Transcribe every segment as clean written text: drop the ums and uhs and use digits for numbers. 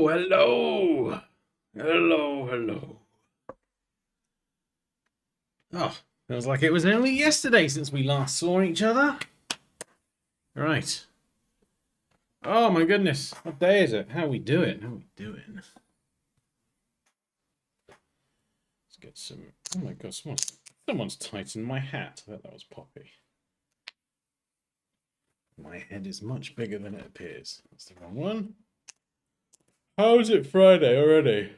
Hello. Hello. Oh, feels like it was only yesterday since we last saw each other. Right. Oh my goodness. What day is it? How are we doing? Let's get some. Oh my god, someone's tightened my hat. I thought that was Poppy. My head is much bigger than it appears. That's the wrong one. How is it Friday already?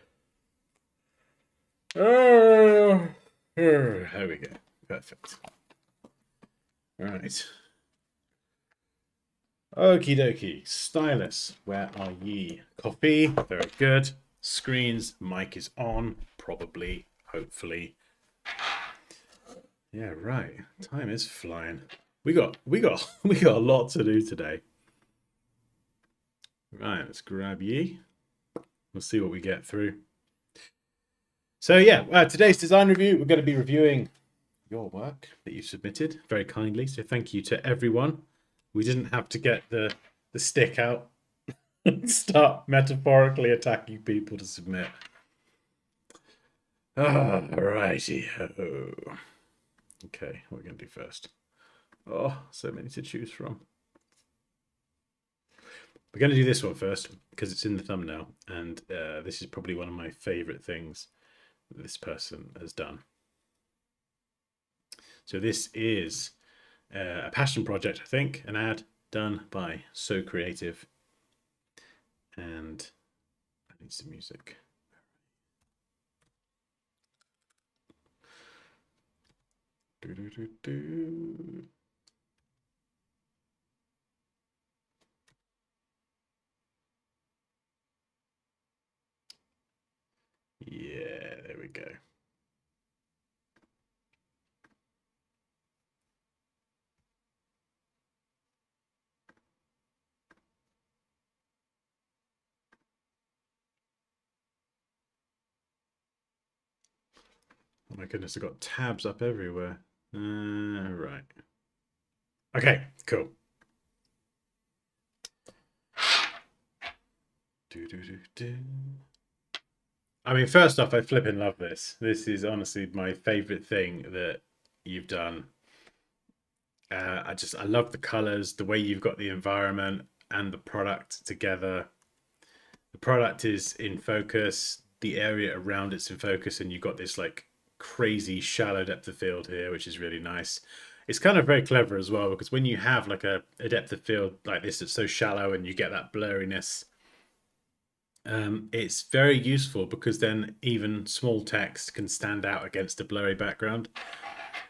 Oh, there we go. Perfect. All right. Okie dokie. Stylus, where are ye? Coffee, very good. Screens, mic is on, probably, hopefully. Yeah, right. Time is flying. We got a lot to do today. Right, let's grab ye. We'll see what we get through. So yeah, today's design review, we're going to be reviewing your work that you submitted very kindly. So thank you to everyone. We didn't have to get the stick out and start metaphorically attacking people to submit. Righty ho. Okay, what are we going to do first? Oh, so many to choose from. We're going to do this one first because it's in the thumbnail, and this is probably one of my favorite things that this person has done. So this is a passion project, I think, an ad done by So Creative, and I need some music. Yeah, there we go. Oh my goodness, I've got tabs up everywhere. Right. Okay, cool. I mean, first off, I flipping love this. This is honestly my favorite thing that you've done. I love the colors, the way you've got the environment and the product together. The product is in focus, the area around it's in focus, and you've got this like crazy shallow depth of field here, which is really nice. It's kind of very clever as well, because when you have like a depth of field like this that's so shallow and you get that blurriness, it's very useful because then even small text can stand out against a blurry background.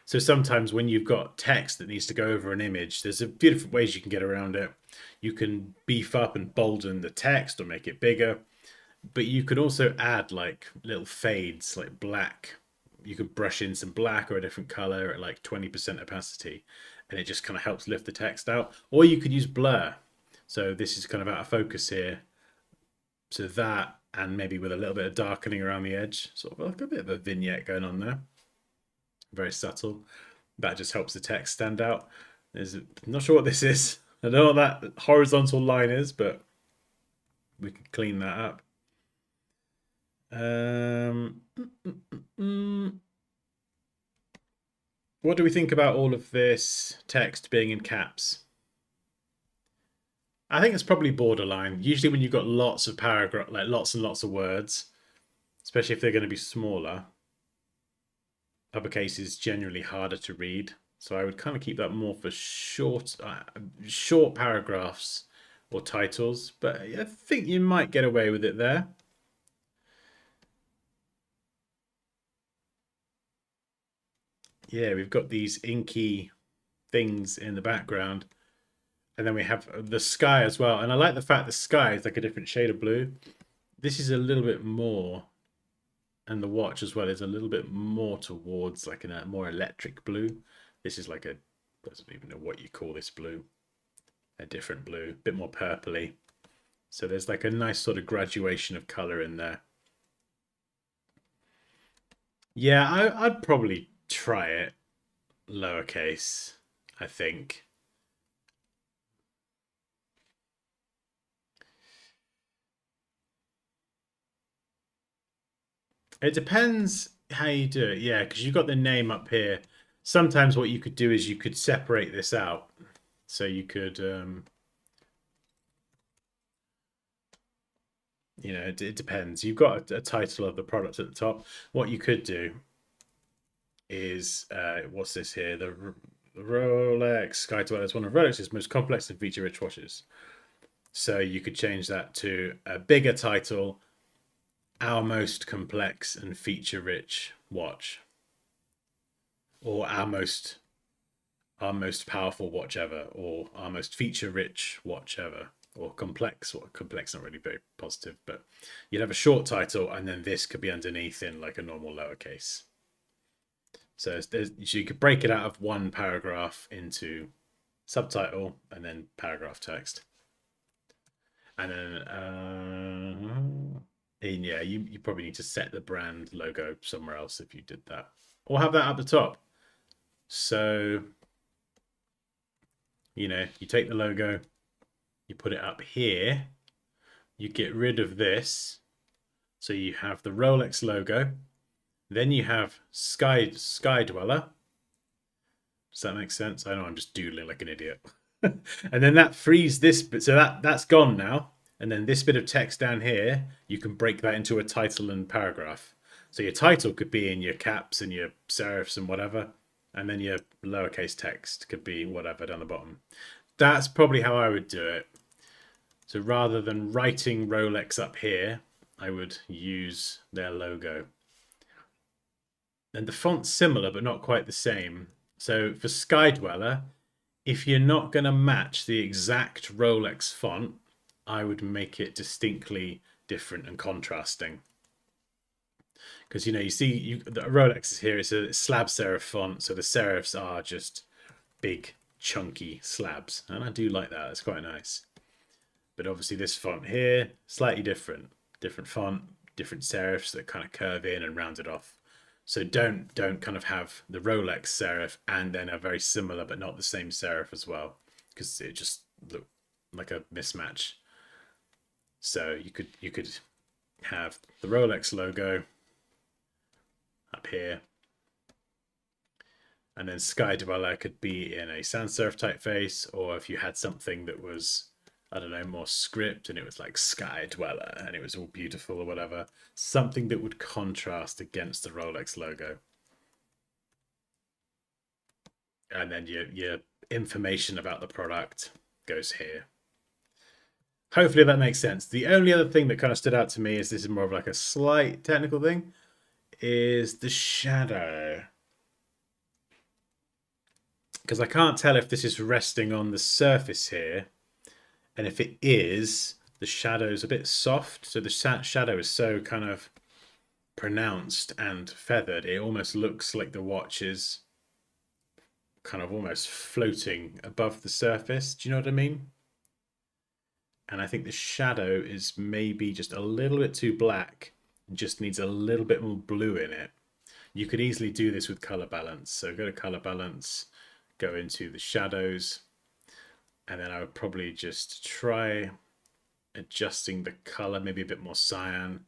So sometimes when you've got text that needs to go over an image, there's a few different ways you can get around it. You can beef up and bolden the text or make it bigger, but you could also add like little fades, like black. You could brush in some black or a different color at like 20% opacity, and it just kind of helps lift the text out. Or you could use blur. So this is kind of out of focus here. So that, and maybe with a little bit of darkening around the edge, sort of like a bit of a vignette going on there. Very subtle. That just helps the text stand out. I'm not sure what this is. I don't know what that horizontal line is, but we can clean that up. What do we think about all of this text being in caps? I think it's probably borderline. Usually when you've got lots of paragraph, like lots and lots of words, especially if they're going to be smaller, uppercase is generally harder to read. So I would kind of keep that more for short paragraphs or titles, but I think you might get away with it there. Yeah, we've got these inky things in the background, and then we have the sky as well. And I like the fact the sky is like a different shade of blue. This is a little bit more, and the watch as well is a little bit more towards like a more electric blue. This is like I don't even know what you call this blue. A different blue, a bit more purpley. So there's like a nice sort of graduation of color in there. Yeah, I'd probably try it lowercase, I think. It depends how you do it. Yeah, because you've got the name up here. Sometimes what you could do is you could separate this out. So you could, it depends. You've got a title of the product at the top. What you could do is, what's this here? The Rolex Sky Dweller is one of Rolex's most complex and feature-rich watches. So you could change that to a bigger title, our most complex and feature-rich watch, or our most powerful watch ever, or our most feature-rich watch ever, or complex. Well, complex not really very positive, but you'd have a short title, and then this could be underneath in like a normal lowercase. So you could break it out of one paragraph into subtitle and then paragraph text. And then, and yeah, you probably need to set the brand logo somewhere else if you did that, or have that at the top. So, you take the logo, you put it up here, you get rid of this. So you have the Rolex logo, then you have Sky Dweller. Does that make sense? I know I'm just doodling like an idiot. And then that frees this bit, so that's gone now. And then this bit of text down here, you can break that into a title and paragraph. So your title could be in your caps and your serifs and whatever, and then your lowercase text could be whatever down the bottom. That's probably how I would do it. So rather than writing Rolex up here, I would use their logo. And the font's similar, but not quite the same. So for Sky Dweller, if you're not going to match the exact Rolex font, I would make it distinctly different and contrasting. Because, you see the Rolex is here, it's a slab serif font, so the serifs are just big, chunky slabs. And I do like that, it's quite nice. But obviously this font here, slightly different. Different font, different serifs that kind of curve in and round it off. So don't kind of have the Rolex serif and then a very similar but not the same serif as well, because it just look like a mismatch. So you could have the Rolex logo up here, and then Sky Dweller could be in a sans serif typeface, or if you had something that was, I don't know, more script and it was like Sky Dweller and it was all beautiful or whatever, something that would contrast against the Rolex logo. And then your information about the product goes here. Hopefully that makes sense. The only other thing that kind of stood out to me, is this is more of like a slight technical thing, is the shadow. Because I can't tell if this is resting on the surface here. And if it is, the shadow is a bit soft. So the shadow is so kind of pronounced and feathered. It almost looks like the watch is kind of almost floating above the surface. Do you know what I mean? And I think the shadow is maybe just a little bit too black. It just needs a little bit more blue in it. You could easily do this with color balance. So go to color balance, go into the shadows, and then I would probably just try adjusting the color, maybe a bit more cyan.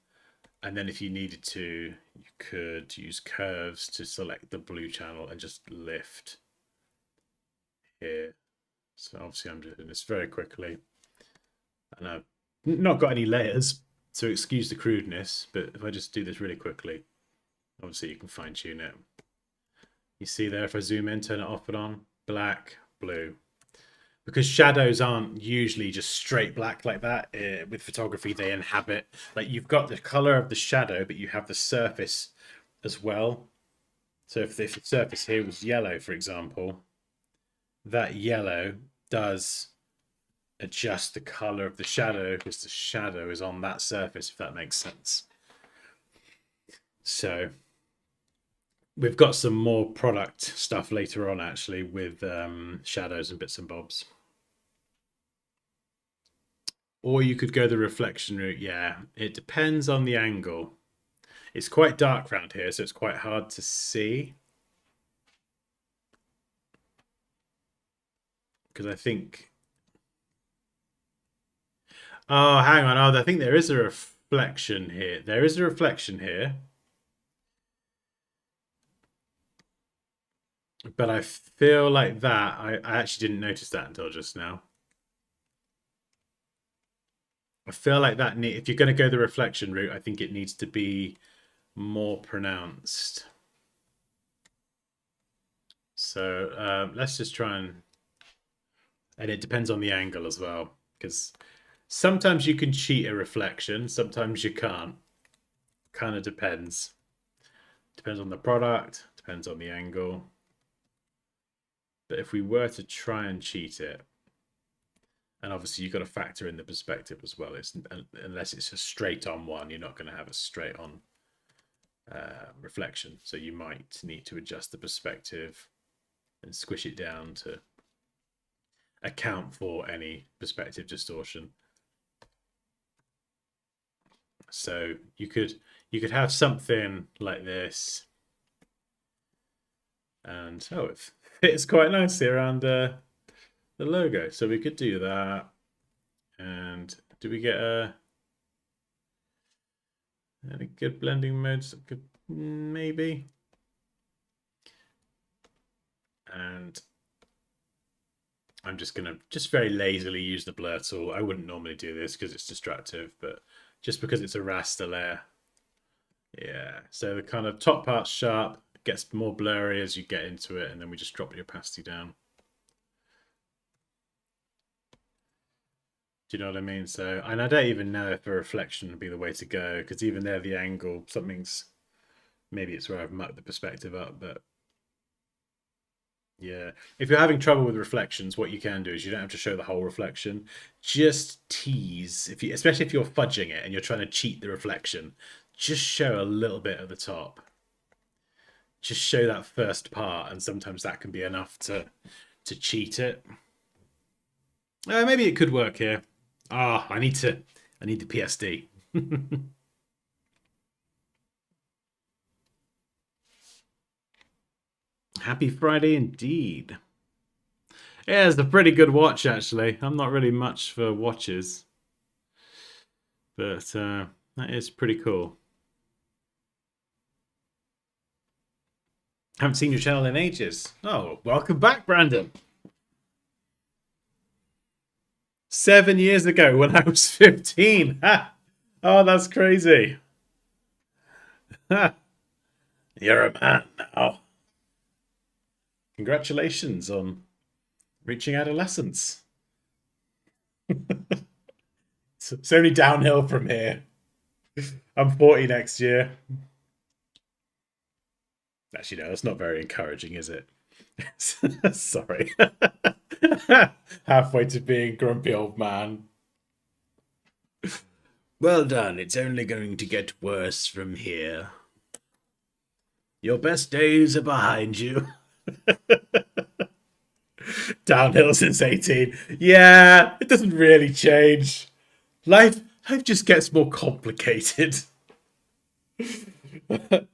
And then if you needed to, you could use curves to select the blue channel and just lift here. So obviously I'm doing this very quickly. And I've not got any layers, so excuse the crudeness, but if I just do this really quickly, obviously you can fine tune it. You see there, if I zoom in, turn it off and on, black, blue. Because shadows aren't usually just straight black like that. With photography, they inhabit, like you've got the color of the shadow, but you have the surface as well. So if the surface here was yellow, for example, that yellow does adjust the color of the shadow because the shadow is on that surface, if that makes sense. So we've got some more product stuff later on, actually, with shadows and bits and bobs. Or you could go the reflection route. Yeah, it depends on the angle. It's quite dark around here, so it's quite hard to see. Because I think... Oh, hang on. Oh, I think there is a reflection here. There is a reflection here. But I feel like that, I actually didn't notice that until just now. I feel like that, if you're going to go the reflection route, I think it needs to be more pronounced. So let's just try and it depends on the angle as well, because sometimes you can cheat a reflection, sometimes you can't. Kind of depends. Depends on the product, depends on the angle. But if we were to try and cheat it, and obviously you've got to factor in the perspective as well. It's unless it's a straight on one, you're not going to have a straight on reflection. So you might need to adjust the perspective and squish it down to account for any perspective distortion. So you could have something like this, and oh, it fits quite nicely around the logo. So we could do that. And do we get any good blending modes? Maybe. And I'm just gonna very lazily use the blur tool. I wouldn't normally do this because it's distractive, but just because it's a raster layer. Yeah, so the kind of top part's sharp, gets more blurry as you get into it, and then we just drop the opacity down. Do you know what I mean? So, and I don't even know if a reflection would be the way to go, because even there, the angle, maybe it's where I've mucked the perspective up, but yeah. If you're having trouble with reflections, what you can do is you don't have to show the whole reflection. Just tease, especially if you're fudging it and you're trying to cheat the reflection, just show a little bit at the top. Just show that first part, and sometimes that can be enough to cheat it. Maybe it could work here. I need the PSD. Happy Friday indeed. Yeah, it's a pretty good watch actually. I'm not really much for watches, but that is pretty cool. Haven't seen your channel in ages. Oh, welcome back, Brandon. 7 years ago when I was 15. Oh, that's crazy. You're a man now. Congratulations on reaching adolescence. It's only downhill from here. I'm 40 next year. Actually, no, that's not very encouraging, is it? Sorry. Halfway to being grumpy old man. Well done. It's only going to get worse from here. Your best days are behind you. Downhill since 18. Yeah, it doesn't really change. Life just gets more complicated.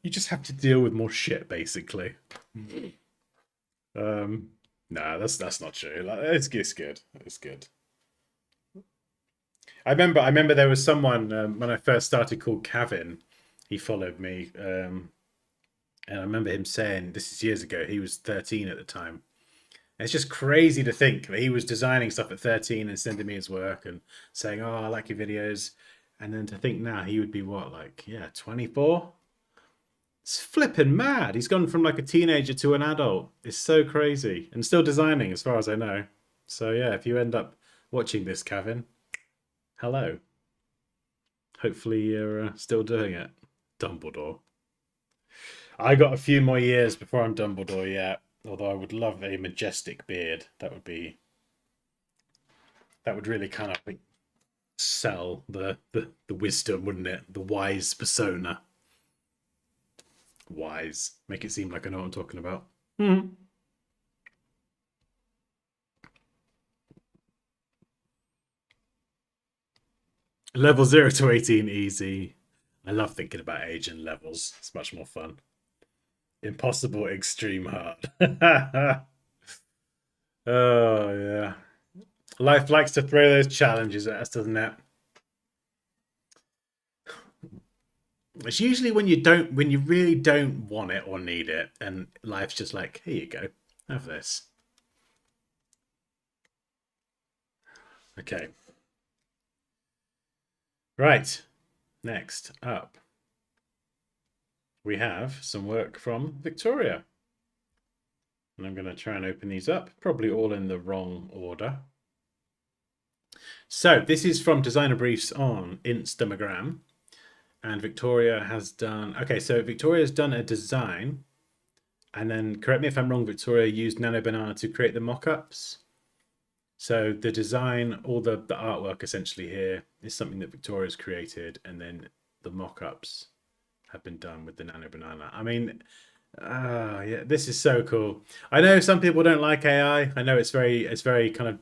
You just have to deal with more shit, basically. No, that's not true. Like, it's good. It's good. I remember there was someone when I first started called Kevin. He followed me, and I remember him saying, this is years ago. He was 13 at the time. And it's just crazy to think that he was designing stuff at 13 and sending me his work and saying, "Oh, I like your videos," and then to think now he would be what, like, yeah, 24. It's flipping mad. He's gone from like a teenager to an adult. It's so crazy, and still designing, as far as I know. So yeah, if you end up watching this, Kevin, hello. Hopefully you're still doing it, Dumbledore. I got a few more years before I'm Dumbledore yet. Although I would love a majestic beard. That would really kind of like sell the wisdom, wouldn't it? The wise persona. Wise. Make it seem like I know what I'm talking about. Level 0 to 18 easy. I love thinking about age and levels. It's much more fun. Impossible extreme hard. Oh yeah. Life likes to throw those challenges at us, doesn't it? It's usually when you really don't want it or need it, and life's just like, here you go. Have this. Okay. Right. Next up, we have some work from Victoria. And I'm going to try and open these up, probably all in the wrong order. So this is from Designer Briefs on Instagram. And Victoria has done... Okay, so Victoria's done a design. And then, correct me if I'm wrong, Victoria used Nano Banana to create the mock-ups. So the design, all the artwork essentially here is something that Victoria's created. And then the mock-ups have been done with the Nano Banana. I mean... yeah, this is so cool. I know some people don't like AI. I know it's very kind of,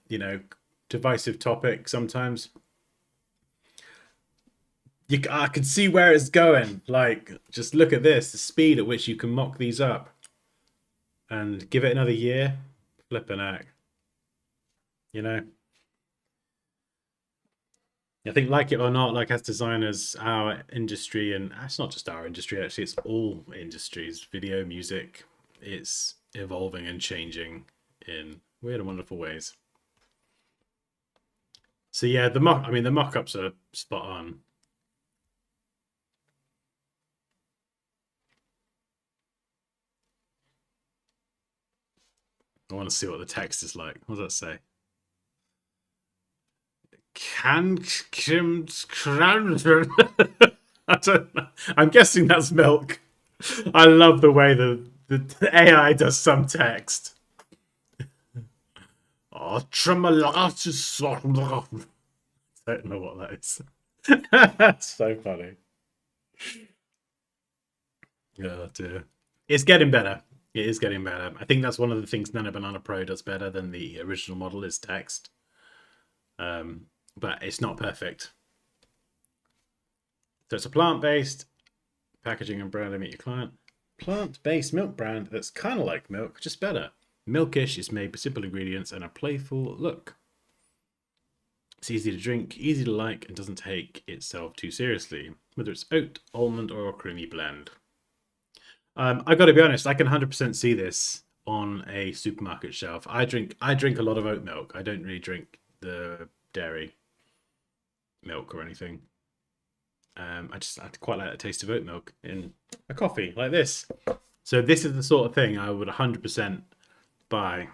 you know, divisive topic sometimes. I can see where it's going. Like, just look at this, the speed at which you can mock these up, and give it another year, flipping heck. You know, I think, like it or not, like as designers, our industry, and it's not just our industry, actually, it's all industries, video, music, it's evolving and changing in weird and wonderful ways. So yeah, the mock-ups are spot on. I want to see what the text is like. What does that say? I don't know. I'm guessing that's milk. I love the way the AI does some text. Oh, tremolatus. I don't know what that is. That's so funny. Oh dear. It's getting better. It is getting better. I think that's one of the things Nano Banana Pro does better than the original model is text. But it's not perfect. So it's a plant-based packaging and brand to meet your client. Plant-based milk brand that's kind of like milk, just better. Milkish is made with simple ingredients and a playful look. It's easy to drink, easy to like, and doesn't take itself too seriously, whether it's oat, almond, or a creamy blend. I got to be honest, I can 100% see this on a supermarket shelf. I drink a lot of oat milk. I don't really drink the dairy milk or anything. I quite like the taste of oat milk in a coffee like this. So this is the sort of thing I would 100% buy.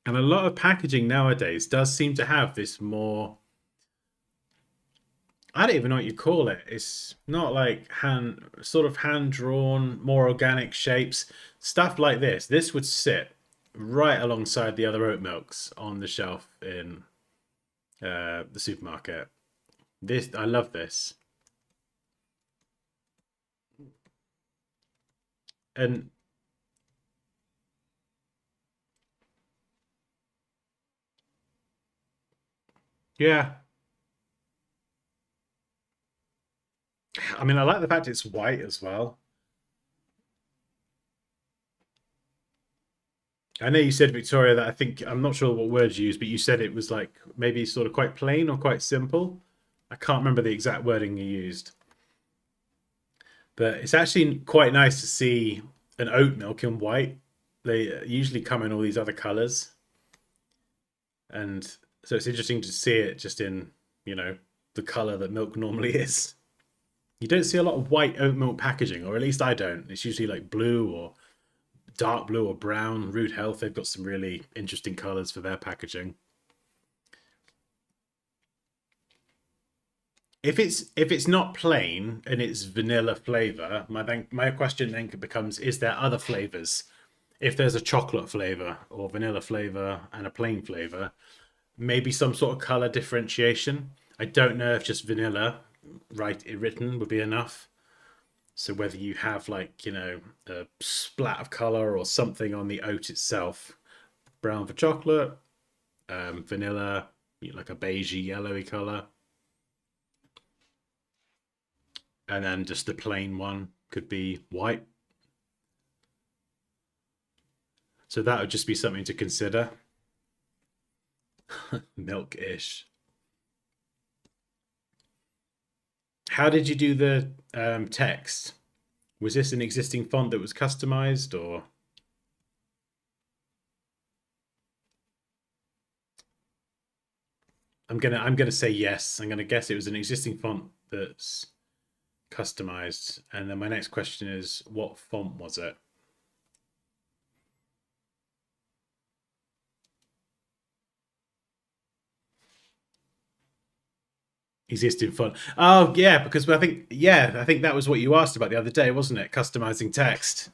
And a lot of packaging nowadays does seem to have this more... I don't even know what you call it. It's not like hand-drawn, more organic shapes. Stuff like this. This would sit right alongside the other oat milks on the shelf in the supermarket. I love this. And yeah, I mean, I like the fact it's white as well. I know you said, Victoria, that I'm not sure what words you used, but you said it was like maybe sort of quite plain or quite simple. I can't remember the exact wording you used. But it's actually quite nice to see an oat milk in white. They usually come in all these other colors. And so it's interesting to see it just in, the color that milk normally is. You don't see a lot of white oat milk packaging, or at least I don't. It's usually like blue or dark blue or brown. Root Health, they've got some really interesting colors for their packaging. If it's not plain and it's vanilla flavor, my question then becomes: is there other flavors? If there's a chocolate flavor or vanilla flavor and a plain flavor, maybe some sort of color differentiation. I don't know if just vanilla, written, would be enough. So whether you have like a splat of color or something on the oat itself, brown for chocolate, vanilla, like a beigey yellowy color, and then just the plain one could be white. So that would just be something to consider. Milk-ish. How did you do the text? Was this an existing font that was customized, or? I'm gonna say yes. I'm gonna guess it was an existing font that's customized. And then my next question is, what font was it? Existing font. Oh yeah, because I think that was what you asked about the other day, wasn't it? Customizing text.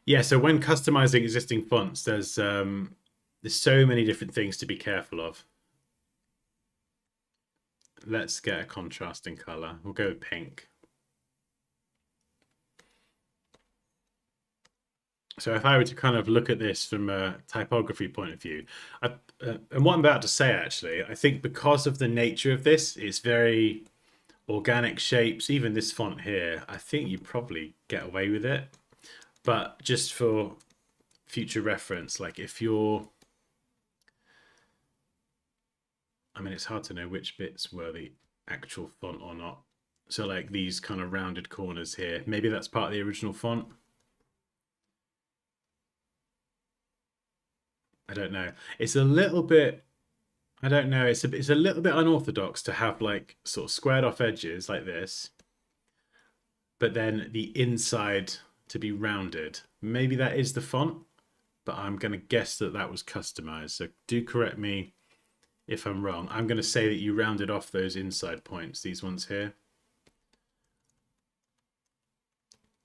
Yeah, so when customizing existing fonts, there's so many different things to be careful of. Let's get a contrasting color. We'll go with pink. So if I were to kind of look at this from a typography point of view, and what I'm about to say actually, I think because of the nature of this, it's very organic shapes. Even this font here, I think you probably get away with it. But just for future reference, like if you're, I mean, it's hard to know which bits were the actual font or not. So like these kind of rounded corners here, maybe that's part of the original font. I don't know. It's a little bit, I don't know. It's a little bit unorthodox to have like sort of squared off edges like this, but then the inside to be rounded. Maybe that is the font, but I'm going to guess that that was customized. So do correct me if I'm wrong. I'm going to say that you rounded off those inside points, these ones here.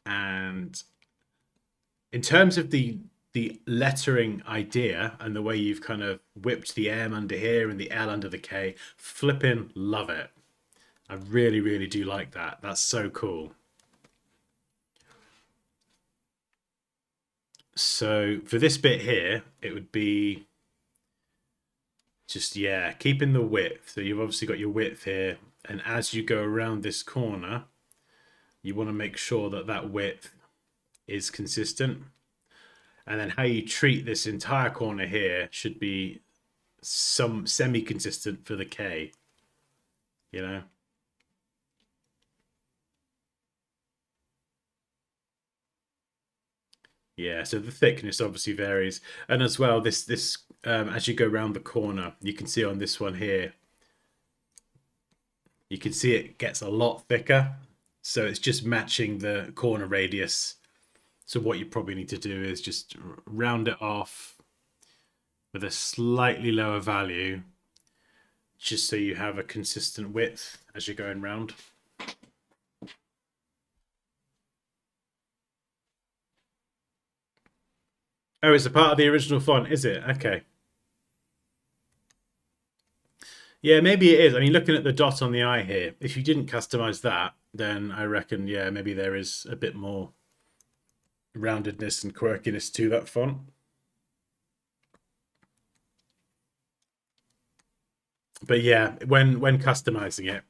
And in terms of the lettering idea and the way you've kind of whipped the M under here and the L under the K, flipping love it. I really, really do like that. That's so cool. So for this bit here, it would be just, yeah, keeping the width. So you've obviously got your width here. And as you go around this corner, you want to make sure that that width is consistent. And then how you treat this entire corner here should be some semi-consistent for the K, you know? Yeah, so the thickness obviously varies. And as well, this as you go around the corner, you can see on this one here, you can see it gets a lot thicker. So it's just matching the corner radius. So what you probably need to do is just round it off with a slightly lower value, just so you have a consistent width as you're going round. Oh, it's a part of the original font, is it? Okay. Yeah, maybe it is. I mean, looking at the dot on the eye here, if you didn't customize that, then I reckon, yeah, maybe there is a bit more roundedness and quirkiness to that font. But yeah, when customizing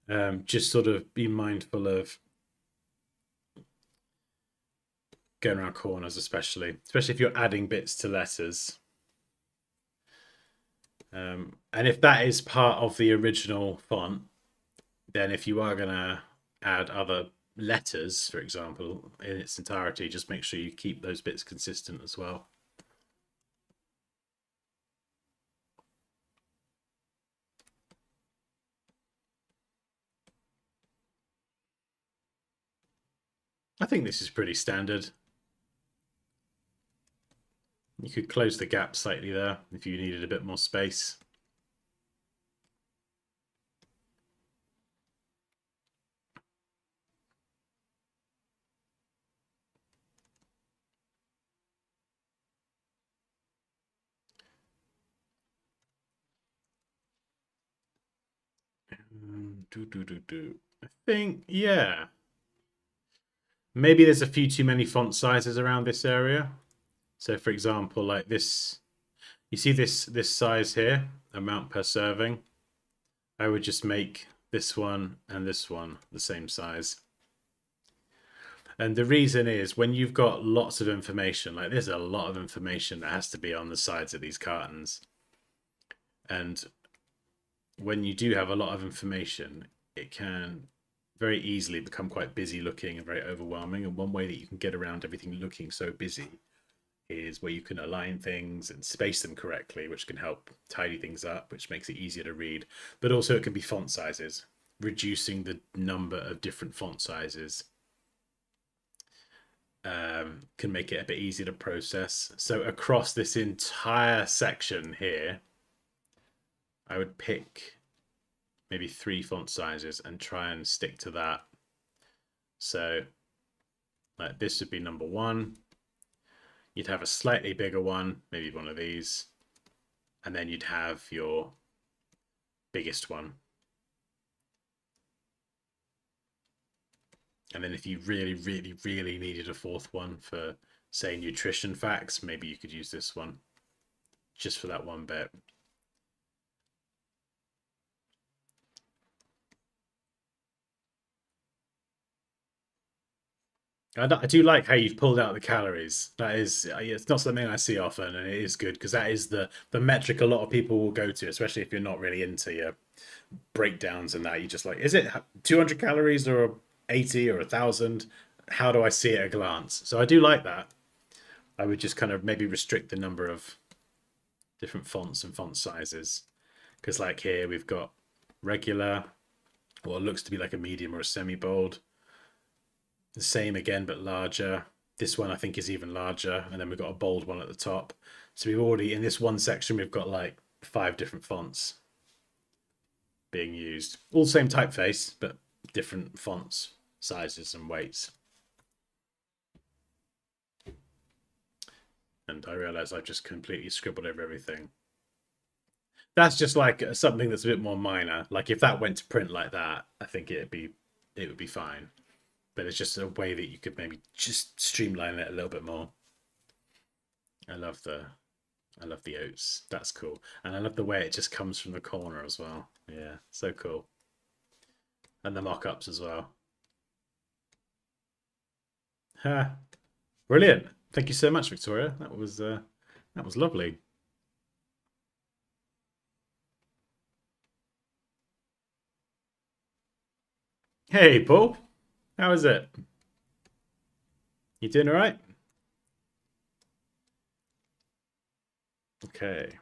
it, just sort of be mindful of going around corners, especially if you're adding bits to letters. And if that is part of the original font, then if you are going to add other letters, for example, in its entirety, just make sure you keep those bits consistent as well. I think this is pretty standard. You could close the gap slightly there if you needed a bit more space. I think, yeah. Maybe there's a few too many font sizes around this area. So for example, like this, you see this size here, amount per serving. I would just make this one and this one the same size. And the reason is when you've got lots of information, like there's a lot of information that has to be on the sides of these cartons. And when you do have a lot of information, it can very easily become quite busy looking and very overwhelming. And one way that you can get around everything looking so busy is where you can align things and space them correctly, which can help tidy things up, which makes it easier to read. But also it can be font sizes, reducing the number of different font sizes can make it a bit easier to process. So across this entire section here, I would pick maybe 3 font sizes and try and stick to that. So like this would be number 1. You'd have a slightly bigger one, maybe one of these, and then you'd have your biggest one. And then if you really, really, really needed a 4th one for, say, nutrition facts, maybe you could use this one just for that one bit. I do like how you've pulled out the calories. That is, it's not something I see often, and it is good because that is the metric a lot of people will go to, especially if you're not really into your breakdowns and that. You just like, is it 200 calories or 80 or 1,000? How do I see it at a glance? So I do like that. I would just kind of maybe restrict the number of different fonts and font sizes, because like here we've got regular, what looks to be like a medium or a semi-bold. The same again, but larger. This one I think is even larger, and then we've got a bold one at the top. So we've already, in this one section, we've got like 5 different fonts being used. All the same typeface, but different fonts, sizes, and weights. And I realize I've just completely scribbled over everything. That's just like something that's a bit more minor. Like if that went to print like that, I think it would be fine. But it's just a way that you could maybe just streamline it a little bit more. I love the oats. That's cool. And I love the way it just comes from the corner as well. Yeah, so cool. And the mock-ups as well. Ha. Brilliant. Thank you so much, Victoria. That was lovely. Hey, Paul. How is it? You doing all right? Okay.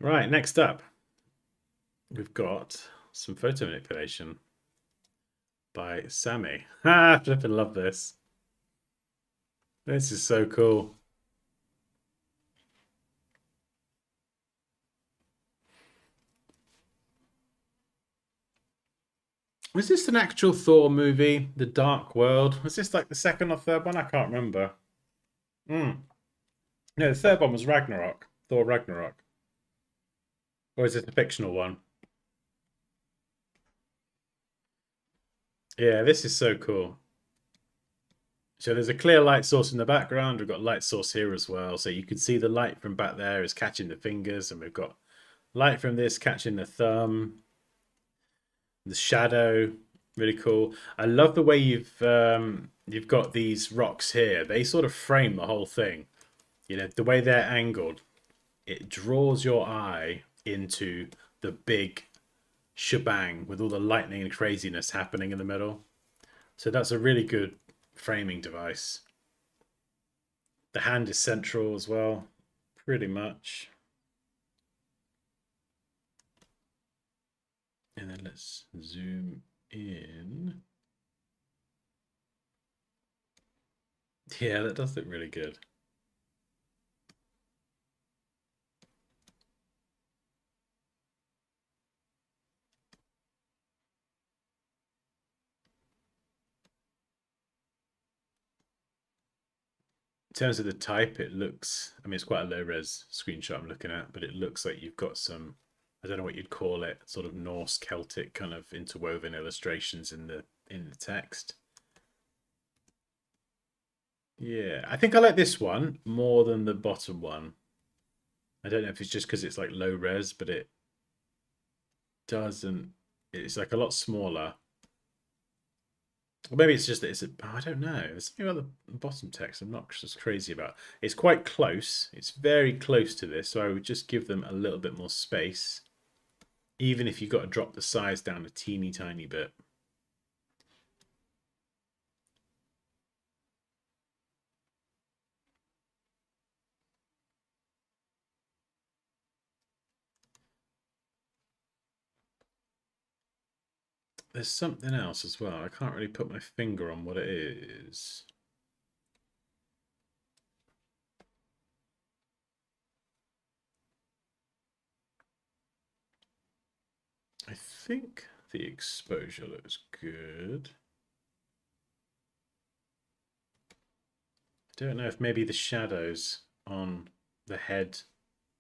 Right, next up, we've got some photo manipulation by Sammy. I flipping love this. This is so cool. Was this an actual Thor movie, The Dark World? Was this like the 2nd or 3rd one? I can't remember. No, the 3rd one was Ragnarok. Thor Ragnarok. Or is it a fictional one? Yeah, this is so cool. So there's a clear light source in the background. We've got light source here as well. So you can see the light from back there is catching the fingers, and we've got light from this catching the thumb. The shadow, really cool. I love the way you've got these rocks here. They sort of frame the whole thing. You know, the way they're angled, it draws your eye into the big shebang with all the lightning and craziness happening in the middle. So that's a really good framing device. The hand is central as well, pretty much. And then let's zoom in. Yeah, that does look really good. In terms of the type, it looks, I mean, it's quite a low res screenshot I'm looking at, but it looks like you've got some, I don't know what you'd call it, sort of Norse Celtic kind of interwoven illustrations in the text. Yeah, I think I like this one more than the bottom one. I don't know if it's just because it's like low res, but it doesn't, it's like a lot smaller. Or maybe it's just that I don't know. There's something about the bottom text I'm not just crazy about. It's quite close. It's very close to this, so I would just give them a little bit more space. Even if you've got to drop the size down a teeny tiny bit. There's something else as well. I can't really put my finger on what it is. I think the exposure looks good. I don't know if maybe the shadows on the head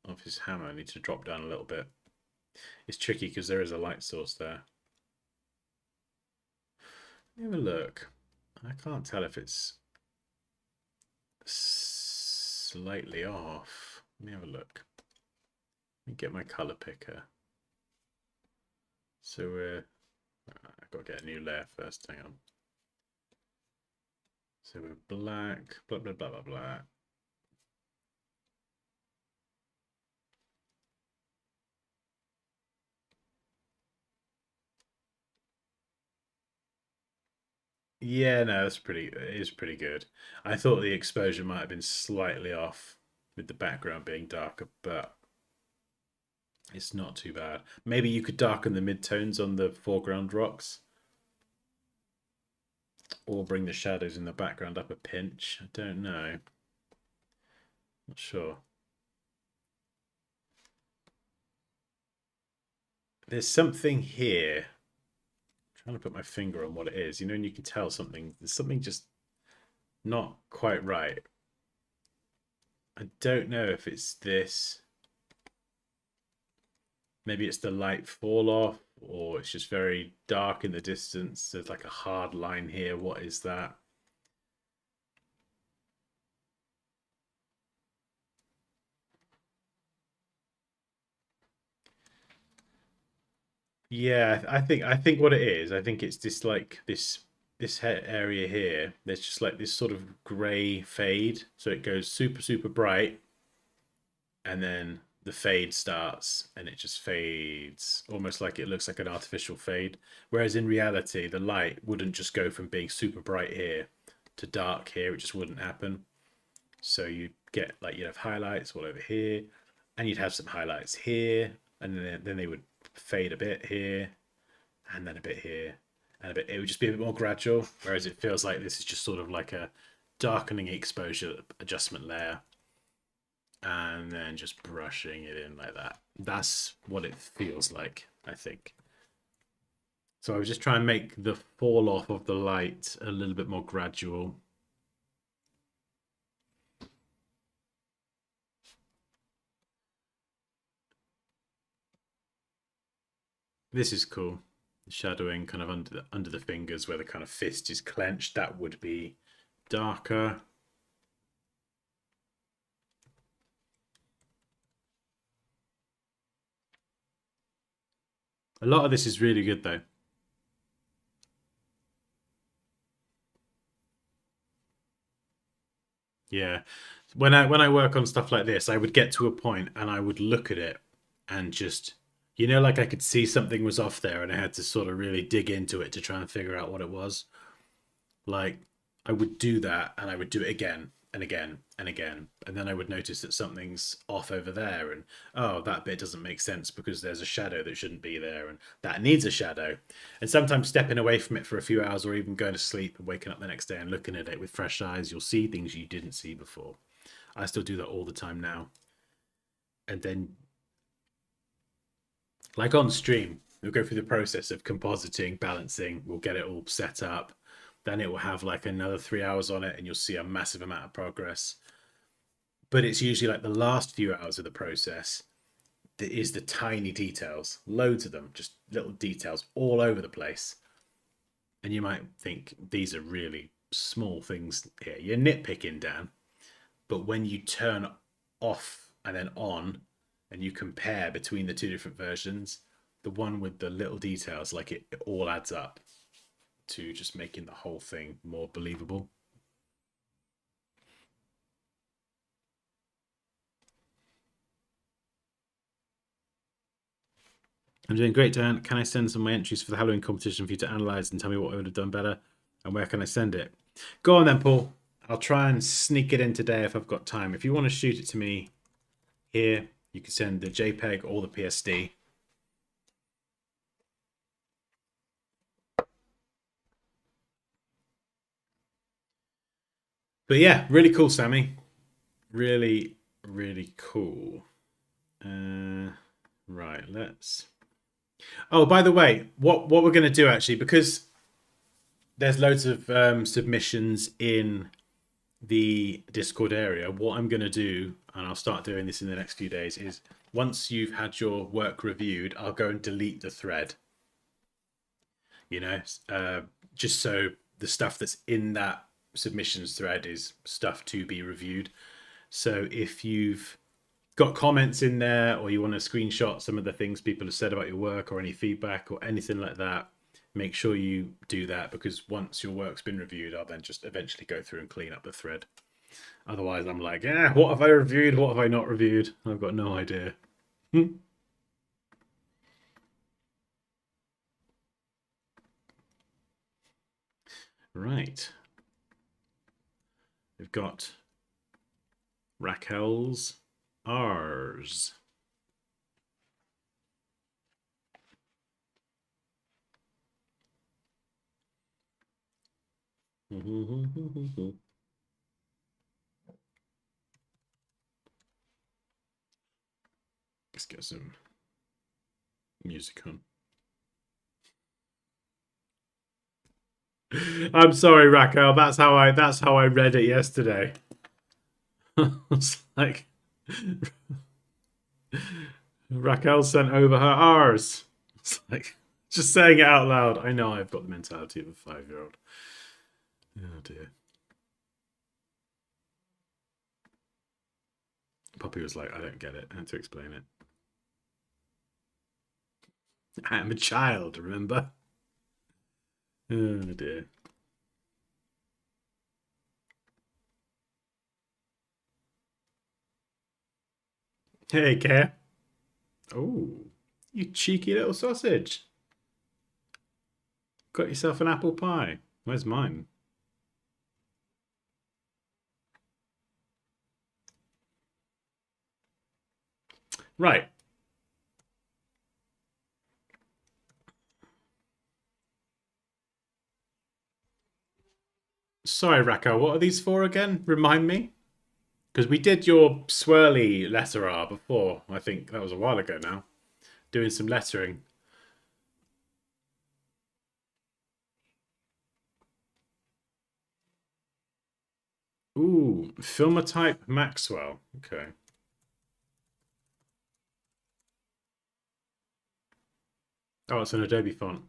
of his hammer need to drop down a little bit. It's tricky because there is a light source there. Let me have a look. I can't tell if it's slightly off. Let me have a look. Let me get my color picker. So I've got to get a new layer first. Hang on. So we're black, blah, blah, blah, blah, blah. Yeah, no, it is pretty good. I thought the exposure might have been slightly off with the background being darker, but it's not too bad. Maybe you could darken the midtones on the foreground rocks or bring the shadows in the background up a pinch. I don't know. Not sure. There's something here. I'm trying to put my finger on what it is. You know, and you can tell there's something just not quite right. I don't know if it's this. Maybe it's the light fall off, or it's just very dark in the distance. There's like a hard line here. What is that? Yeah, I think what it is, I think it's this like this area here. There's just like this sort of grey fade, so it goes super super bright, and then the fade starts, and it just fades, almost like it looks like an artificial fade. Whereas in reality, the light wouldn't just go from being super bright here to dark here. It just wouldn't happen. So you'd get like you'd have highlights all over here, and you'd have some highlights here, and then they would fade a bit here, and then a bit here, and a bit. It would just be a bit more gradual. Whereas it feels like this is just sort of like a darkening exposure adjustment layer, and then just brushing it in like that. That's what it feels like, I think. So I was just trying to make the fall off of the light a little bit more gradual. This is cool. Shadowing kind of under the fingers where the kind of fist is clenched. That would be darker. A lot of this is really good though. Yeah. When I work on stuff like this, I would get to a point and I would look at it and just like I could see something was off there and I had to sort of really dig into it to try and figure out what it was. Like I would do that and I would do it again and again and again. And then I would notice that something's off over there and oh, that bit doesn't make sense because there's a shadow that shouldn't be there and that needs a shadow. And sometimes stepping away from it for a few hours or even going to sleep and waking up the next day and looking at it with fresh eyes, you'll see things you didn't see before. I still do that all the time now. And then like on stream, we'll go through the process of compositing, balancing, we'll get it all set up. Then it will have like another 3 hours on it, and you'll see a massive amount of progress. But it's usually like the last few hours of the process that is the tiny details, loads of them, just little details all over the place. And you might think these are really small things here. You're nitpicking, Dan, but when you turn off and then on and you compare between the two different versions, the one with the little details, like it all adds up. to just making the whole thing more believable. I'm doing great, Dan. Can I send some of my entries for the Halloween competition for you to analyze and tell me what I would have done better? And where can I send it? Go on then, Paul. I'll try and sneak it in today if I've got time. If you want to shoot it to me here, you can send the JPEG or the PSD. But yeah, really cool, Sammy. Really, really cool. Right, let's. Oh, by the way, what we're going to do actually, because there's loads of submissions in the Discord area, what I'm going to do, and I'll start doing this in the next few days, is once you've had your work reviewed, I'll go and delete the thread. You know, just so the stuff that's in that submissions thread is stuff to be reviewed. So if you've got comments in there or you want to screenshot some of the things people have said about your work or any feedback or anything like that, make sure you do that, because once your work's been reviewed, I'll then just eventually go through and clean up the thread. Otherwise, I'm like, yeah, what have I reviewed? What have I not reviewed? I've got no idea. Right. We've got Raquel's R's. Let's get some music on. I'm sorry, Raquel. That's how I read it yesterday. It's like Raquel sent over her R's. It's like just saying it out loud. I know I've got the mentality of a 5-year-old. Oh dear. Poppy was like, I don't get it. I had to explain it. I am a child, remember? Oh dear. Hey, Care. Oh, you cheeky little sausage. Got yourself an apple pie. Where's mine? Right. Sorry, Raquel. What are these for again? Remind me. Because we did your swirly letter R before. I think that was a while ago now. Doing some lettering. Ooh, Filmotype Maxwell. Okay. Oh, it's an Adobe font.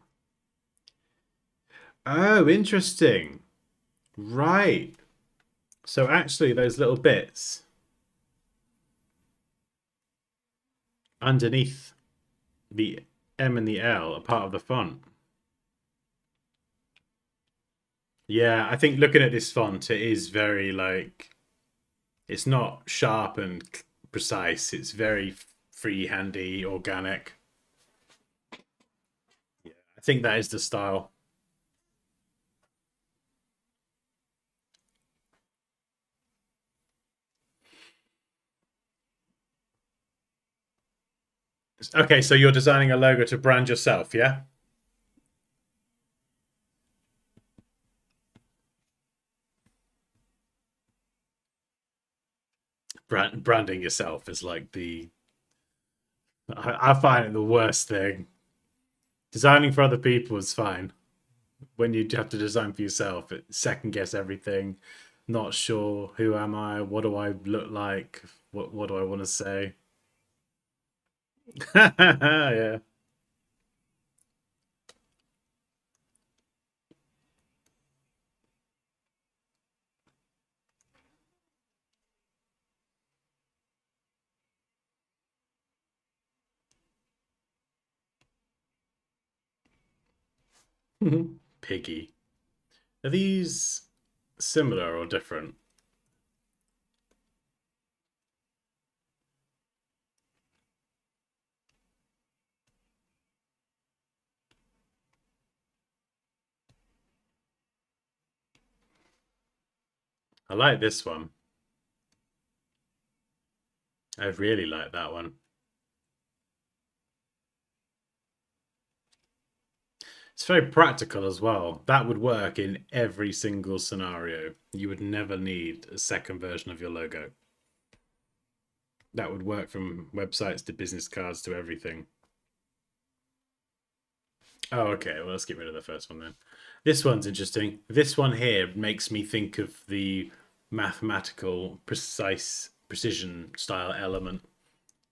Oh, interesting. Right. So actually, those little bits underneath the M and the L are part of the font. Yeah, I think looking at this font, it is very like, it's not sharp and precise. It's very free, handy, organic. Yeah, I think that is the style. Okay, so you're designing a logo to brand yourself, yeah? Branding yourself is like I find it the worst thing. Designing for other people is fine. When you have to design for yourself, it second guess everything. Not sure who am I? What do I look like? What do I want to say? Yeah. Piggy. Are these similar or different? I like this one. I really like that one. It's very practical as well. That would work in every single scenario. You would never need a second version of your logo. That would work from websites to business cards to everything. Oh, okay. Well, let's get rid of the first one then. This one's interesting. This one here makes me think of the mathematical, precise, precision style element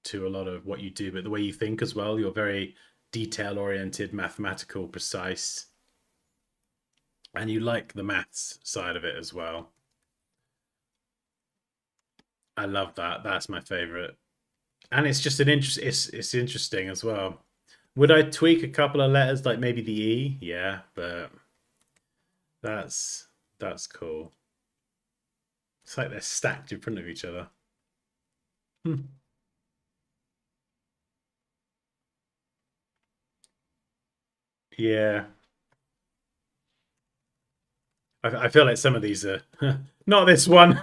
to a lot of what you do, but the way you think as well. You're very detail oriented, mathematical, precise, and you like the maths side of it as well. I love that. That's my favorite, and it's just an interest. It's interesting as well. Would I tweak a couple of letters, like maybe the E? Yeah, but that's that's cool. It's like they're stacked in front of each other. Hmm. Yeah, I feel like some of these are not this one.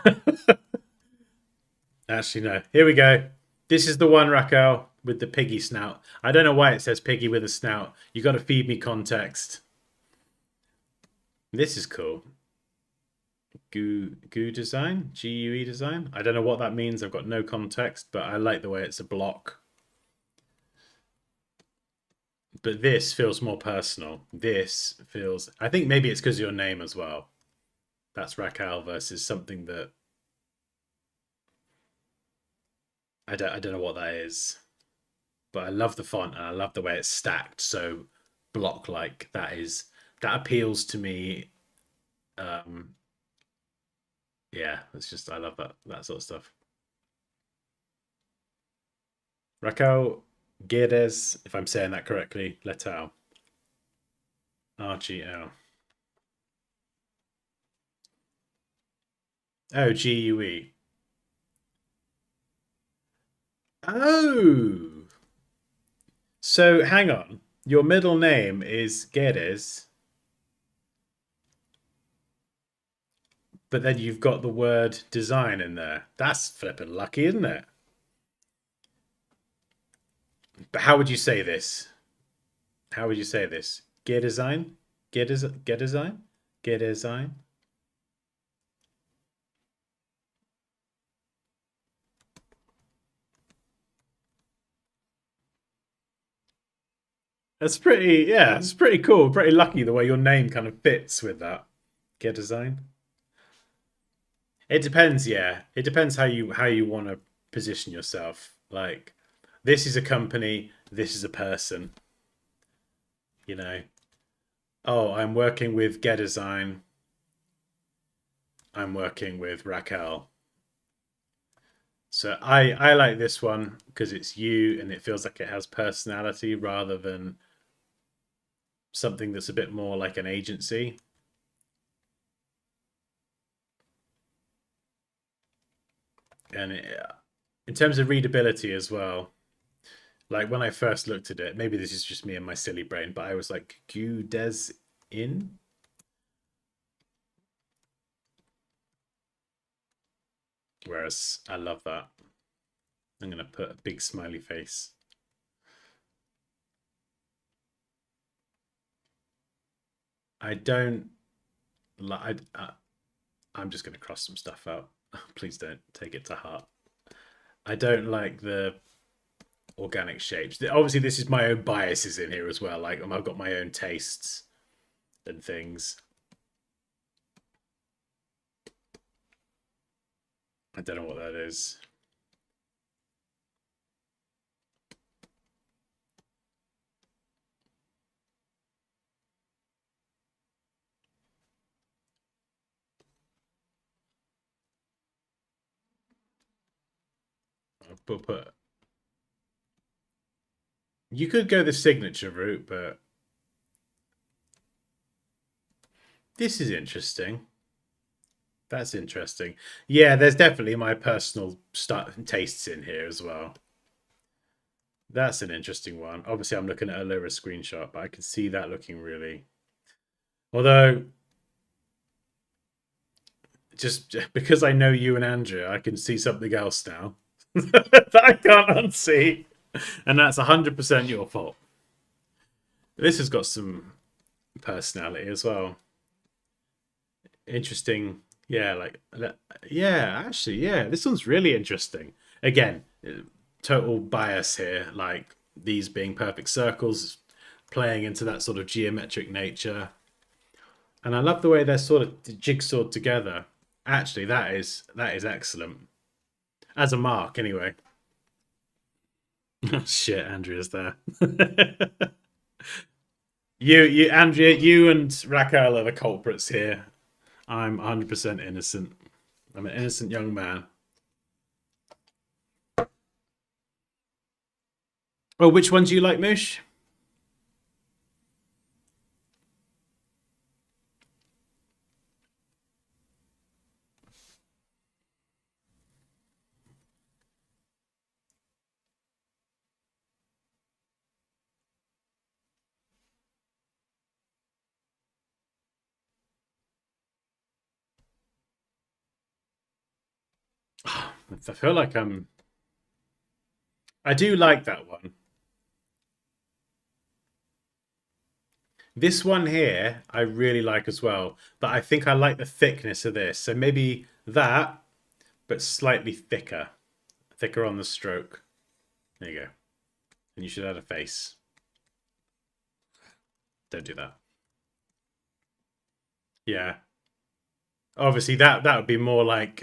Actually, no. Here we go. This is the one, Raquel, with the piggy snout. I don't know why it says piggy with a snout. You got to feed me context. This is cool. Goo design, GUE design. I don't know what that means. I've got no context, but I like the way it's a block. But this feels more personal. This feels. I think maybe it's because of your name as well. That's Raquel versus something that I don't know what that is. But I love the font and I love the way it's stacked. So block like that appeals to me. Um, yeah, it's just I love that sort of stuff. Raquel Guedes, if I'm saying that correctly, Letao. RGL. Oh, GUE. Oh, so hang on. Your middle name is Guedes, but then you've got the word design in there. That's flippin' lucky, isn't it? But how would you say this? How would you say this? Gear design? Gear design? Gear design? That's pretty, yeah, it's pretty cool. Pretty lucky the way your name kind of fits with that. Gear design? It depends, yeah. It depends how you want to position yourself. Like, this is a company, this is a person, you know. Oh, I'm working with Gear Design. I'm working with Raquel. So I like this one because it's you and it feels like it has personality rather than something that's a bit more like an agency. And in terms of readability as well, like when I first looked at it, maybe this is just me and my silly brain, but I was like, Q des in? Whereas I love that. I'm going to put a big smiley face. I don't like. I'm just going to cross some stuff out. Please don't take it to heart. I don't like the organic shapes. Obviously, this is my own biases in here as well. Like I've got my own tastes and things. I don't know what that is. But you could go the signature route, but This is interesting. That's interesting. Yeah, there's definitely my personal tastes in here as well. That's an interesting one. Obviously, I'm looking at a lower screenshot, but I can see that looking really. Although, just because I know you and Andrea, I can see something else now that I can't unsee, and that's 100% your fault. This has got some personality as well. Interesting. Yeah, like yeah, actually, yeah, this one's really interesting. Again, total bias here, like these being perfect circles, playing into that sort of geometric nature. And I love the way they're sort of jigsawed together. Actually, that is excellent. As a mark, anyway. Oh, shit, Andrea's there. Andrea, you and Raquel are the culprits here. I'm 100% innocent. I'm an innocent young man. Oh, which one do you like, Moosh? I feel like I do like that one. This one here, I really like as well, but I think I like the thickness of this. So maybe that, but slightly thicker, thicker on the stroke. There you go. And you should add a face. Don't do that. Yeah. Obviously, that would be more like.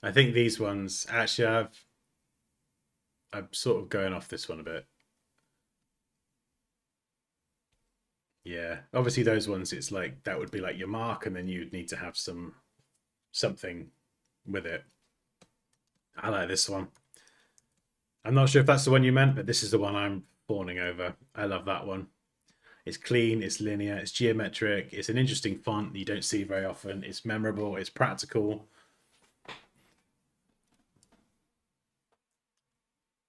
I think these ones actually I'm sort of going off this one a bit. Yeah. Obviously, those ones, it's like that would be like your mark, and then you'd need to have something with it. I like this one. I'm not sure if that's the one you meant, but this is the one I'm fawning over. I love that one. It's clean, it's linear, it's geometric, it's an interesting font that you don't see very often. It's memorable, it's practical.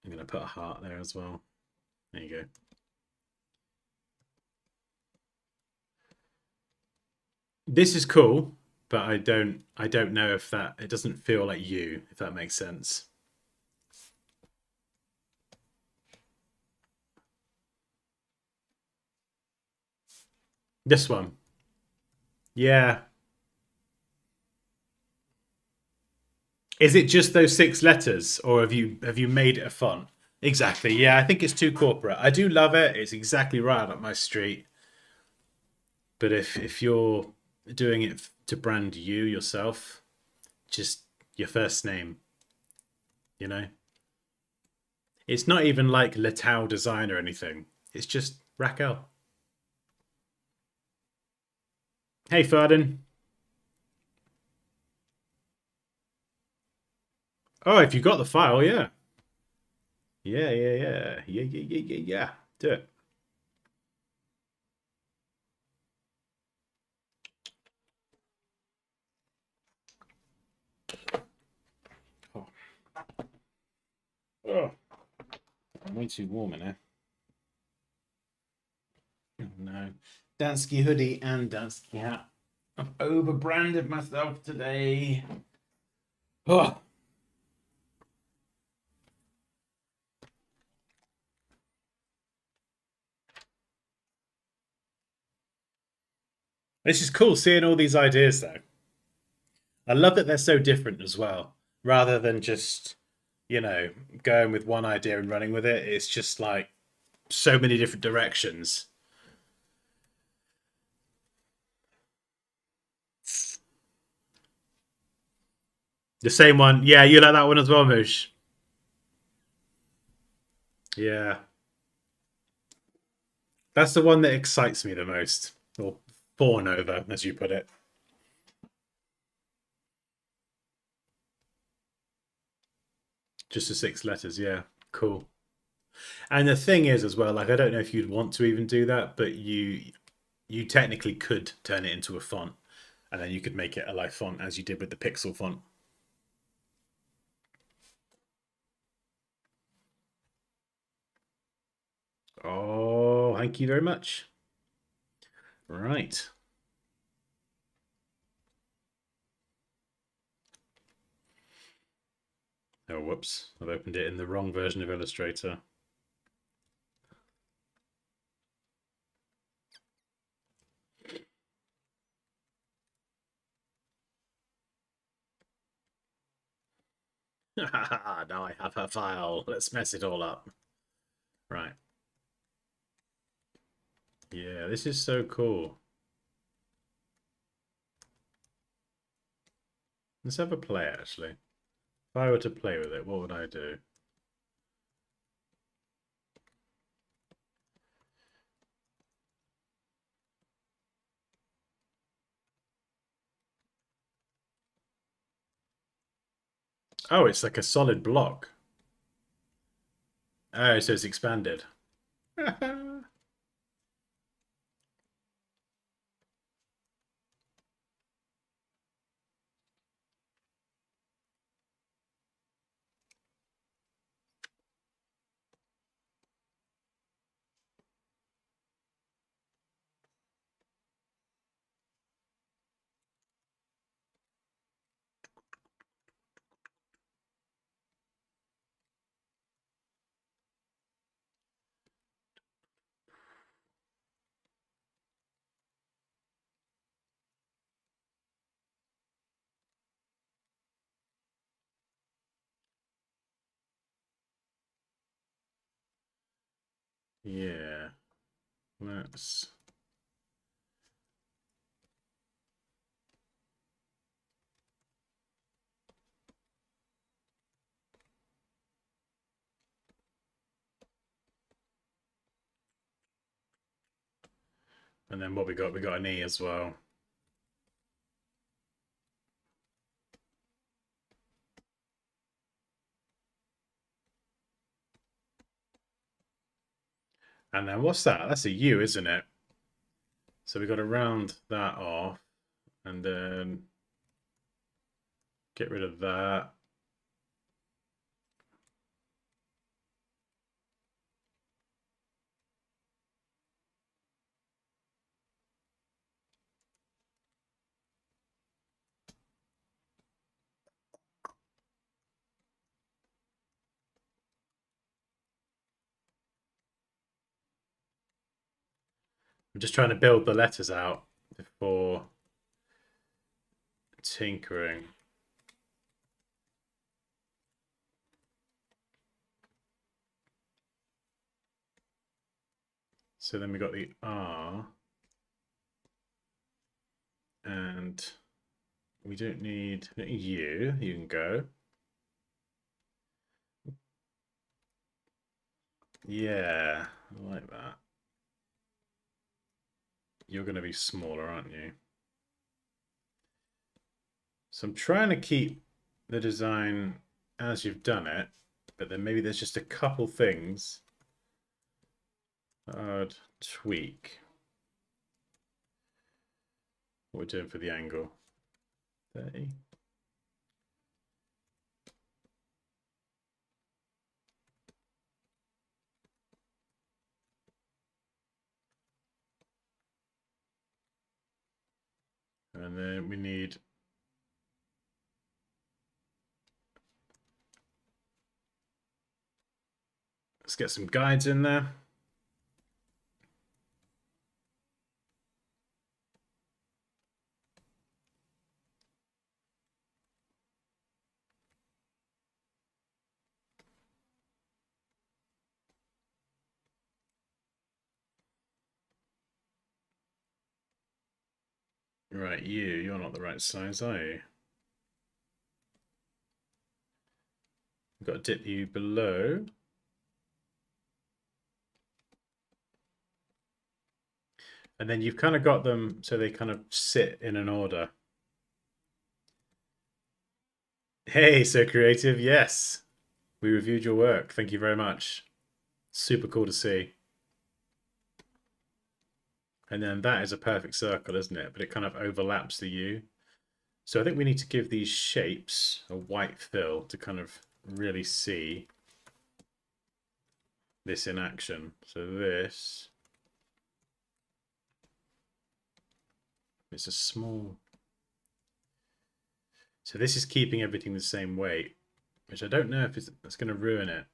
I'm going to put a heart there as well. There you go. This is cool, but I don't know if that it doesn't feel like you, if that makes sense. This one. Yeah. Is it just those six letters, or have you made it a font? Exactly. Yeah, I think it's too corporate. I do love it. It's exactly right up my street. But if you're doing it to brand you yourself, just your first name, you know? It's not even like Letao design or anything. It's just Raquel. Hey, Ferdin. Oh, if you got the file, yeah. Yeah, yeah, yeah. Yeah, yeah, yeah, yeah, yeah. Do it. Oh, oh. I'm way too warm in here. Oh, no. Dansky hoodie and Dansky hat. I've over-branded myself today. Oh, this is cool seeing all these ideas, though. I love that they're so different as well, rather than just, going with one idea and running with it. It's just like so many different directions. The same one. Yeah, you like that one as well, Moosh. Yeah. That's the one that excites me the most. Or fawn over, as you put it. Just the six letters, yeah. Cool. And the thing is as well, like I don't know if you'd want to even do that, but you technically could turn it into a font, and then you could make it a live font as you did with the Pixel font. Oh, thank you very much. Right. Oh, whoops. I've opened it in the wrong version of Illustrator. Now I have her file. Let's mess it all up. Right. Yeah, this is so cool. Let's have a play, actually. If I were to play with it, what would I do? Oh, it's like a solid block. Oh, so it's expanded. Yeah. Let's... And then what we got? We got an E as well. And then what's that? That's a U, isn't it? So we got to round that off and then get rid of that. I'm just trying to build the letters out before tinkering. So then we got the R. And we don't need U. You can go. Yeah, I like that. You're going to be smaller, aren't you? So I'm trying to keep the design as you've done it, but then maybe there's just a couple things I'd tweak. What we're doing for the angle. 30. And then we need... Let's get some guides in there. Right, you're not the right size, are you? We've got to dip you below. And then you've kind of got them so they kind of sit in an order. Hey, so creative. Yes, we reviewed your work. Thank you very much. Super cool to see. And then that is a perfect circle, isn't it? But it kind of overlaps the U. So I think we need to give these shapes a white fill to kind of really see this in action. So this is a small... So this is keeping everything the same weight, which I don't know if it's going to ruin it.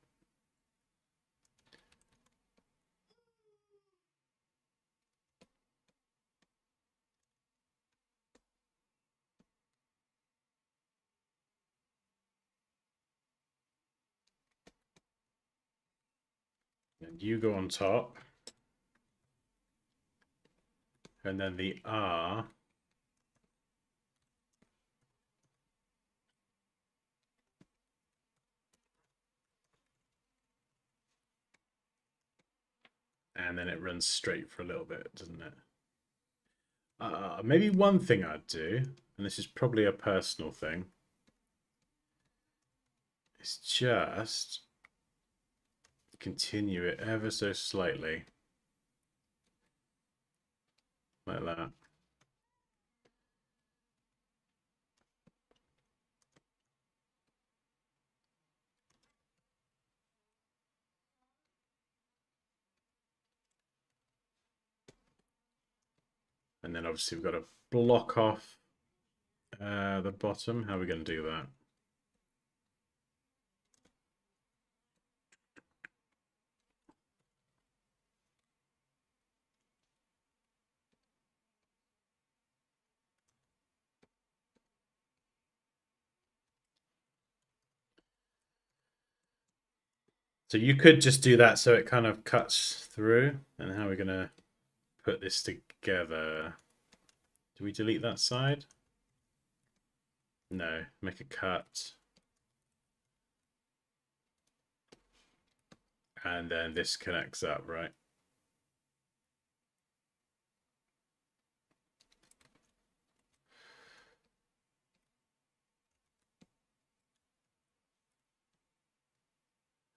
And you go on top. And then the R and then it runs straight for a little bit, doesn't it? Maybe one thing I'd do, and this is probably a personal thing, is just continue it ever so slightly, like that. And then obviously we've got to block off the bottom. How are we going to do that? So you could just do that so it kind of cuts through. And how are we going to put this together? Do we delete that side? No, make a cut. And then this connects up, right?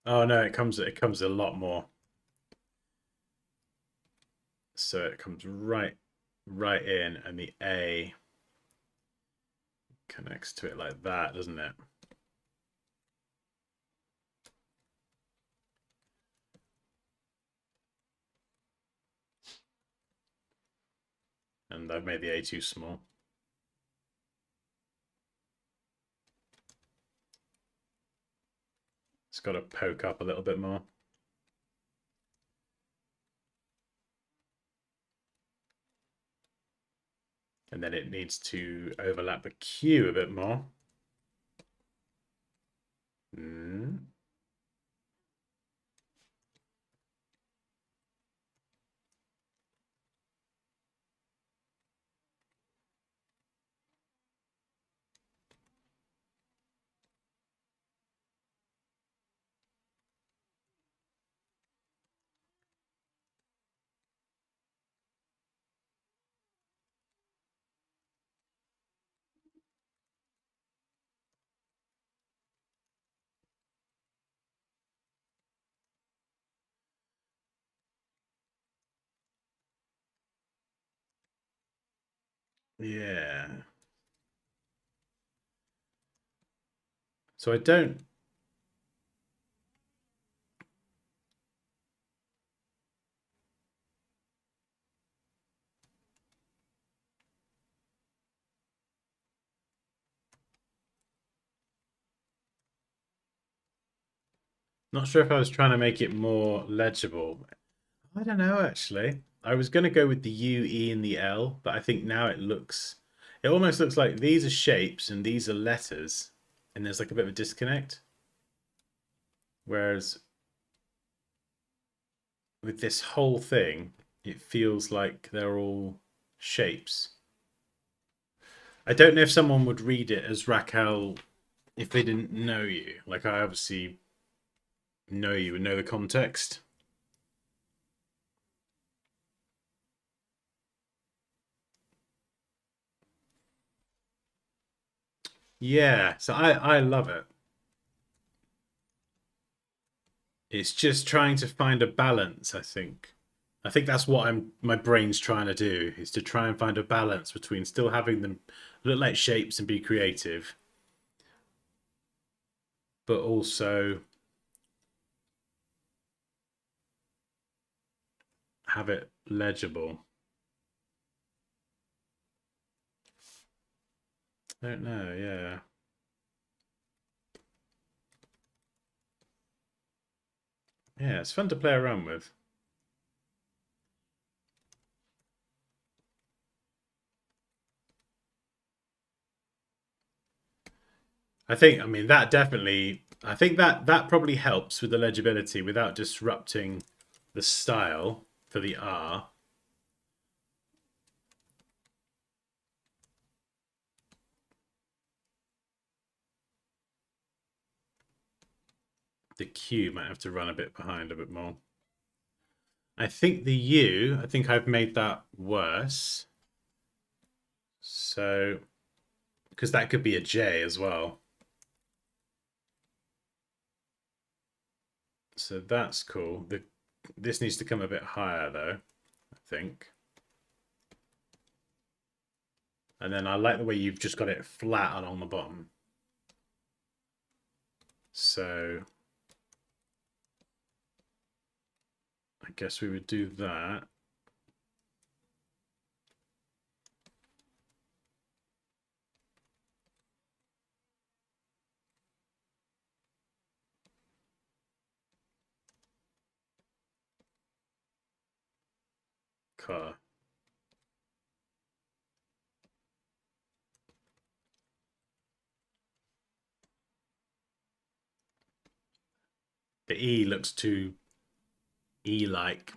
Oh no, it comes a lot more. So it comes right in, and the A connects to it like that, doesn't it? And I've made the A too small. It's got to poke up a little bit more. And then it needs to overlap the Q a bit more. Yeah. So I don't... Not sure if I was trying to make it more legible. I don't know, actually. I was going to go with the U, E, and the L, but I think now it almost looks like these are shapes and these are letters, and there's like a bit of a disconnect. Whereas with this whole thing, it feels like they're all shapes. I don't know if someone would read it as Raquel if they didn't know you. Like, I obviously know you and know the context. Yeah, so I love it. It's just trying to find a balance, I think. I think that's what my brain's trying to do, is to try and find a balance between still having them look like shapes and be creative, but also have it legible. I don't know, yeah. Yeah, it's fun to play around with. I mean, that definitely, I think that probably helps with the legibility without disrupting the style for the R. The Q might have to run a bit behind a bit more. I think the U, I think I've made that worse. So, because that could be a J as well. So that's cool. This needs to come a bit higher though, I think. And then I like the way you've just got it flat along the bottom. So I guess we would do that. Car. The E looks too E-like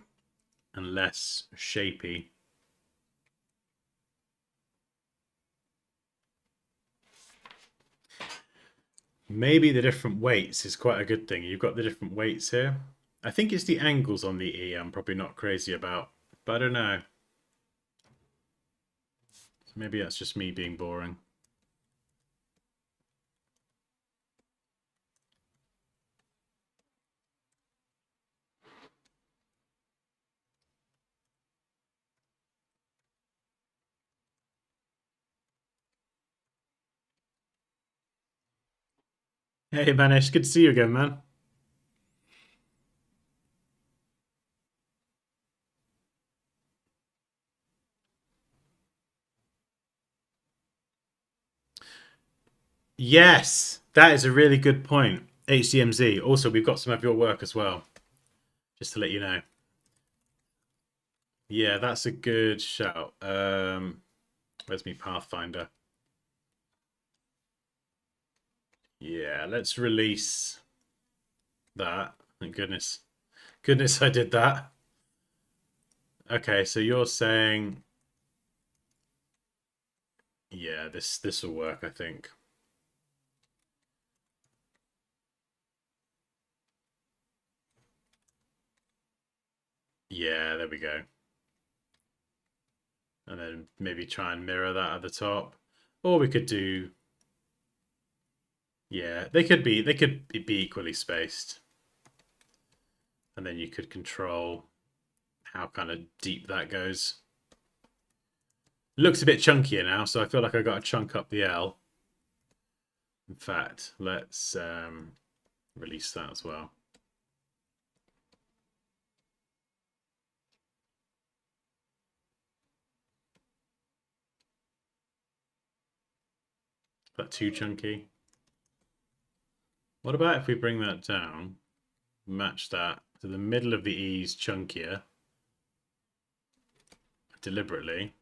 and less shapy. Maybe the different weights is quite a good thing. You've got the different weights here. I think it's the angles on the E I'm probably not crazy about, but I don't know. Maybe that's just me being boring. Hey, Manish, good to see you again, man. Yes, that is a really good point. HDMZ. Also, we've got some of your work as well, just to let you know. Yeah, that's a good shout. Where's me Pathfinder? Yeah, let's release that. Thank goodness. Goodness, I did that. Okay, so you're saying, yeah, this will work, I think. Yeah, there we go. And then maybe try and mirror that at the top. Or we could do, yeah, they could be equally spaced. And then you could control how kind of deep that goes. Looks a bit chunkier now, so I feel like I got to chunk up the L. In fact, let's release that as well. Is that too chunky? What about if we bring that down, match that to the middle of the E's chunkier, deliberately.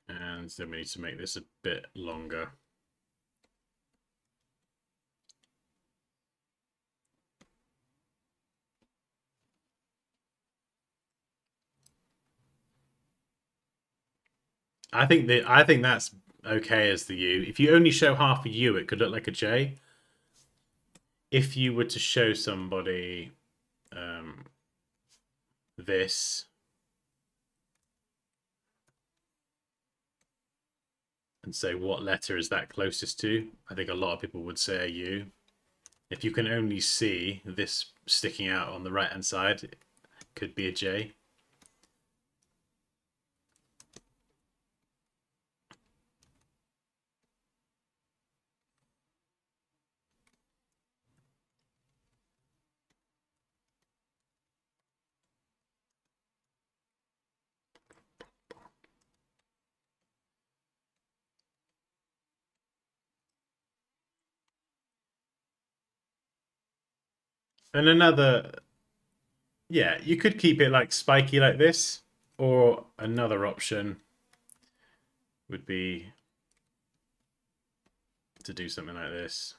And then we need to make this a bit longer. I think that's okay as the U. If you only show half a U, it could look like a J. If you were to show somebody this, and say what letter is that closest to. I think a lot of people would say a U. If you can only see this sticking out on the right hand side, it could be a J. And another, yeah, you could keep it like spiky like this, or another option would be to do something like this.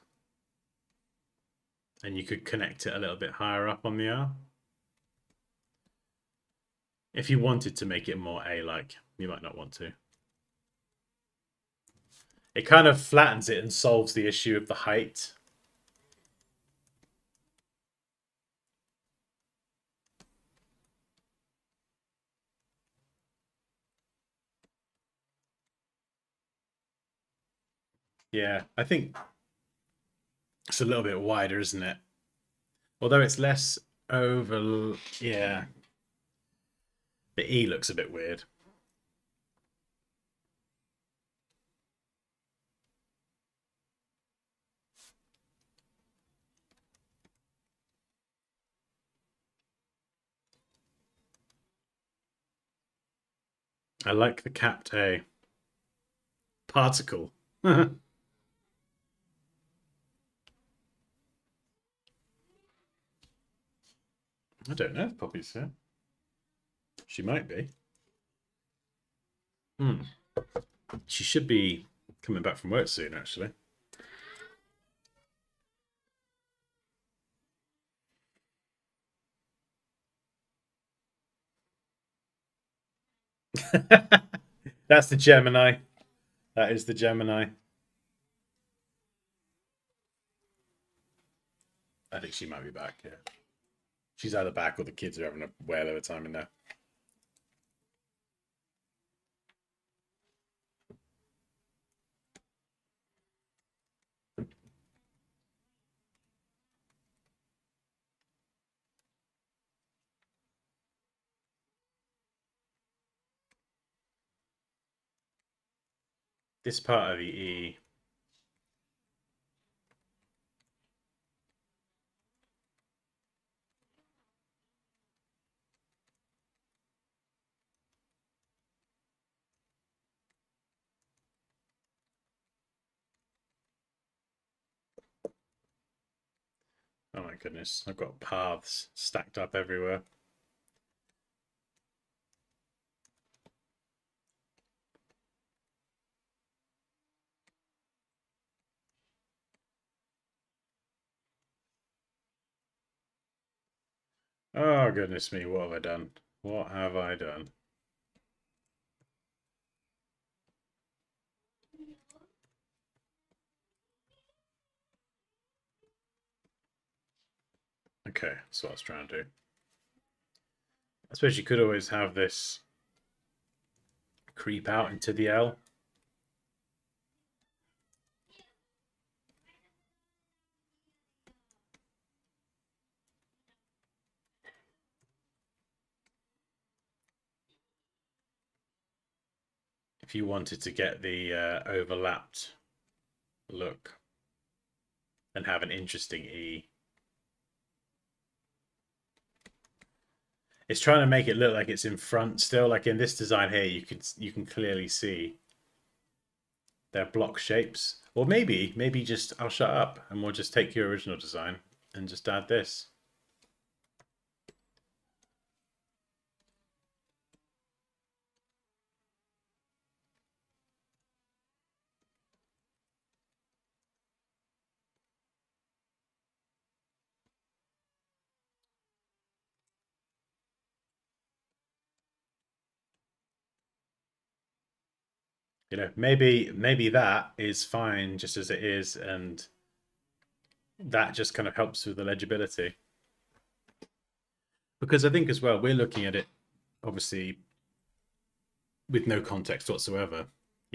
And you could connect it a little bit higher up on the R. If you wanted to make it more A-like, you might not want to. It kind of flattens it and solves the issue of the height. Yeah, I think it's a little bit wider, isn't it? Although it's less oval. Yeah. The E looks a bit weird. I like the capped A. Particle. I don't know if Poppy's here. She might be. Hmm. She should be coming back from work soon, actually. That's the Gemini. That is the Gemini. I think she might be back, yeah. She's either back or the kids are having a whale of a time in there. This part of the E. Oh my goodness, I've got paths stacked up everywhere. Oh goodness me, what have I done? What have I done? Okay, that's what I was trying to do. I suppose you could always have this creep out into the L. If you wanted to get the overlapped look and have an interesting E. It's trying to make it look like it's in front still. Like in this design here, you can clearly see their block shapes. Or maybe just I'll shut up and we'll just take your original design and just add this. You know, maybe that is fine just as it is, and that just kind of helps with the legibility. Because I think as well, we're looking at it obviously with no context whatsoever.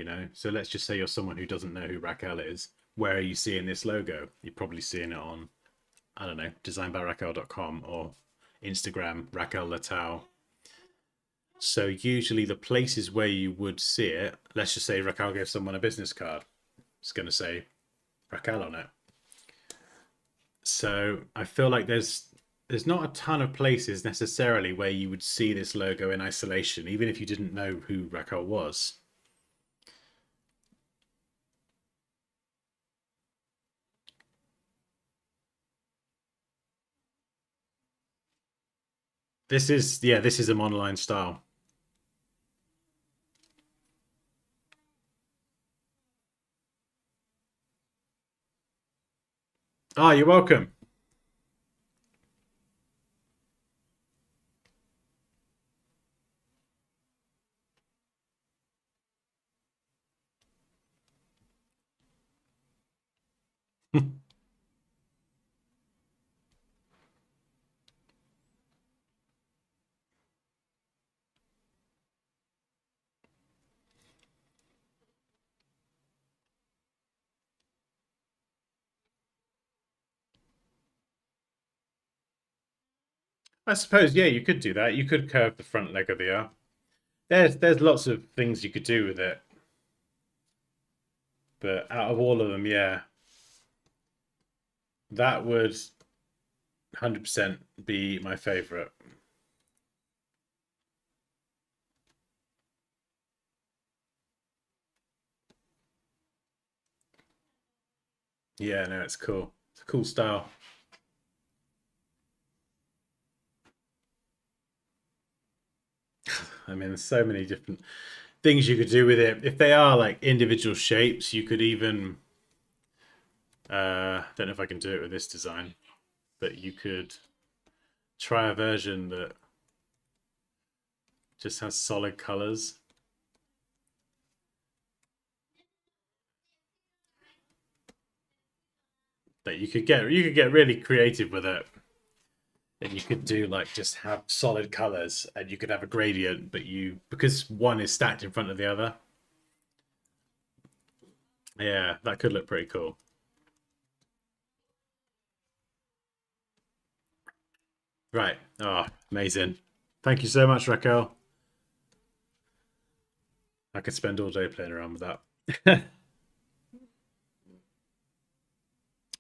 you know. So let's just say you're someone who doesn't know who Raquel is. Where are you seeing this logo? You're probably seeing it on, I don't know, designbyraquel.com or Instagram, Raquel Latau. So usually the places where you would see it, let's just say Raquel gave someone a business card. It's going to say Raquel on it. So I feel like there's not a ton of places necessarily where you would see this logo in isolation, even if you didn't know who Raquel was. This is a monoline style. Ah, you're welcome. I suppose, yeah, you could do that. You could curve the front leg of the R. There's lots of things you could do with it, but out of all of them, yeah, that would 100% be my favorite. Yeah, no, it's cool. It's a cool style. I mean, there's so many different things you could do with it. If they are like individual shapes, you could even don't know if I can do it with this design, but you could try a version that just has solid colors. That you could get really creative with it. And you could do like just have solid colors and you could have a gradient, but you because one is stacked in front of the other. Yeah, that could look pretty cool. Right. Oh, amazing. Thank you so much, Raquel. I could spend all day playing around with that.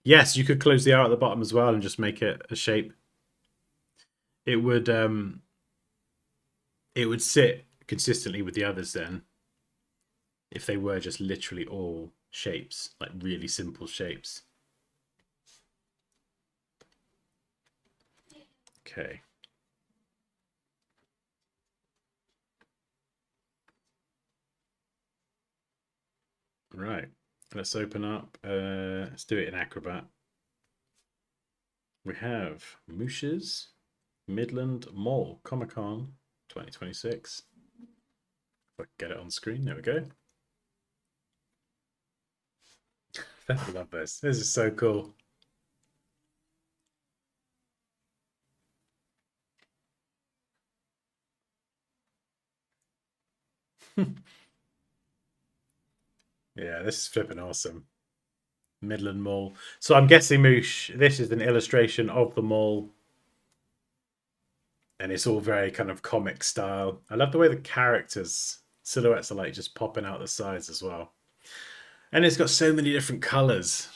Yes, you could close the R at the bottom as well and just make it a shape. It would it would sit consistently with the others then if they were just literally all shapes, like really simple shapes. Okay. Right. Let's open up. Let's do it in Acrobat. We have Mooshes Midland Mall Comic Con 2026. If I can get it on screen, there we go. I love this. This is so cool. Yeah, this is flipping awesome. Midland Mall. So I'm guessing, Moosh, this is an illustration of the mall, and it's all very kind of comic style. I love the way the characters silhouettes are like just popping out the sides as well, and it's got so many different colors.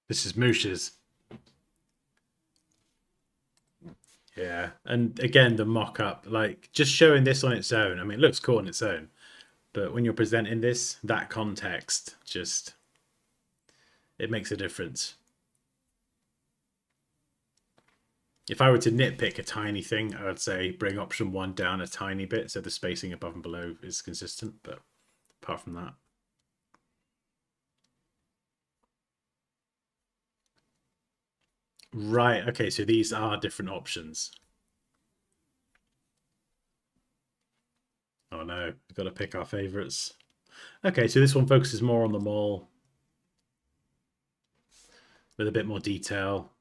This is Moosh's. Yeah, and again the mock-up, like just showing this on its own. I mean, it looks cool on its own, but when you're presenting this, that context just it makes a difference. If I were to nitpick a tiny thing, I would say bring option one down a tiny bit so the spacing above and below is consistent. But apart from that, right? Okay, so these are different options. Oh no, we've got to pick our favorites. Okay, so this one focuses more on the mall with a bit more detail.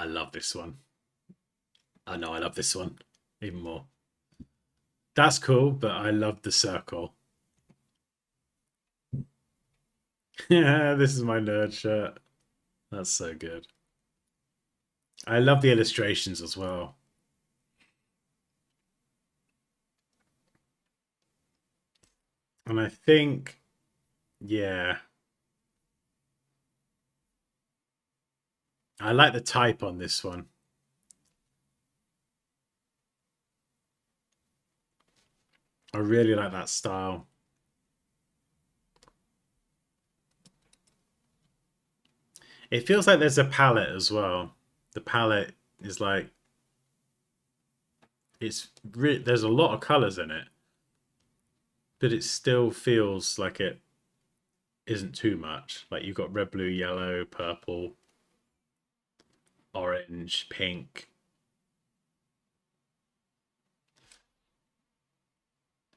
I love this one. I know I love this one even more. That's cool, but I love the circle. Yeah, this is my nerd shirt. That's so good. I love the illustrations as well. And I think, yeah, I like the type on this one. I really like that style. It feels like there's a palette as well. The palette is like there's a lot of colors in it, but it still feels like it isn't too much. Like you've got red, blue, yellow, purple, orange, pink.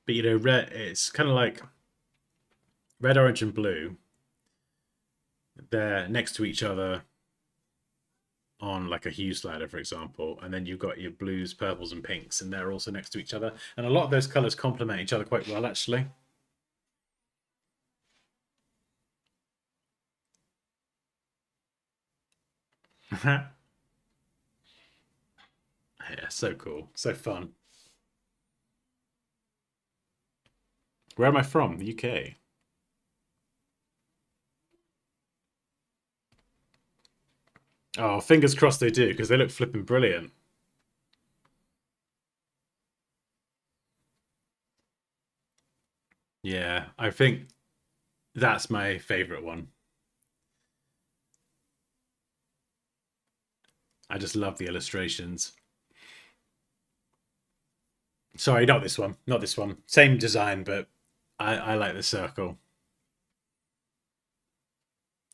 But you know, red. It's kind of like red, orange, and blue. They're next to each other on like a hue slider, for example, and then you've got your blues, purples, and pinks, and they're also next to each other. And a lot of those colors complement each other quite well, actually. Yeah, so cool, so fun. Where am I from? The UK. Oh, fingers crossed they do, because they look flipping brilliant. Yeah, I think that's my favorite one. I just love the illustrations. Sorry, not this one. Not this one. Same design, but I like the circle.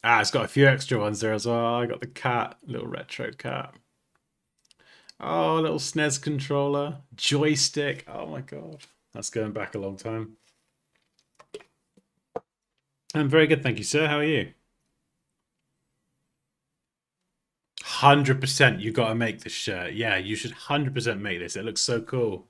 Ah, it's got a few extra ones there as well. I got the cat, little retro cat. Oh, little SNES controller, joystick. Oh my god, that's going back a long time. I'm very good, thank you, sir. How are you? 100%, you got to make this shirt. Yeah, you should 100% make this. It looks so cool.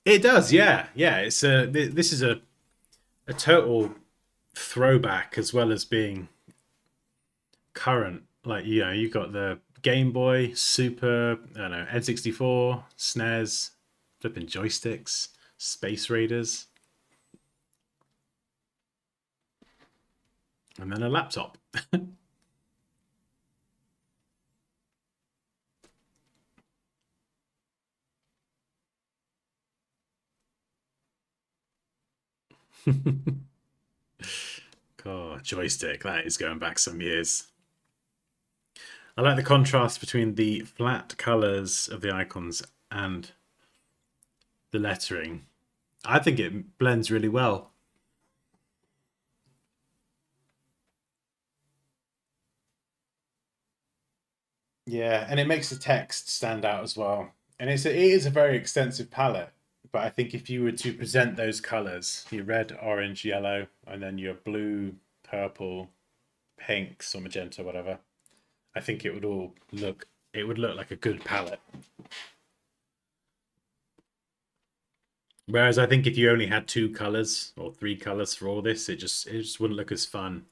It does, yeah, yeah. It's this is a total throwback as well as being current. Like you've got the Game Boy, Super, I don't know, N64, SNES, flipping joysticks, Space Raiders, and then a laptop. God, joystick. That is going back some years. I like the contrast between the flat colors of the icons and the lettering. I think it blends really well. Yeah, and it makes the text stand out as well. And it is a very extensive palette. But I think if you were to present those colors, your red, orange, yellow, and then your blue, purple, pinks or magenta, whatever, I think it would look like a good palette. Whereas I think if you only had two colors or three colors for all this, it just wouldn't look as fun.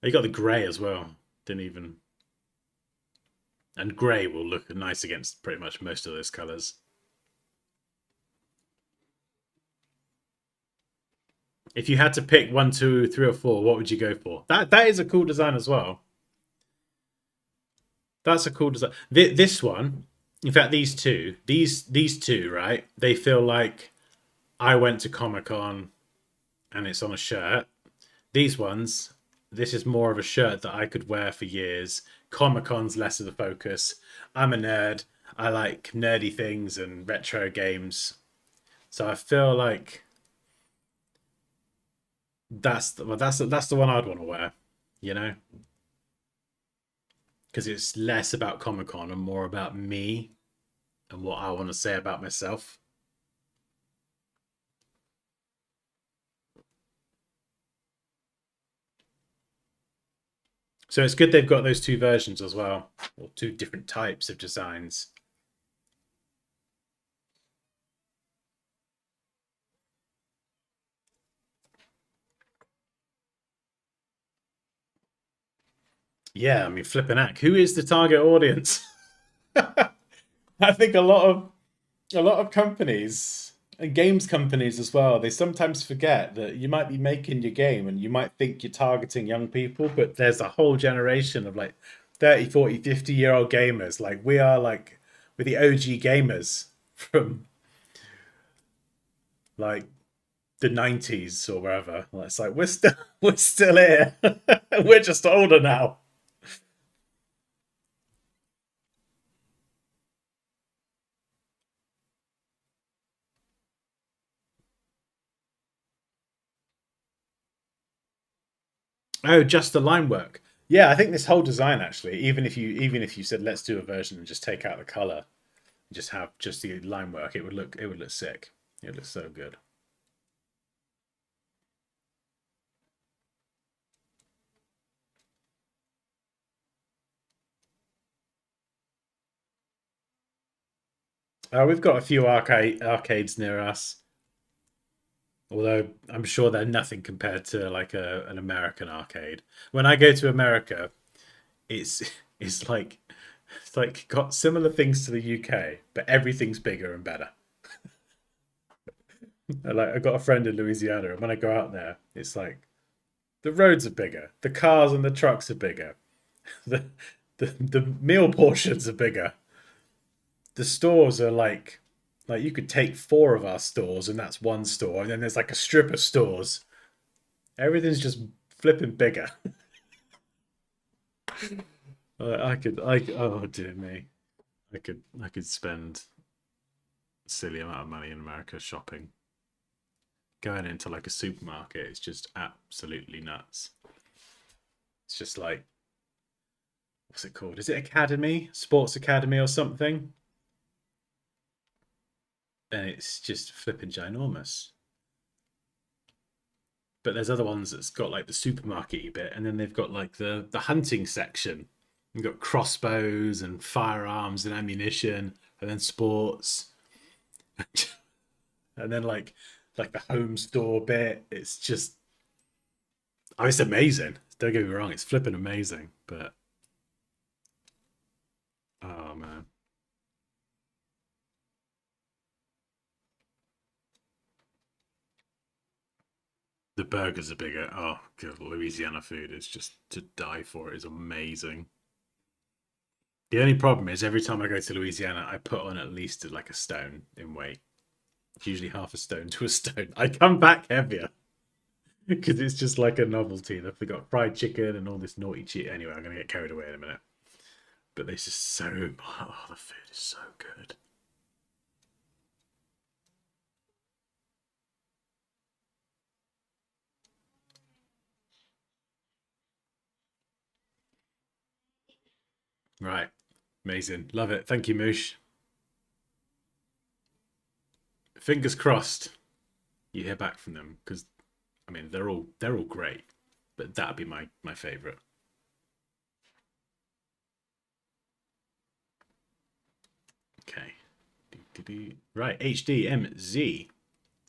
You got the grey as well. Didn't even and grey will look nice against pretty much most of those colors. If you had to pick one, two, three, or four, what would you go for? That is a cool design as well. That's a cool design. This one, in fact, these two, right? They feel like I went to Comic Con and it's on a shirt. These ones, this is more of a shirt that I could wear for years. Comic Con's less of the focus. I'm a nerd. I like nerdy things and retro games. So I feel like that's the one I'd want to wear, you know, because it's less about Comic Con and more about me and what I want to say about myself. So it's good they've got those two versions as well, or two different types of designs. Yeah, I mean, flipping heck, who is the target audience? I think a lot of companies and games companies as well, they sometimes forget that you might be making your game and you might think you're targeting young people, but there's a whole generation of like 30, 40, 50-year-old gamers. Like we are like we're the OG gamers from like the 90s or wherever. It's like we're still here. We're just older now. Oh, just the line work. Yeah, I think this whole design actually, even if you said let's do a version and just take out the color, just have just the line work, it would look sick. It would look so good. We've got a few arcades near us, although I'm sure they're nothing compared to like an American arcade. When I go to America, it's it's like it's like got similar things to the UK, but everything's bigger and better. Like I got a friend in Louisiana, and when I go out there, it's like the roads are bigger, the cars and the trucks are bigger, the the meal portions are bigger. The stores are like you could take four of our stores and that's one store, and then there's like a strip of stores. Everything's just flipping bigger. Oh dear me, I could spend a silly amount of money in America shopping. Going into like a supermarket is just absolutely nuts. It's just like, what's it called? Is it Academy, Sports Academy or something? And it's just flipping ginormous. But there's other ones that's got like the supermarket bit, and then they've got like the hunting section. You've got crossbows and firearms and ammunition, and then sports, and then like the home store bit. It's just, oh, it's amazing. Don't get me wrong, it's flipping amazing. But oh man, the burgers are bigger. Oh god, Louisiana food is just to die for. It is amazing. The only problem is every time I go to Louisiana, I put on at least like a stone in weight. It's usually half a stone to a stone. I come back heavier because it's just like a novelty. They've got fried chicken and all this naughty cheese. Anyway, I'm gonna get carried away in a minute. But this is so. Oh, the food is so good. Right, amazing. Love it. Thank you, Moosh. Fingers crossed you hear back from them because I mean they're all great, but that'd be my favorite. Okay. Right, HDMZ.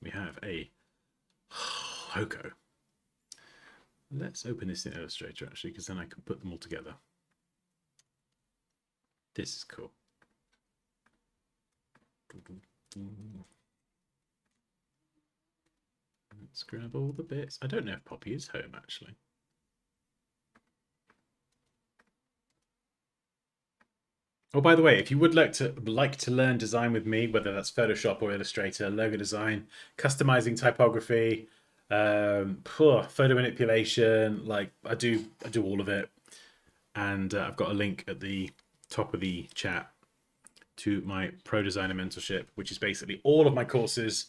We have a Hoko. Let's open this in Illustrator actually, because then I can put them all together. This is cool. Let's grab all the bits. I don't know if Poppy is home actually. Oh, by the way, if you would like to learn design with me, whether that's Photoshop or Illustrator, logo design, customizing typography, photo manipulation, like I do all of it, and I've got a link at the top of the chat to my Pro Designer mentorship, which is basically all of my courses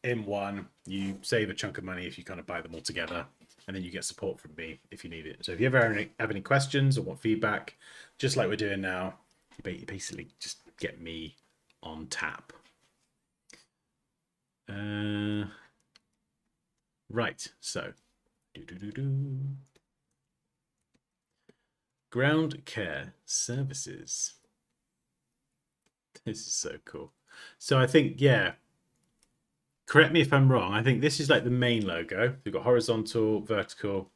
in one. You save a chunk of money if you kind of buy them all together, and then you get support from me if you need it. So if you ever have any questions or want feedback, just like we're doing now, you basically just get me on tap. Right, so Ground care services. This is so cool. So I think, yeah, correct me if I'm wrong. I think this is like the main logo. We've got horizontal, vertical,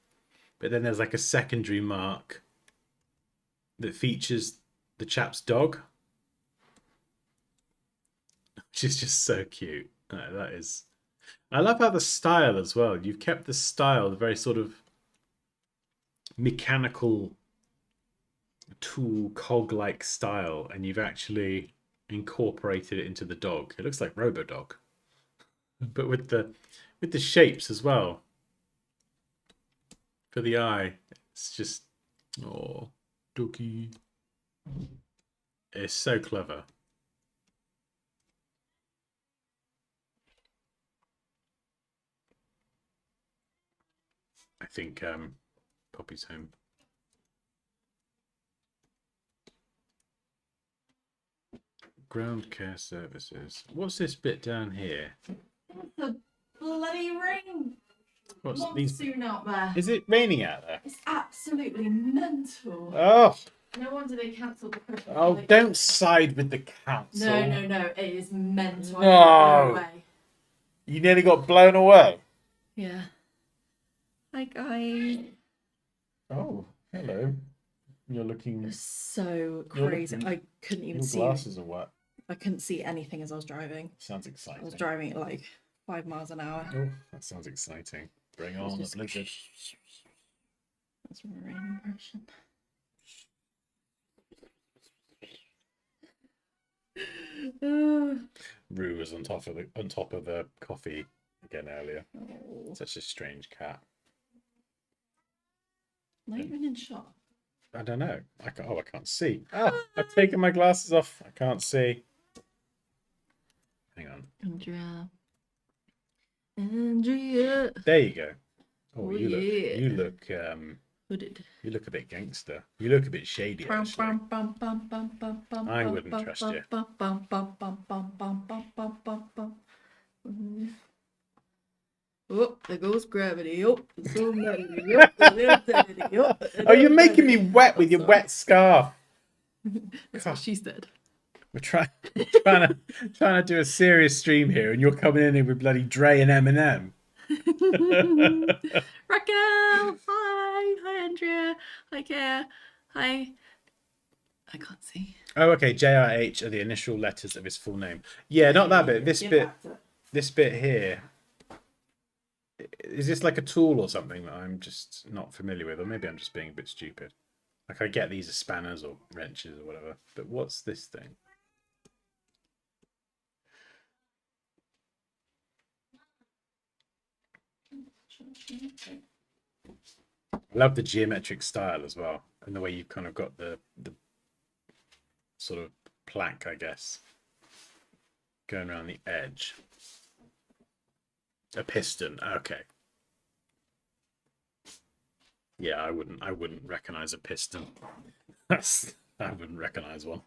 but then there's like a secondary mark that features the chap's dog, which is just so cute. That is. I love how the style as well. You've kept the style, the very sort of mechanical tool cog-like style, and you've actually incorporated it into the dog. It looks like Robodog, but with the shapes as well for the eye. It's just doggy. It's so clever. I think Poppy's home. Ground care services. What's this bit down here? The bloody rain What's monsoon out there. Is it raining out there? It's absolutely mental. Oh. No wonder they cancelled the Christmas. Oh, don't side with the council. No. It is mental. No. Away. You nearly got blown away. Yeah. Hi guys. Oh, hello. You're looking so crazy. I couldn't even see. Your glasses are wet. I couldn't see anything as I was driving. Sounds exciting. I was driving at like 5 miles an hour. Oh, that sounds exciting. Bring on the blizzard. That's my rain impression. Rue was on top of the coffee again earlier. Oh. Such a strange cat. Not even in shot. I don't know. I can't see. Oh, I've taken my glasses off. I can't see. Hang on. Andrea. There you go. Oh, you look hooded. You look a bit gangster. You look a bit shady, actually. I wouldn't trust you. Oh, there goes gravity. Oh, so many. Oh, you're making me wet with your wet scarf. That's what she said. We're trying to do a serious stream here, and you're coming in with bloody Dre and Eminem. Raquel, hi Andrea, hi Kaya, hi. I can't see. Oh, okay. JRH are the initial letters of his full name. Yeah, not that bit. This bit here. Is this like a tool or something that I'm just not familiar with, or maybe I'm just being a bit stupid? Like I get these as spanners or wrenches or whatever, but what's this thing? I love the geometric style as well, and the way you've kind of got the sort of plaque, I guess, going around the edge. A piston, okay. Yeah, I wouldn't recognize a piston. I wouldn't recognize one.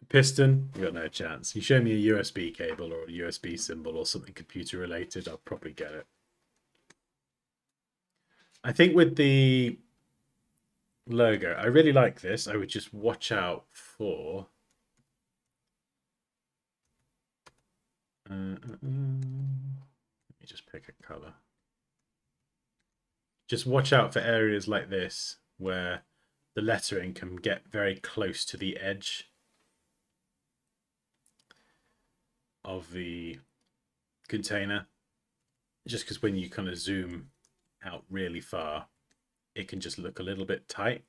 Piston, you got no chance. You show me a USB cable or a USB symbol or something computer related, I'll probably get it. I think with the logo, I really like this. I would just watch out for let me just pick a color. Just watch out for areas like this where the lettering can get very close to the edge of the container, just because when you kind of zoom out really far, it can just look a little bit tight.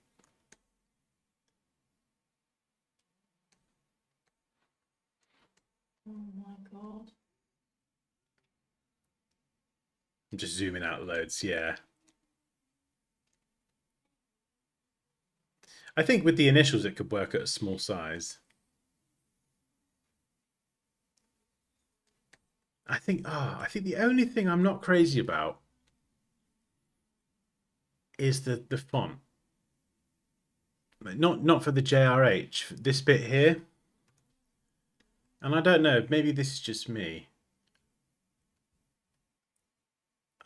Oh my god. I'm just zooming out loads, yeah. I think with the initials it could work at a small size. I think the only thing I'm not crazy about is the font. Not for the JRH, this bit here. And I don't know, maybe this is just me.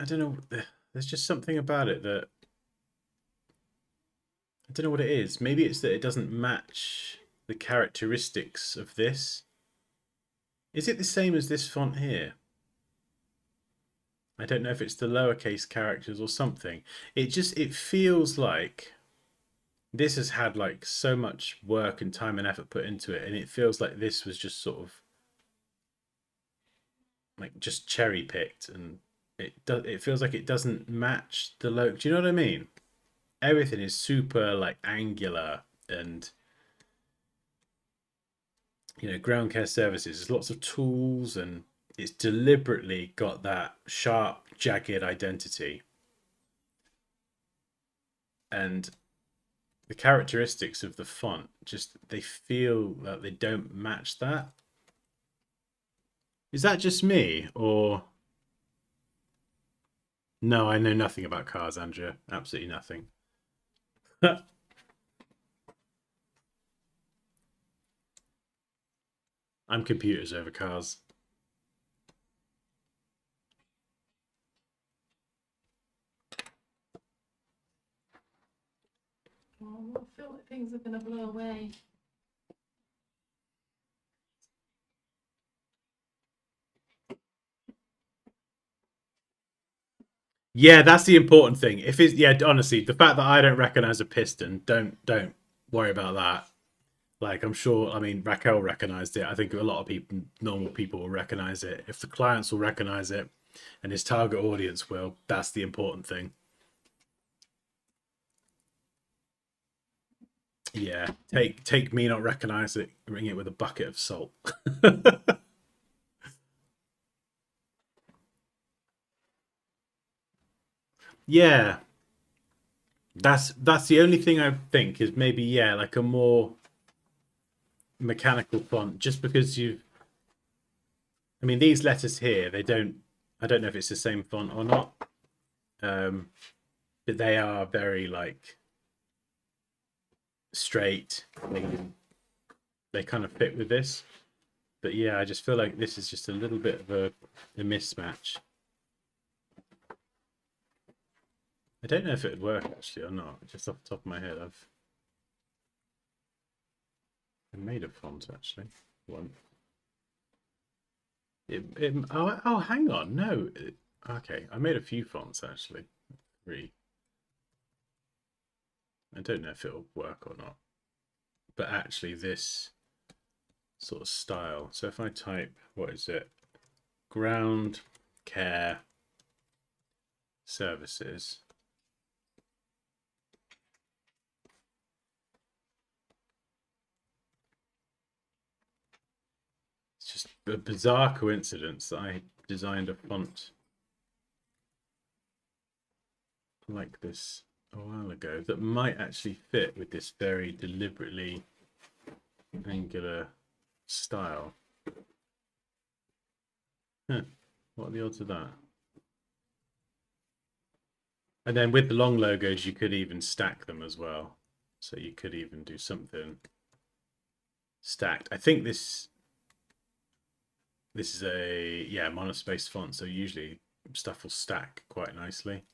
I don't know. There's just something about it that I don't know what it is. Maybe it's that it doesn't match the characteristics of this. Is it the same as this font here? I don't know if it's the lowercase characters or something. It feels like this has had like so much work and time and effort put into it, and it feels like this was just sort of like just cherry picked, and it feels like it doesn't match the logo. Do you know what I mean? Everything is super like angular and ground care services. There's lots of tools and it's deliberately got that sharp, jagged identity. And the characteristics of the font just they feel that they don't match that. Is that just me or no, I know nothing about cars, Andrea. Absolutely nothing. I'm computers over cars. Oh, I feel like things are gonna blow away. Yeah, that's the important thing. If it's yeah, honestly, the fact that I don't recognize a piston, don't worry about that. Like I'm sure, I mean, Raquel recognized it. I think a lot of people, normal people, will recognize it. If the clients will recognize it, and his target audience will, that's the important thing. Yeah, take me not recognize it, ring it with a bucket of salt. Yeah, that's the only thing I think is maybe yeah, like a more mechanical font, just because you. I mean, these letters here, they don't. I don't know if it's the same font or not, um, but they are very like straight. They kind of fit with this. But yeah, I just feel like this is just a little bit of a mismatch. I don't know if it would work actually or not. Just off the top of my head, I made a font actually. One. Oh, hang on. No. Okay, I made a few fonts actually. Three. I don't know if it'll work or not. But actually, this sort of style. So if I type, what is it? Ground care services. It's just a bizarre coincidence that I designed a font like this a while ago that might actually fit with this very deliberately angular style. Huh. What are the odds of that? And then with the long logos, you could even stack them as well. So you could even do something stacked. I think this is a yeah monospace font, so usually stuff will stack quite nicely.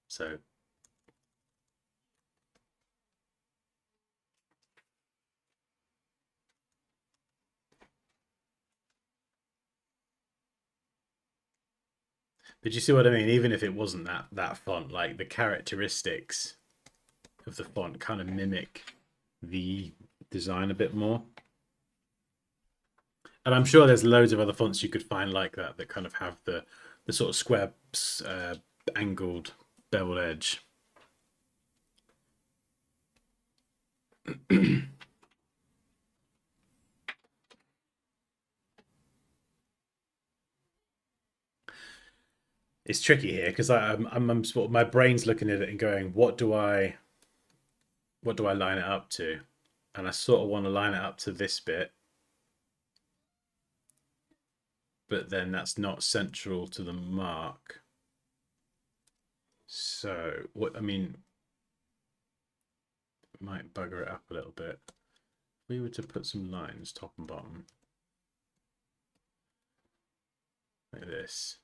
So but you see what I mean? Even if it wasn't that font, like the characteristics of the font kind of mimic the design a bit more. And I'm sure there's loads of other fonts you could find like that that kind of have the sort of square angled beveled edge. It's tricky here because I'm sort of my brain's looking at it and going, what do I line it up to? And I sort of want to line it up to this bit, but then that's not central to the mark. So what I mean might bugger it up a little bit. If we were to put some lines top and bottom. like this.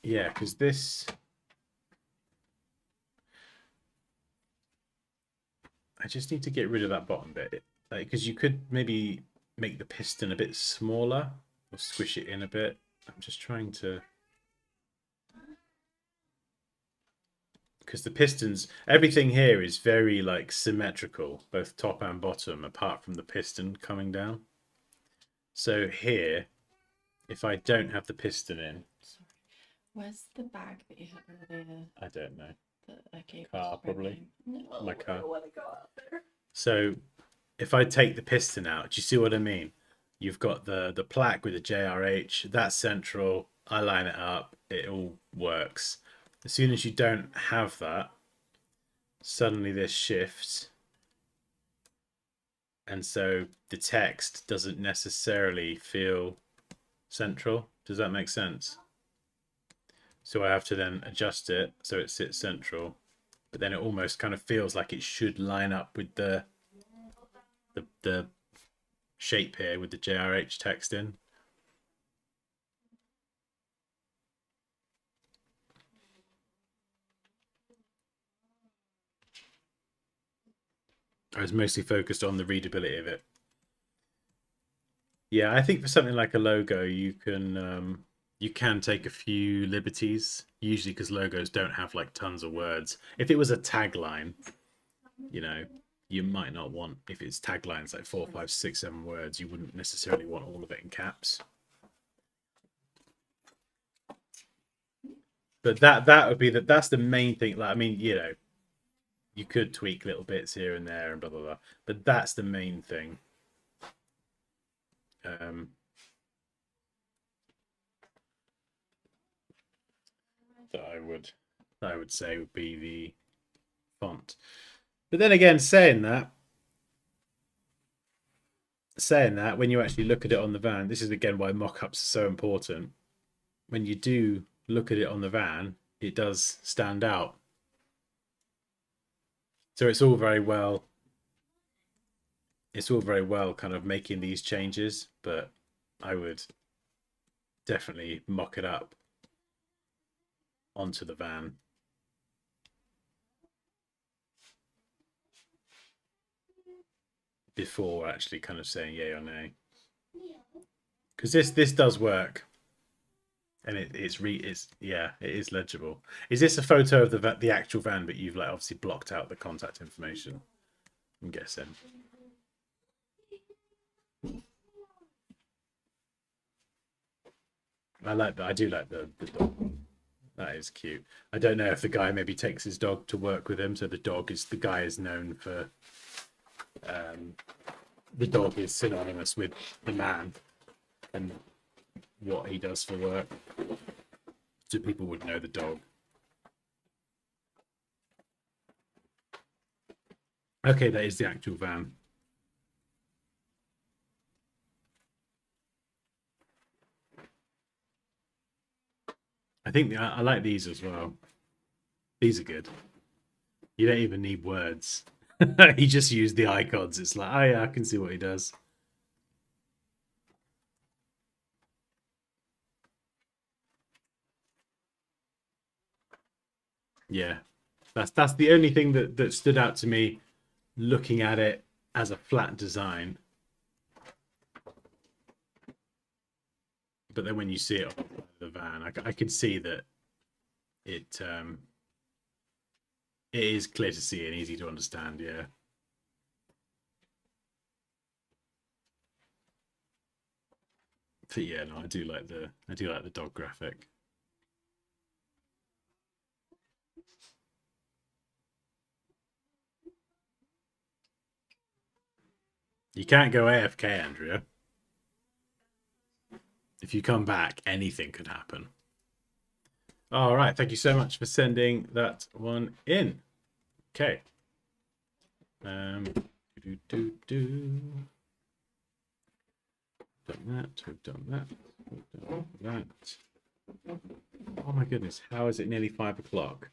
Yeah, because this, I just need to get rid of that bottom bit. Like, because you could maybe make the piston a bit smaller or squish it in a bit. I'm just trying to, because the pistons, everything here is very like symmetrical, both top and bottom, apart from the piston coming down. So here, if I don't have the piston in, Sorry. Where's the bag that you had earlier I don't know. that I gave Car, probably. No, My car. I don't want to go out there. So if I take the piston out, do you see what I mean? You've got the plaque with the JRH, that's central. I line it up, it all works. As soon as you don't have that, suddenly this shifts. And so the text doesn't necessarily feel central. Does that make sense? So I have to then adjust it so it sits central, but then it almost kind of feels like it should line up with the shape here with the JRH text in. I was mostly focused on the readability of it. Yeah, I think for something like a logo, you can take a few liberties, usually because logos don't have like tons of words. If it was a tagline, you know, you might not want, if it's taglines like 4, 5, 6, 7 words, you wouldn't necessarily want all of it in caps. But that would be that's the main thing. Like, I mean, you know, you could tweak little bits here and there and blah blah blah, but that's the main thing. That I would say would be the font. But then again, saying that, when you actually look at it on the van, this is again why mock-ups are so important. When you do look at it on the van, it does stand out. So it's all very well kind of making these changes, but I would definitely mock it up onto the van. Before actually kind of saying yay or nay. Because this does work. And it is legible. Is this a photo of the actual van, but you've like obviously blocked out the contact information? I'm guessing. I do like the dog. That is cute. I don't know if the guy maybe takes his dog to work with him, so the guy is known for. The dog is synonymous with the man and what he does for work, so people would know the dog. Okay, that is the actual van. I think I like these as well. These are good. You don't even need words. He just used the icons. It's like, oh yeah, I can see what he does. Yeah, that's the only thing that stood out to me looking at it as a flat design. But then when you see it on the van, I can see that it is clear to see and easy to understand. Yeah. But yeah, no, I do like the dog graphic. You can't go AFK, Andrea. If you come back, anything could happen. All right, thank you so much for sending that one in. Okay. Done that. We've done that. We've done that. Oh my goodness! How is it nearly 5 o'clock?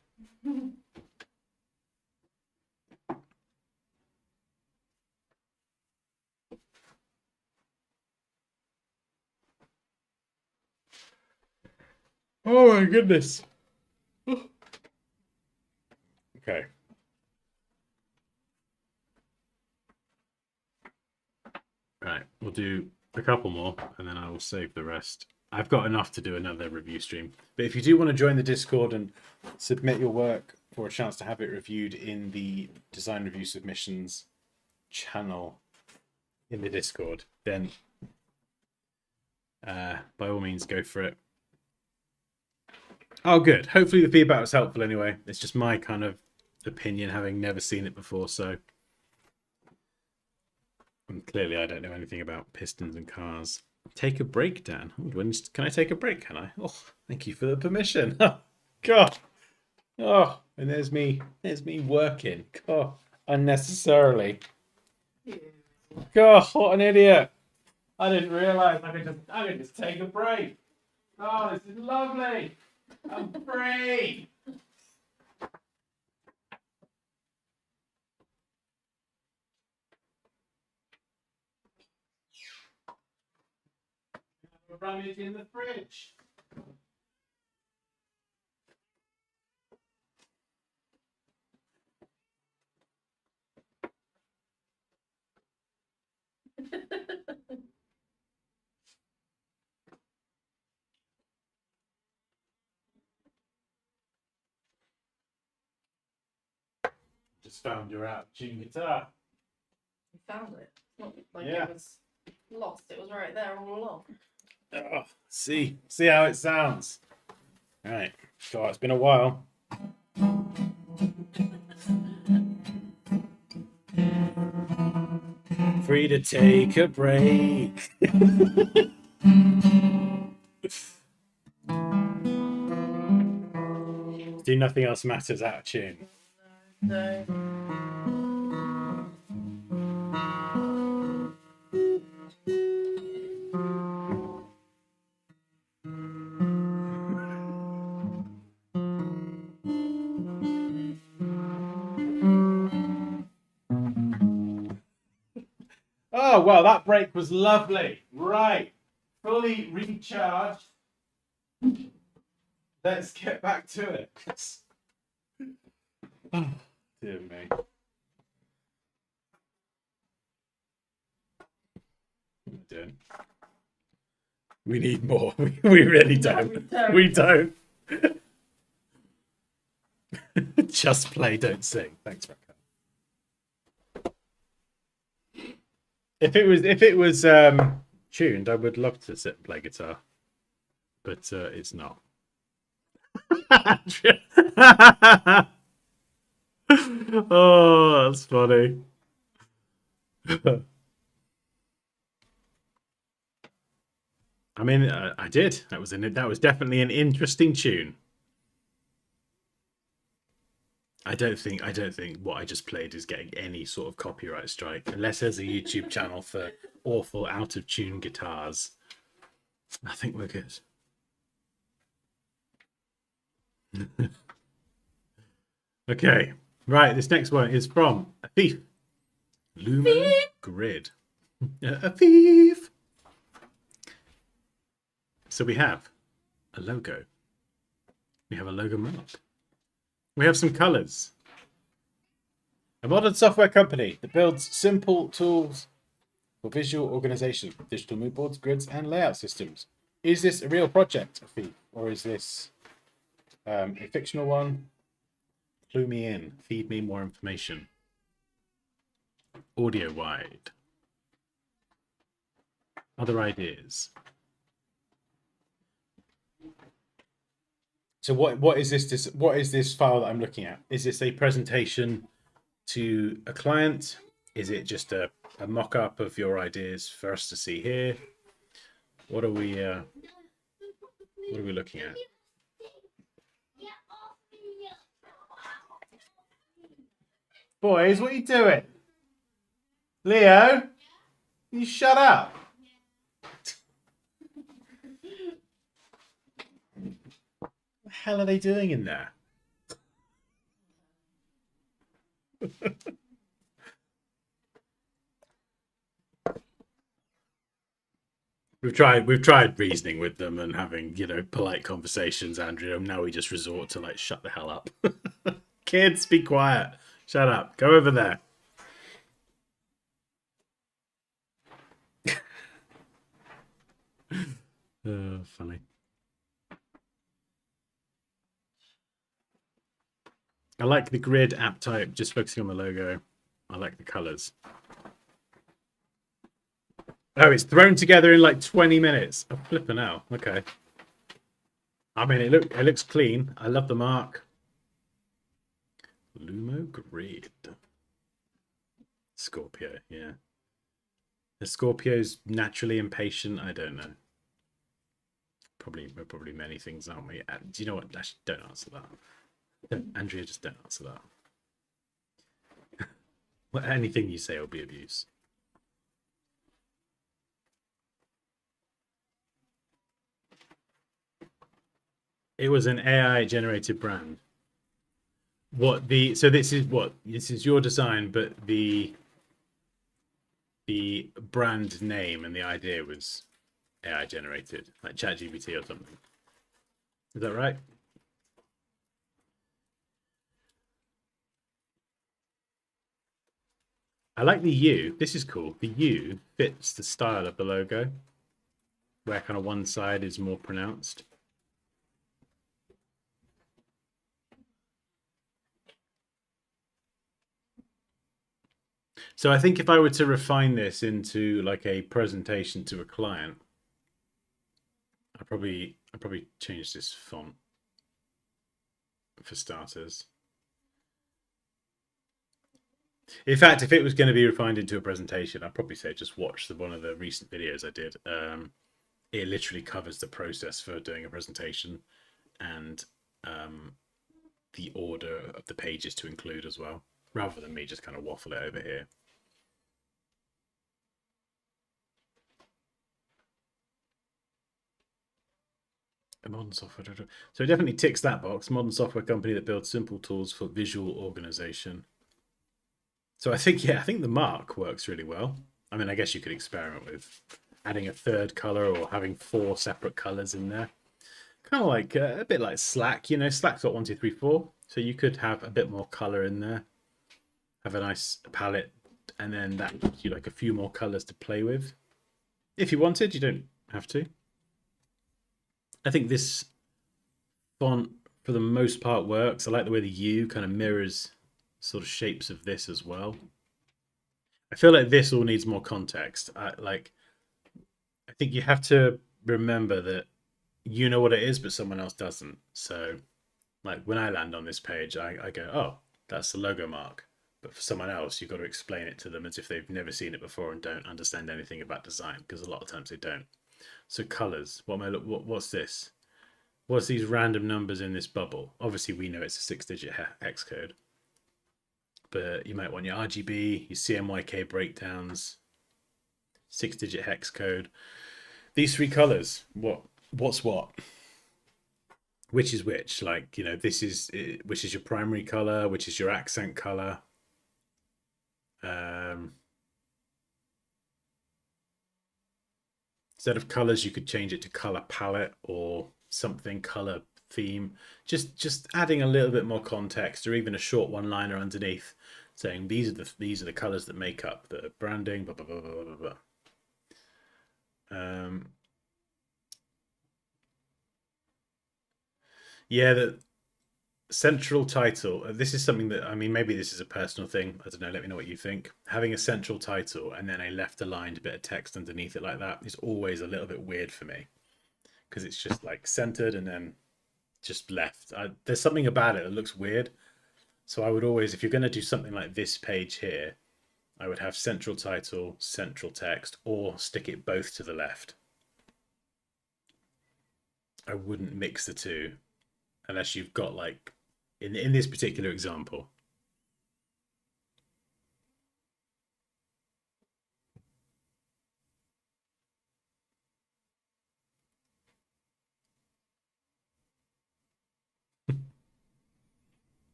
Oh my goodness. Okay. Right, we'll do a couple more and then I will save the rest. I've got enough to do another review stream. But if you do want to join the Discord and submit your work for a chance to have it reviewed in the design review submissions channel in the Discord, then by all means go for it. Oh, good. Hopefully the feedback was helpful anyway. It's just my kind of opinion, having never seen it before, so. And clearly I don't know anything about pistons and cars. Take a break, Dan. Can I take a break, can I? Oh, thank you for the permission. Oh, God. Oh, and there's me working. God, unnecessarily. Yeah. God, what an idiot. I didn't realise I could just take a break. Oh, this is lovely. I'm free. Rummage in the fridge. Just found your out tune guitar. You found it. It's not like Yeah. it was lost. It was right there all along. Oh, see how it sounds. All right. God, it's been a while. Free to take a break. Do Nothing Else Matters out of tune. No. Oh, well, that break was lovely. Right. Fully recharged. Let's get back to it. Oh, dear me. What am I doing? We need more. We really don't. We don't. Just play, don't sing. Thanks, Rebecca. If it was tuned, I would love to sit and play guitar, but it's not. Oh, that's funny. I mean, I did. That was definitely an interesting tune. I don't think what I just played is getting any sort of copyright strike, unless there's a YouTube channel for awful out of tune guitars. I think we're good. Okay, right. This next one is from a thief. Lumen Grid. A thief. So we have a logo. We have a logo mark. We have some colors. A modern software company that builds simple tools for visual organization, digital mood boards, grids, and layout systems. Is this a real project, or is this a fictional one? Clue me in. Feed me more information. Audio wide. Other ideas. So what is this? What is this file that I'm looking at? Is this a presentation to a client? Is it just a mock-up of your ideas for us to see here? What are we looking at? Boys, what are you doing? Leo, you shut up. What the hell are they doing in there? we've tried reasoning with them and having, polite conversations, Andrew, and now we just resort to like shut the hell up. Kids, be quiet. Shut up. Go over there. Funny. I like the grid app type, just focusing on the logo. I like the colors. Oh, it's thrown together in like 20 minutes. Oh, flipping out. Okay. I mean, it looks clean. I love the mark. Lumo grid. Scorpio, yeah. The Scorpio's naturally impatient. I don't know. We're probably many things, aren't we? Do you know what? Actually, don't answer that. Andrea, just don't answer that. Well, anything you say will be abuse. It was an AI generated brand. So this is your design, but the brand name and the idea was AI generated, like ChatGPT or something. Is that right? I like the U. This is cool. The U fits the style of the logo, where kind of one side is more pronounced. So I think if I were to refine this into like a presentation to a client, I'd probably change this font for starters. In fact, if it was going to be refined into a presentation, I'd probably say just watch one of the recent videos I did. It literally covers the process for doing a presentation and the order of the pages to include as well, rather than me just kind of waffle it over here. A modern software. So it definitely ticks that box. Modern software company that builds simple tools for visual organization. So I think the mark works really well. I mean, I guess you could experiment with adding a third color or having 4 separate colors in there. Kind of like a bit like Slack. Slack's got 1, 2, 3, 4. So you could have a bit more color in there. Have a nice palette, and then that gives you like a few more colors to play with. If you wanted, you don't have to. I think this font, for the most part, works. I like the way the U kind of mirrors sort of shapes of this as well. I feel like this all needs more context. I think you have to remember that you know what it is, but someone else doesn't. So, like when I land on this page, I go, "Oh, that's the logo mark." But for someone else, you've got to explain it to them as if they've never seen it before and don't understand anything about design, because a lot of times they don't. So colors. What's this? What's these random numbers in this bubble? Obviously, we know it's a 6-digit hex code, but you might want your RGB, your CMYK breakdowns, 6-digit hex code. These 3 colors. What's what? Which is which? Like, this is which is your primary color, which is your accent color. Instead of colors, you could change it to color palette or something color theme. Just adding a little bit more context, or even a short one-liner underneath, saying these are the colors that make up the branding. Blah blah blah blah blah blah. Yeah, the central title. This is something that, I mean, maybe this is a personal thing. I don't know. Let me know what you think. Having a central title and then a left-aligned bit of text underneath it like that is always a little bit weird for me, because it's just like centered and then just left. There's something about it that looks weird. So I would always, if you're going to do something like this page here, I would have central title, central text, or stick it both to the left. I wouldn't mix the two unless you've got like in this particular example.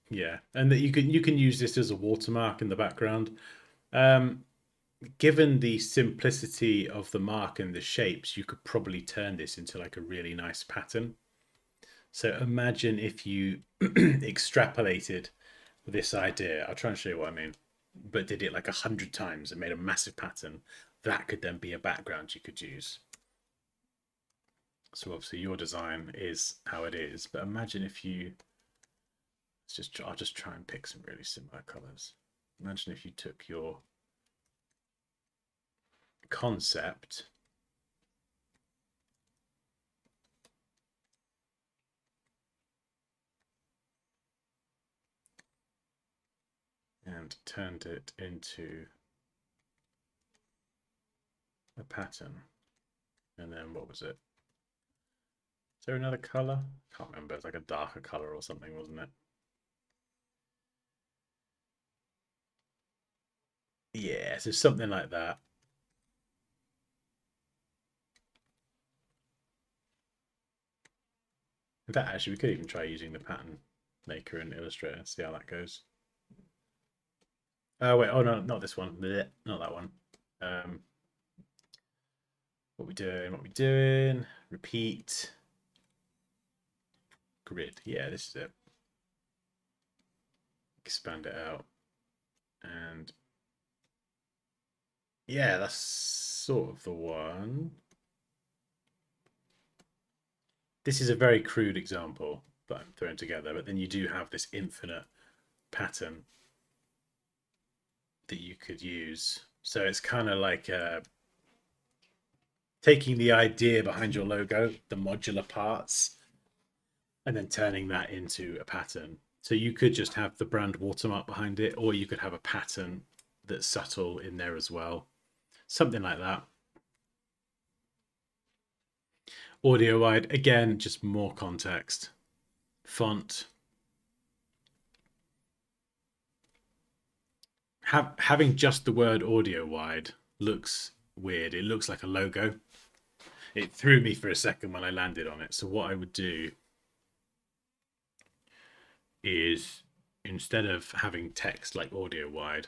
Yeah, and that you can use this as a watermark in the background. Um, given the simplicity of the mark and the shapes, you could probably turn this into like a really nice pattern. So imagine if you extrapolated this idea. I'll try and show you what I mean, but did it like 100 times and made a massive pattern. That could then be a background you could use. So obviously your design is how it is, but imagine if you, I'll just try and pick some really similar colors. Imagine if you took your concept and turned it into a pattern. And then what was it? Is there another color? Can't remember. It's like a darker color or something, wasn't it? Yeah, so something like that. In fact, actually, we could even try using the pattern maker in Illustrator, see how that goes. Oh, wait. Oh, no, not this one. Blech, not that one. What we doing? What we doing? Repeat. Grid. Yeah, this is it. Expand it out. And yeah, that's sort of the one. This is a very crude example that I'm throwing together, but then you do have this infinite pattern that you could use. So it's kind of like taking the idea behind your logo, the modular parts, and then turning that into a pattern. So you could just have the brand watermark behind it, or you could have a pattern that's subtle in there as well. Something like that. Audio wide, again, just more context. Font. Having just the word audio wide looks weird. It looks like a logo. It threw me for a second when I landed on it. So what I would do is, instead of having text like audio wide,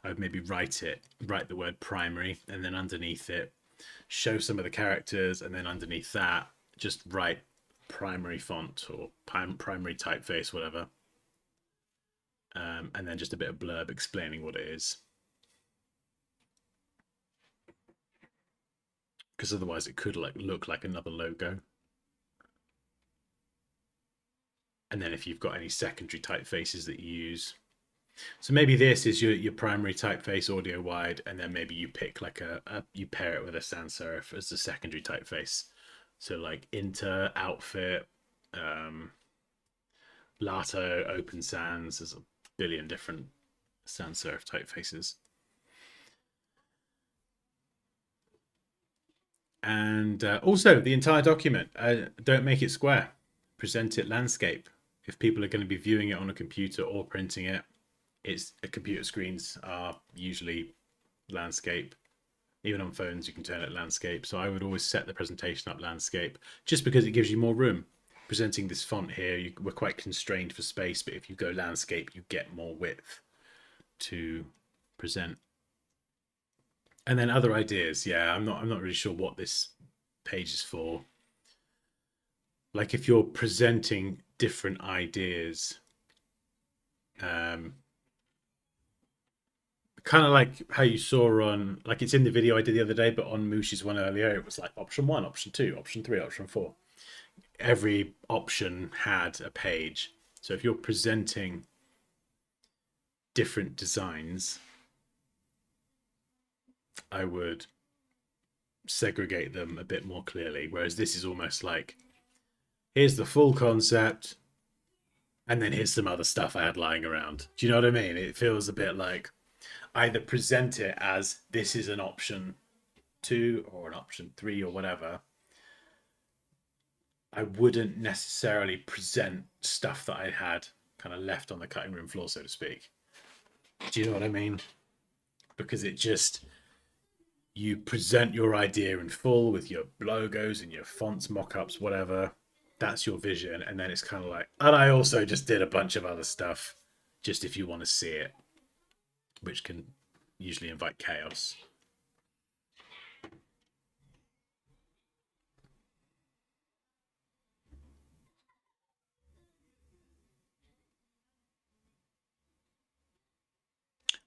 I would maybe write the word primary, and then underneath it, show some of the characters, and then underneath that, just write primary font or primary typeface, whatever. And then just a bit of blurb explaining what it is. Because otherwise it could like look like another logo. And then if you've got any secondary typefaces that you use, so maybe this is your primary typeface audio wide, and then maybe you pick like you pair it with a sans serif as the secondary typeface. So like Inter, Outfit, Lato, Open Sans, there's a billion different sans serif typefaces. And also the entire document, don't make it square, present it landscape. If people are going to be viewing it on a computer or printing it, computer screens are usually landscape. Even on phones, you can turn it landscape. So I would always set the presentation up landscape, just because it gives you more room. Presenting this font here, we're quite constrained for space, but if you go landscape, you get more width to present. And then other ideas, yeah, I'm not really sure what this page is for. Like if you're presenting different ideas, kind of like how you saw on, like it's in the video I did the other day, but on Moosh's one earlier, it was like option 1, option 2, option 3, option 4. Every option had a page. So if you're presenting different designs, I would segregate them a bit more clearly. Whereas this is almost like, here's the full concept, and then here's some other stuff I had lying around. Do you know what I mean? It feels a bit like either present it as this is an option 2 or an option 3 or whatever. I wouldn't necessarily present stuff that I had kind of left on the cutting room floor, so to speak. Do you know what I mean? Because it just, you present your idea in full with your logos and your fonts, mock-ups, whatever. That's your vision. And then it's kind of like, and I also just did a bunch of other stuff just if you want to see it, which can usually invite chaos.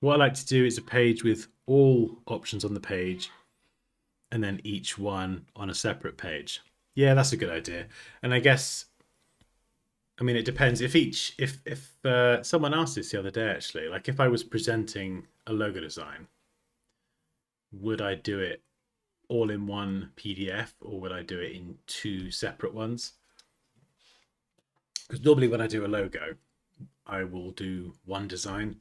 What I like to do is a page with all options on the page and then each one on a separate page. Yeah, that's a good idea. And I guess, I mean, it depends. If someone asked this the other day, actually, like if I was presenting a logo design, would I do it all in one PDF or would I do it in two separate ones? Because normally when I do a logo, I will do one design.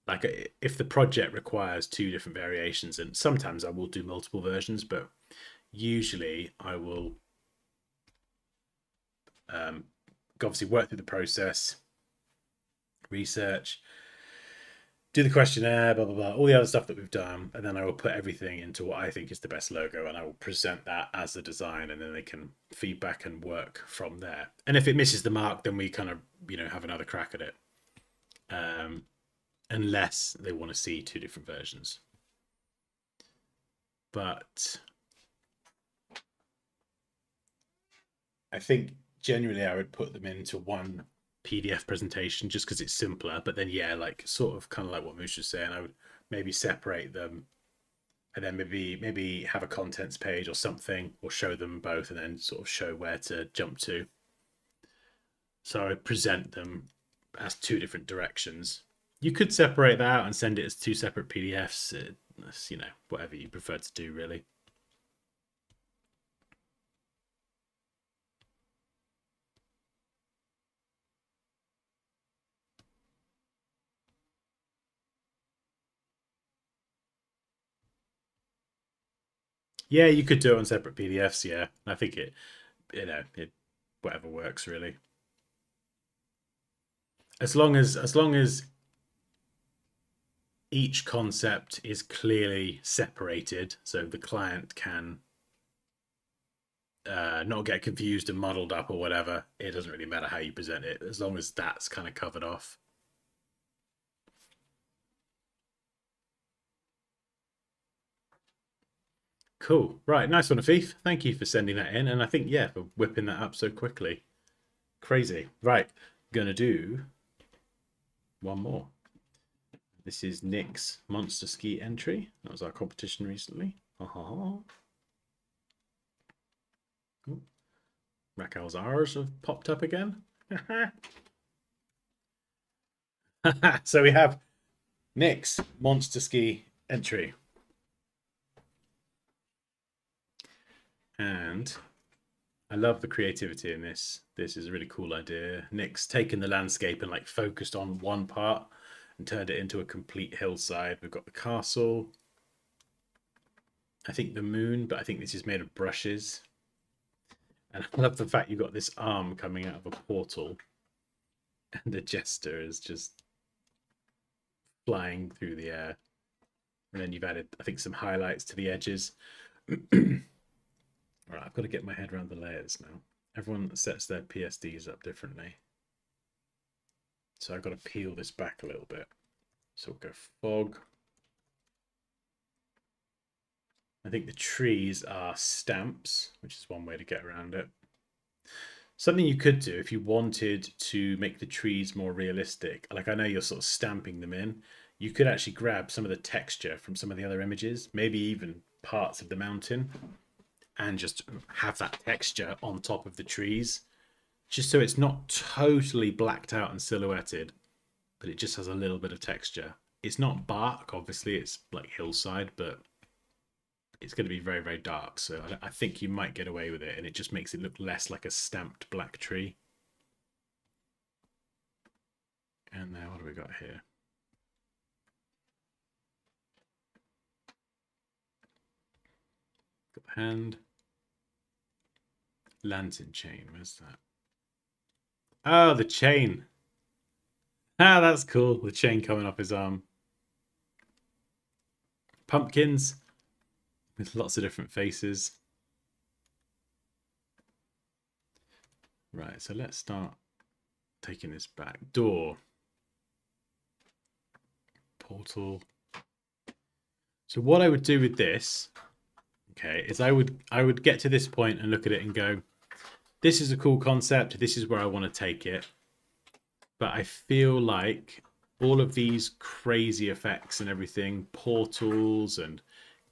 Like if the project requires two different variations, and sometimes I will do multiple versions, but usually I will obviously work through the process, research, do the questionnaire, blah blah blah, all the other stuff that we've done, and then I will put everything into what I think is the best logo, and I will present that as the design, and then they can feedback and work from there. And if it misses the mark, then we kind of have another crack at it, unless they want to see two different versions. But I think generally I would put them into one PDF presentation just because it's simpler. But then, yeah, like sort of kind of like what Moose was saying, I would maybe separate them and then maybe have a contents page or something, or show them both and then sort of show where to jump to. So I present them as two different directions. You could separate that out and send it as two separate PDFs. Whatever you prefer to do, really. Yeah, you could do it on separate PDFs. Yeah, I think it whatever works really. As long as each concept is clearly separated, so the client can not get confused and muddled up or whatever. It doesn't really matter how you present it, as long as that's kind of covered off. Cool. Right. Nice one, Afif. Thank you for sending that in. And I think, yeah, for whipping that up so quickly. Crazy. Right. Gonna do one more. This is Nick's Monster Ski entry. That was our competition recently. Raquel's R's have popped up again. So we have Nick's Monster Ski entry. And I love the creativity in this. This is a really cool idea. Nick's taken the landscape and like focused on one part and turned it into a complete hillside. We've got the castle. I think the moon, but I think this is made of brushes. And I love the fact you've got this arm coming out of a portal. And the jester is just flying through the air. And then you've added, I think, some highlights to the edges. All right, I've got to get my head around the layers now. Everyone sets their PSDs up differently. So I've got to peel this back a little bit. So we'll go fog. I think the trees are stamps, which is one way to get around it. Something you could do if you wanted to make the trees more realistic, like I know you're sort of stamping them in, you could actually grab some of the texture from some of the other images, maybe even parts of the mountain, and just have that texture on top of the trees, just so it's not totally blacked out and silhouetted, but it just has a little bit of texture. It's not bark, obviously, it's like hillside, but it's going to be very, very dark. So I think you might get away with it, and it just makes it look less like a stamped black tree. And now what do we got here? Got the hand. Lantern chain, where's that? Oh, the chain. Ah, that's cool. The chain coming off his arm. Pumpkins with lots of different faces. Right, so let's start taking this back. Door. Portal. So what I would do with this, okay, is I would get to this point and look at it and go, this is a cool concept. This is where I want to take it. But I feel like all of these crazy effects and everything, portals and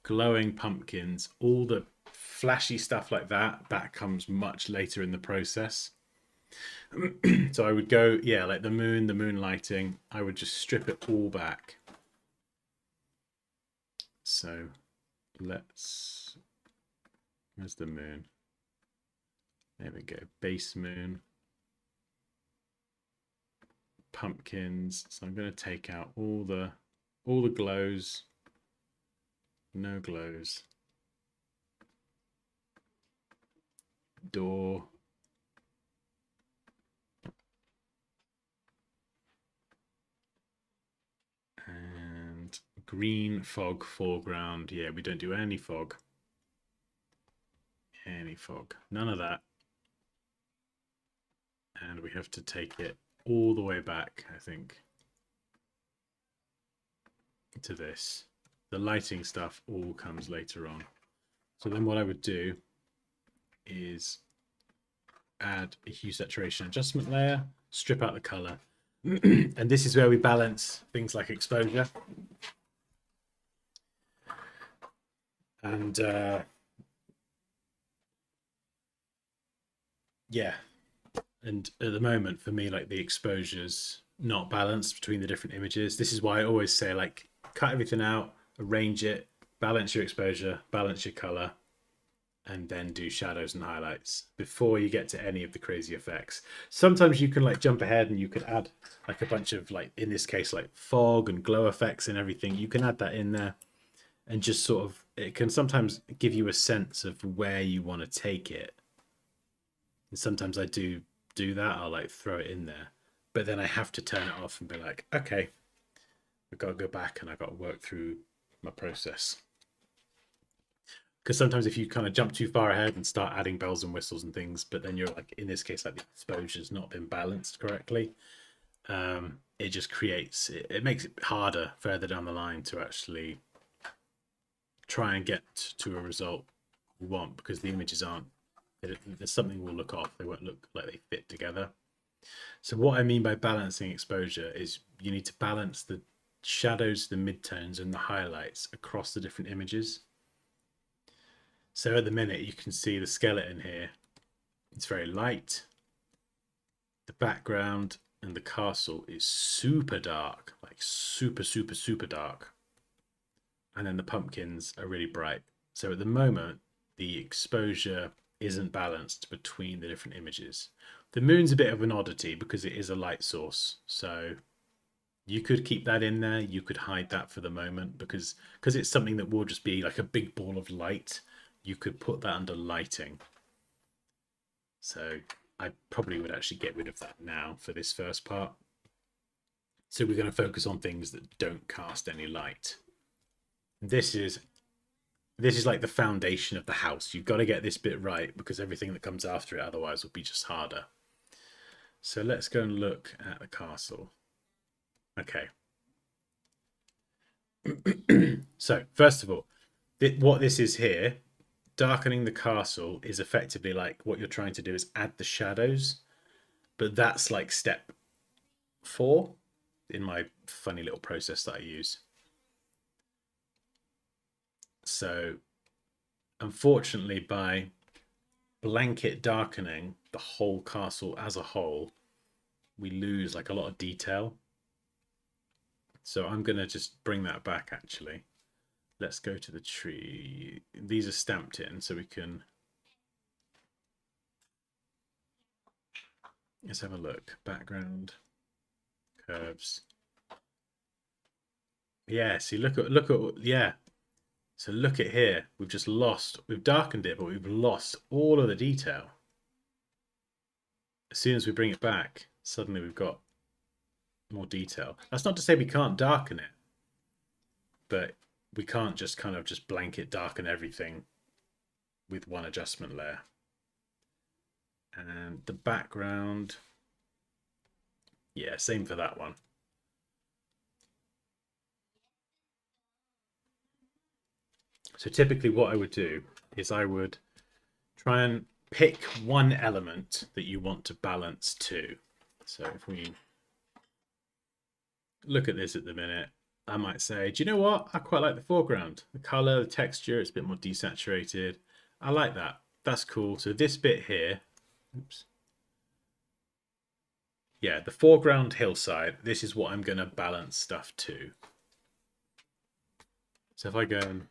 glowing pumpkins, all the flashy stuff like that, that comes much later in the process. So I would go, yeah, like the moon lighting, I would just strip it all back. So let's, where's the moon? There we go, base moon. Pumpkins. So I'm going to take out all the glows. No glows. Door. And green fog foreground. Yeah, we don't do any fog. Any fog. None of that. And we have to take it all the way back, I think, to this. The lighting stuff all comes later on. So then what I would do is add a hue saturation adjustment layer, strip out the color. And this is where we balance things like exposure. And yeah, and at the moment for me, like the exposure's not balanced between the different images. This is why I always say, like, cut everything out, arrange it, balance your exposure, balance your color, and then do shadows and highlights before you get to any of the crazy effects. Sometimes you can like jump ahead and you could add like a bunch of, like in this case, like fog and glow effects and everything. You can add that in there and just sort of, it can sometimes give you a sense of where you want to take it. And sometimes I do that. I'll like throw it in there, but then I have to turn it off and be like, okay, I've got to go back and I've got to work through my process. Because sometimes if you kind of jump too far ahead and start adding bells and whistles and things, but then you're like, in this case, like the exposure's not been balanced correctly, it just creates, it makes it harder further down the line to actually try and get to a result we want, because the images aren't, there's something will look off. They won't look like they fit together. So what I mean by balancing exposure is you need to balance the shadows, the midtones, and the highlights across the different images. So at the minute, you can see the skeleton here. It's very light. The background and the castle is super dark, like super, super, super dark. And then the pumpkins are really bright. So at the moment, the exposure isn't balanced between the different images. The moon's a bit of an oddity because it is a light source. So you could keep that in there. You could hide that for the moment because it's something that will just be like a big ball of light. You could put that under lighting. So I probably would actually get rid of that now for this first part. So we're going to focus on things that don't cast any light. This is like the foundation of the house. You've got to get this bit right because everything that comes after it otherwise will be just harder. So let's go and look at the castle. Okay. So first of all, what this is here, darkening the castle, is effectively like what you're trying to do is add the shadows, but that's like step 4 in my funny little process that I use. So unfortunately, by blanket darkening the whole castle as a whole, we lose like a lot of detail. So I'm going to just bring that back actually. Let's go to the tree. These are stamped in so we can, let's have a look. Background, curves. Yeah, see, look at, yeah. So look at here, we've darkened it, but we've lost all of the detail. As soon as we bring it back, suddenly we've got more detail. That's not to say we can't darken it, but we can't just kind of just blanket darken everything with one adjustment layer. And the background, yeah, same for that one. So typically what I would do is I would try and pick one element that you want to balance to. So if we look at this at the minute, I might say, do you know what? I quite like the foreground. The color, the texture, it's a bit more desaturated. I like that. That's cool. So this bit here, oops. Yeah, the foreground hillside, this is what I'm going to balance stuff to. So if I go and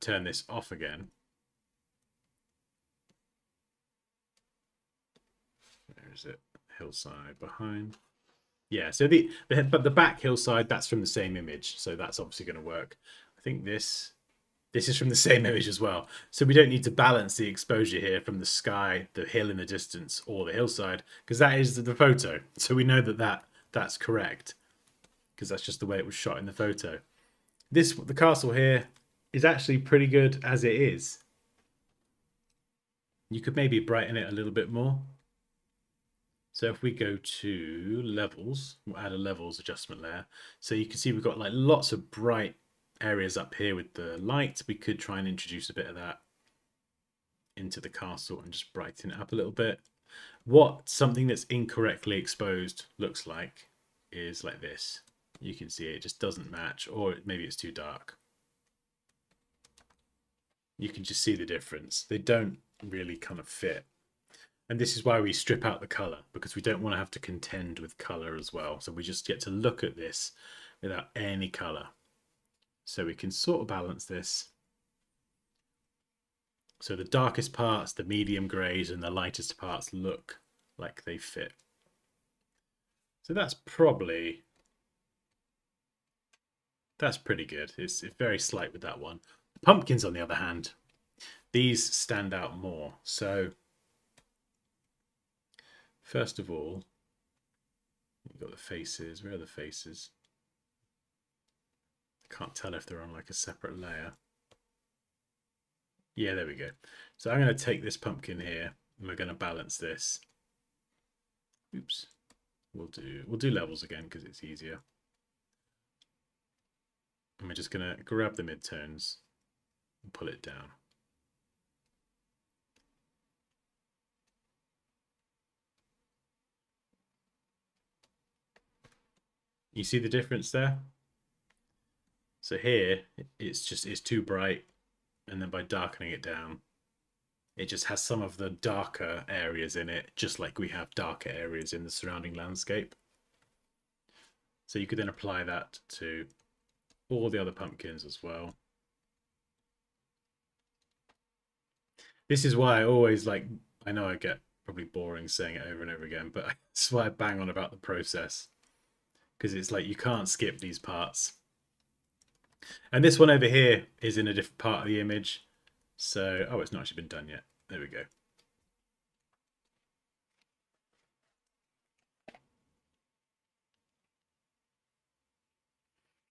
turn this off again. Where is it? Hillside behind. Yeah, so but the back hillside, that's from the same image, so that's obviously going to work. I think this is from the same image as well. So we don't need to balance the exposure here from the sky, the hill in the distance, or the hillside, because that is the photo. So we know that's correct, because that's just the way it was shot in the photo. The castle here is actually pretty good as it is. You could maybe brighten it a little bit more. So if we go to levels, we'll add a levels adjustment layer. So you can see we've got like lots of bright areas up here with the light. We could try and introduce a bit of that into the castle and just brighten it up a little bit. What something that's incorrectly exposed looks like is like this. You can see it just doesn't match, or maybe it's too dark. You can just see the difference. They don't really kind of fit. And this is why we strip out the color, because we don't want to have to contend with color as well. So we just get to look at this without any color. So we can sort of balance this. So the darkest parts, the medium grays, and the lightest parts look like they fit. So that's pretty good. It's very slight with that one. The pumpkins, on the other hand, these stand out more. So first of all, you've got the faces. Where are the faces? I can't tell if they're on like a separate layer. Yeah, there we go. So I'm going to take this pumpkin here and we're going to balance this. Oops. We'll do levels again because it's easier. And we're just going to grab the midtones and pull it down. You see the difference there? So here, it's too bright. And then by darkening it down, it just has some of the darker areas in it, just like we have darker areas in the surrounding landscape. So you could then apply that to all the other pumpkins as well. This is why I always like, I know I get probably boring saying it over and over again, but that's why I bang on about the process. Because it's like you can't skip these parts. And this one over here is in a different part of the image. So, oh, it's not actually been done yet. There we go.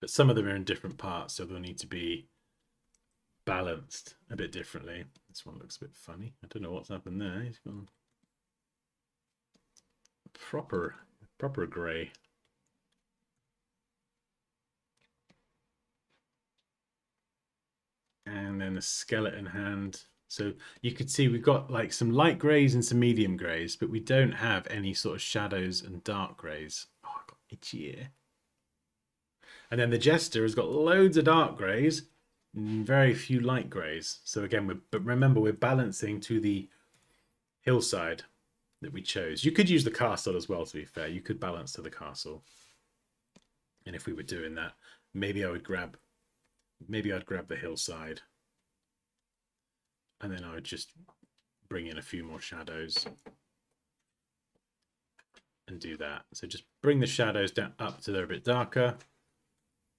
But some of them are in different parts, so they'll need to be balanced a bit differently. This one looks a bit funny. I don't know what's happened there. He's gone proper grey. And then a skeleton hand. So you could see we've got like some light greys and some medium greys, but we don't have any sort of shadows and dark greys. Oh, I've got itchy ear. And then the jester has got loads of dark greys and very few light greys. So again, but remember, we're balancing to the hillside that we chose. You could use the castle as well, to be fair. You could balance to the castle. And if we were doing that, maybe I'd grab the hillside. And then I would just bring in a few more shadows and do that. So just bring the shadows down up to they're a bit darker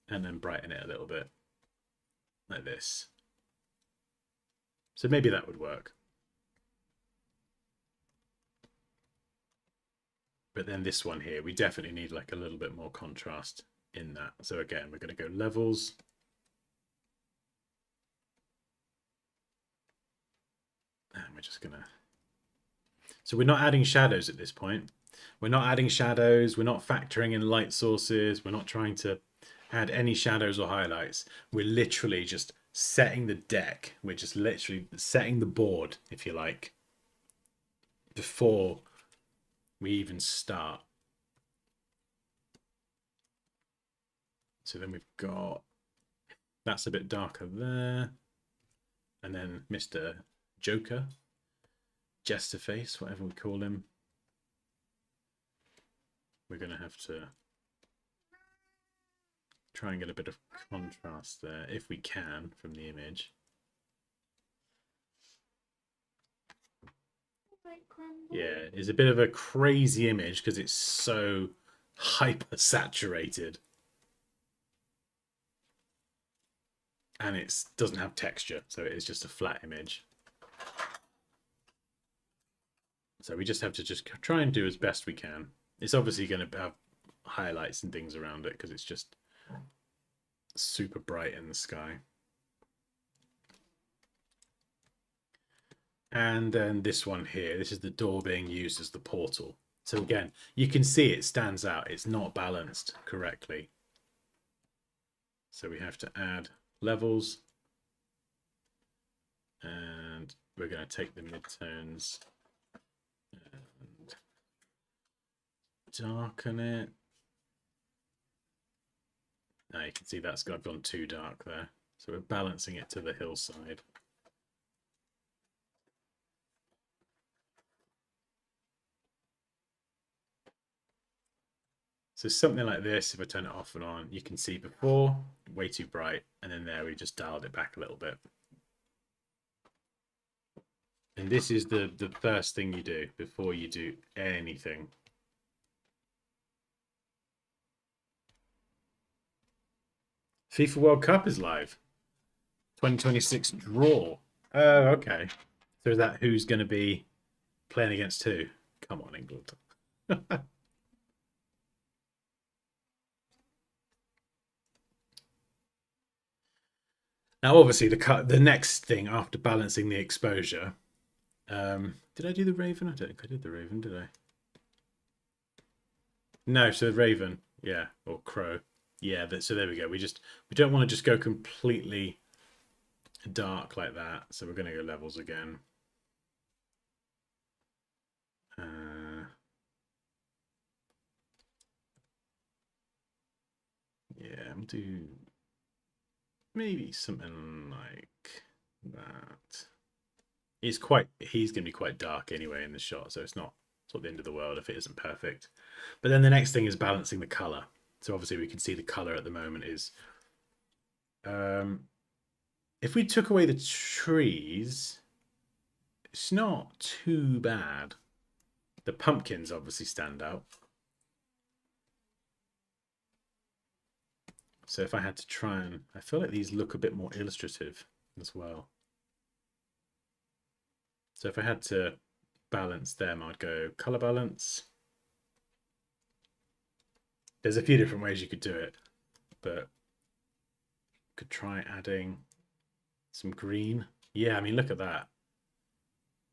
and then brighten it a little bit like this. So maybe that would work. But then this one here, we definitely need like a little bit more contrast in that. So again, we're going to go levels. And we're just going to... So we're not adding shadows at this point. We're not adding shadows. We're not factoring in light sources. We're not trying to add any shadows or highlights. We're literally just setting the deck. We're just literally setting the board, if you like, before we even start. So then we've got, that's a bit darker there. And then Mr. Joker, Jester Face, whatever we call him. We're going to have to try and get a bit of contrast there, if we can, from the image. Yeah, it's a bit of a crazy image because it's so hyper saturated. And it doesn't have texture, so it is just a flat image. So we just have to just try and do as best we can. It's obviously going to have highlights and things around it because it's just super bright in the sky. And then this one here, this is the door being used as the portal. So again, you can see it stands out. It's not balanced correctly. So we have to add levels. And we're going to take the midtones and darken it. Now you can see that's gone too dark there. So we're balancing it to the hillside. So something like this, if I turn it off and on, you can see before, way too bright, and then there we just dialed it back a little bit. And this is the first thing you do before you do anything. FIFA World Cup is live. 2026 draw. Oh, okay. So is that who's going to be playing against who? Come on, England. Now, obviously, the next thing after balancing the exposure. Did I do the Raven? I don't think I did the Raven, did I? No, so Raven, yeah, or Crow. Yeah, so there we go. We don't want to just go completely dark like that. So we're going to go levels again. Yeah, I'll do maybe something like that. He's going to be quite dark anyway in the shot, so it's not the end of the world if it isn't perfect. But then the next thing is balancing the color. So obviously we can see the color at the moment is, if we took away the trees, it's not too bad. The pumpkins obviously stand out. So if I had to try and, I feel like these look a bit more illustrative as well. So if I had to balance them, I'd go color balance. There's a few different ways you could do it, but could try adding some green. Yeah, I mean, look at that.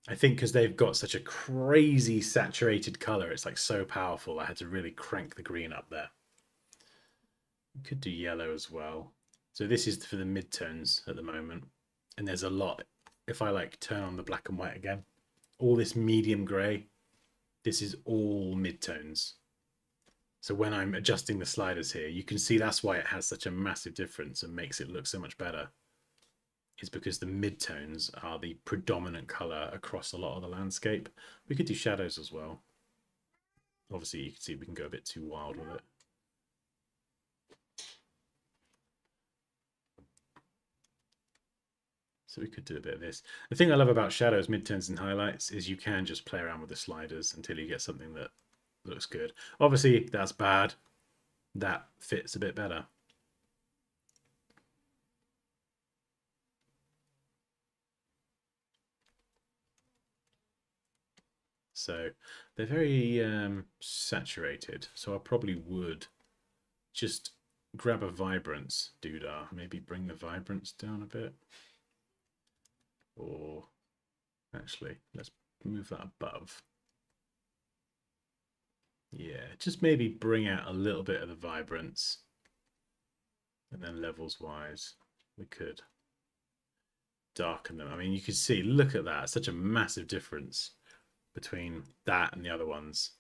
I think because they've got such a crazy saturated color, it's like so powerful. I had to really crank the green up there. You could do yellow as well. So this is for the midtones at the moment. And there's a lot. If I like turn on the black and white again, all this medium gray, this is all midtones. So when I'm adjusting the sliders here, you can see that's why it has such a massive difference and makes it look so much better. Is because the midtones are the predominant color across a lot of the landscape. We could do shadows as well. Obviously, you can see we can go a bit too wild with it. So we could do a bit of this. The thing I love about shadows, midtones, and highlights is you can just play around with the sliders until you get something that looks good. Obviously, that's bad. That fits a bit better. So they're very saturated. So I probably would just grab a vibrance doodah, maybe bring the vibrance down a bit. Or actually, let's move that above. Yeah, just maybe bring out a little bit of the vibrance. And then levels wise, we could darken them. I mean, you can see, look at that, such a massive difference between that and the other ones.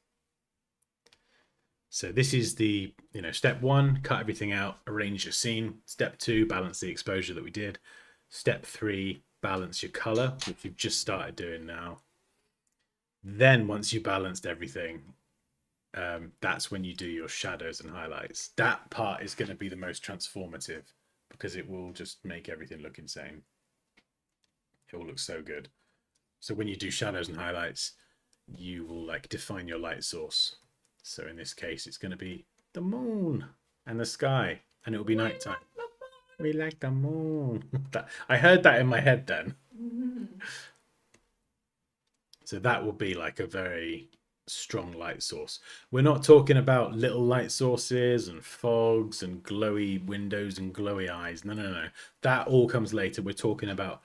So this is the, step one, cut everything out, arrange your scene. Step two, balance the exposure that we did. Step three, balance your color, which you've just started doing now. Then once you balanced everything, that's when you do your shadows and highlights. That part is going to be the most transformative because it will just make everything look insane. It will look so good. So when you do shadows and highlights, you will like define your light source. So in this case, it's going to be the moon and the sky, and it will be nighttime. We like the moon. I heard that in my head then. So that will be like a very strong light source. We're not talking about little light sources and fogs and glowy windows and glowy eyes. No, no, no. That all comes later. We're talking about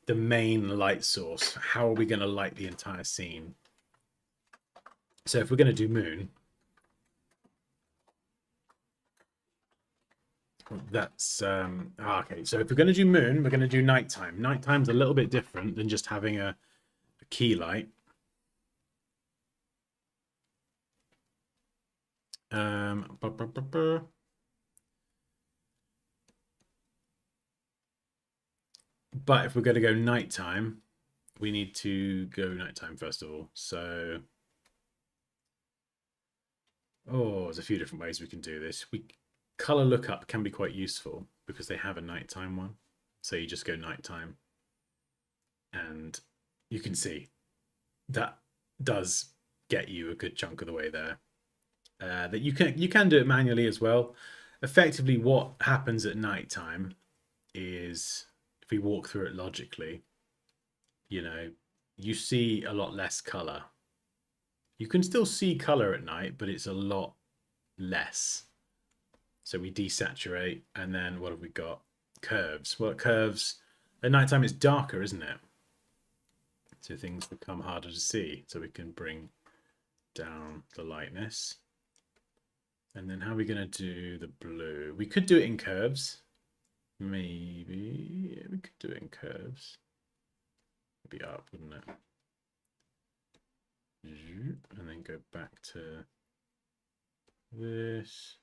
the main light source. How are we going to light the entire scene? So if we're going to do moon, that's okay. So if we're going to do moon, we're going to do nighttime. Nighttime's a little bit different than just having a key light. But if we're going to go nighttime, we need to go nighttime first of all. So, there's a few different ways we can do this. Color lookup can be quite useful because they have a nighttime one. So you just go nighttime, and you can see that does get you a good chunk of the way there. That you can do it manually as well. Effectively, what happens at nighttime is, if we walk through it logically, you see a lot less color. You can still see color at night, but it's a lot less. So we desaturate, and then what have we got? Curves. Well, curves at nighttime it's darker, isn't it? So things become harder to see. So we can bring down the lightness. And then how are we going to do the blue? We could do it in curves. Maybe we could do it in curves. It'd be up, wouldn't it? And then go back to this.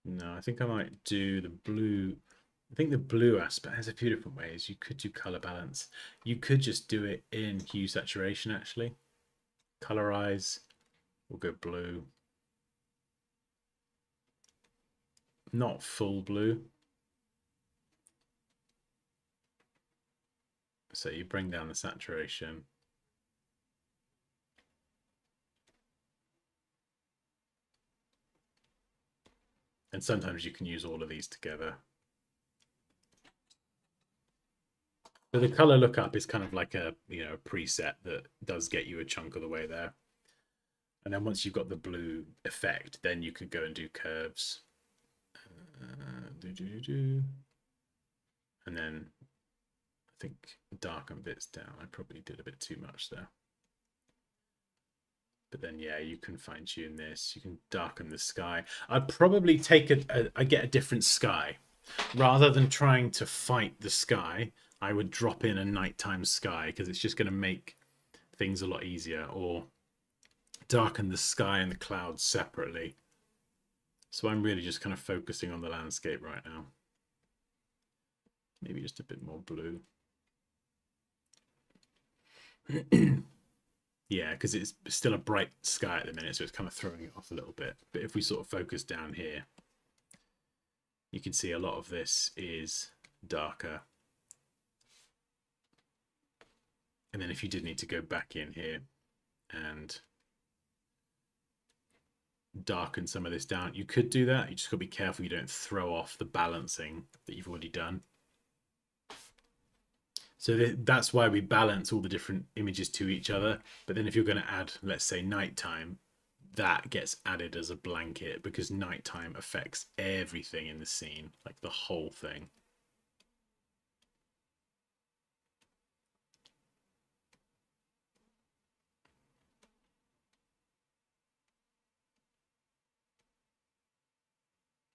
No, I think I might do the blue. I think the blue aspect has a few different ways. You could do color balance. You could just do it in hue saturation, actually. Colorize. We'll go blue. Not full blue. So you bring down the saturation. And sometimes you can use all of these together. So the color lookup is kind of like a preset that does get you a chunk of the way there. And then once you've got the blue effect, then you could go and do curves. And then I think darken bits down. I probably did a bit too much there. But then, yeah, you can fine tune this. You can darken the sky. I'd probably take I get a different sky. Rather than trying to fight the sky, I would drop in a nighttime sky because it's just going to make things a lot easier. Or darken the sky and the clouds separately. So I'm really just kind of focusing on the landscape right now. Maybe just a bit more blue. Yeah, because it's still a bright sky at the minute, so it's kind of throwing it off a little bit. But if we sort of focus down here, you can see a lot of this is darker. And then if you did need to go back in here and darken some of this down, you could do that. You just got to be careful you don't throw off the balancing that you've already done. So that's why we balance all the different images to each other. But then if you're going to add, let's say, nighttime, that gets added as a blanket because nighttime affects everything in the scene, like the whole thing.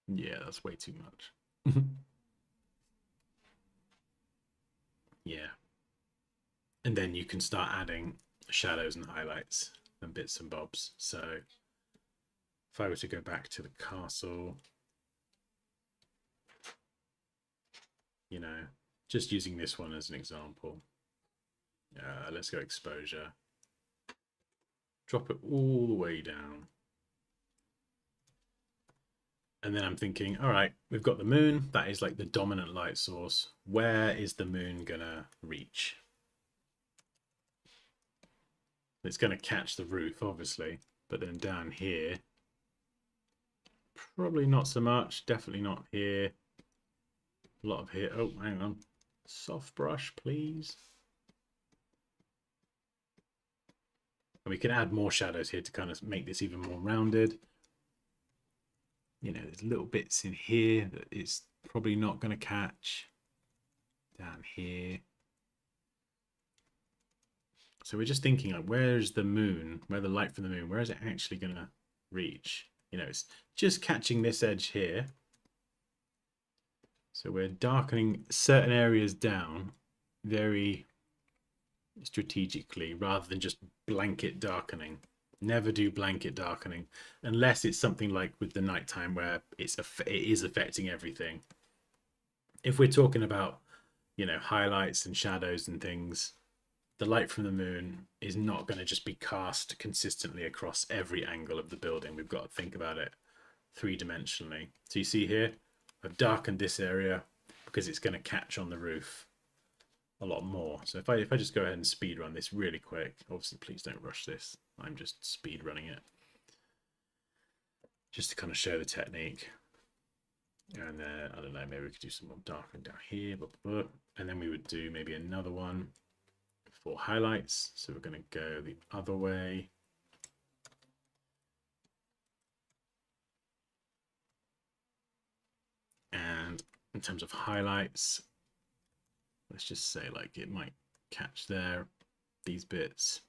Yeah, that's way too much. Yeah. And then you can start adding shadows and highlights and bits and bobs. So if I were to go back to the castle, you know, just using this one as an example. Let's go exposure. Drop it all the way down. And then I'm thinking, all right, we've got the moon. That is like the dominant light source. Where is the moon gonna reach? It's gonna catch the roof, obviously. But then down here, probably not so much. Definitely not here. A lot of here. Oh, hang on. Soft brush, please. And we can add more shadows here to kind of make this even more rounded. You know, there's little bits in here that it's probably not going to catch. Down here. So we're just thinking, like, where's the moon? Where the light from the moon? Where is it actually going to reach? You know, it's just catching this edge here. So we're darkening certain areas down very strategically rather than just blanket darkening. Never do blanket darkening unless it's something like with the nighttime where it is affecting everything. If we're talking about, you know, highlights and shadows and things, the light from the moon is not going to just be cast consistently across every angle of the building. We've got to think about it three-dimensionally. So you see here, I've darkened this area because it's going to catch on the roof a lot more. So if I just go ahead and speed run this really quick, obviously please don't rush this. I'm just speed running it just to kind of show the technique. And then I don't know, maybe we could do some more darkening down here, and then we would do maybe another one for highlights. So we're going to go the other way. And in terms of highlights, let's just say like it might catch there, these bits.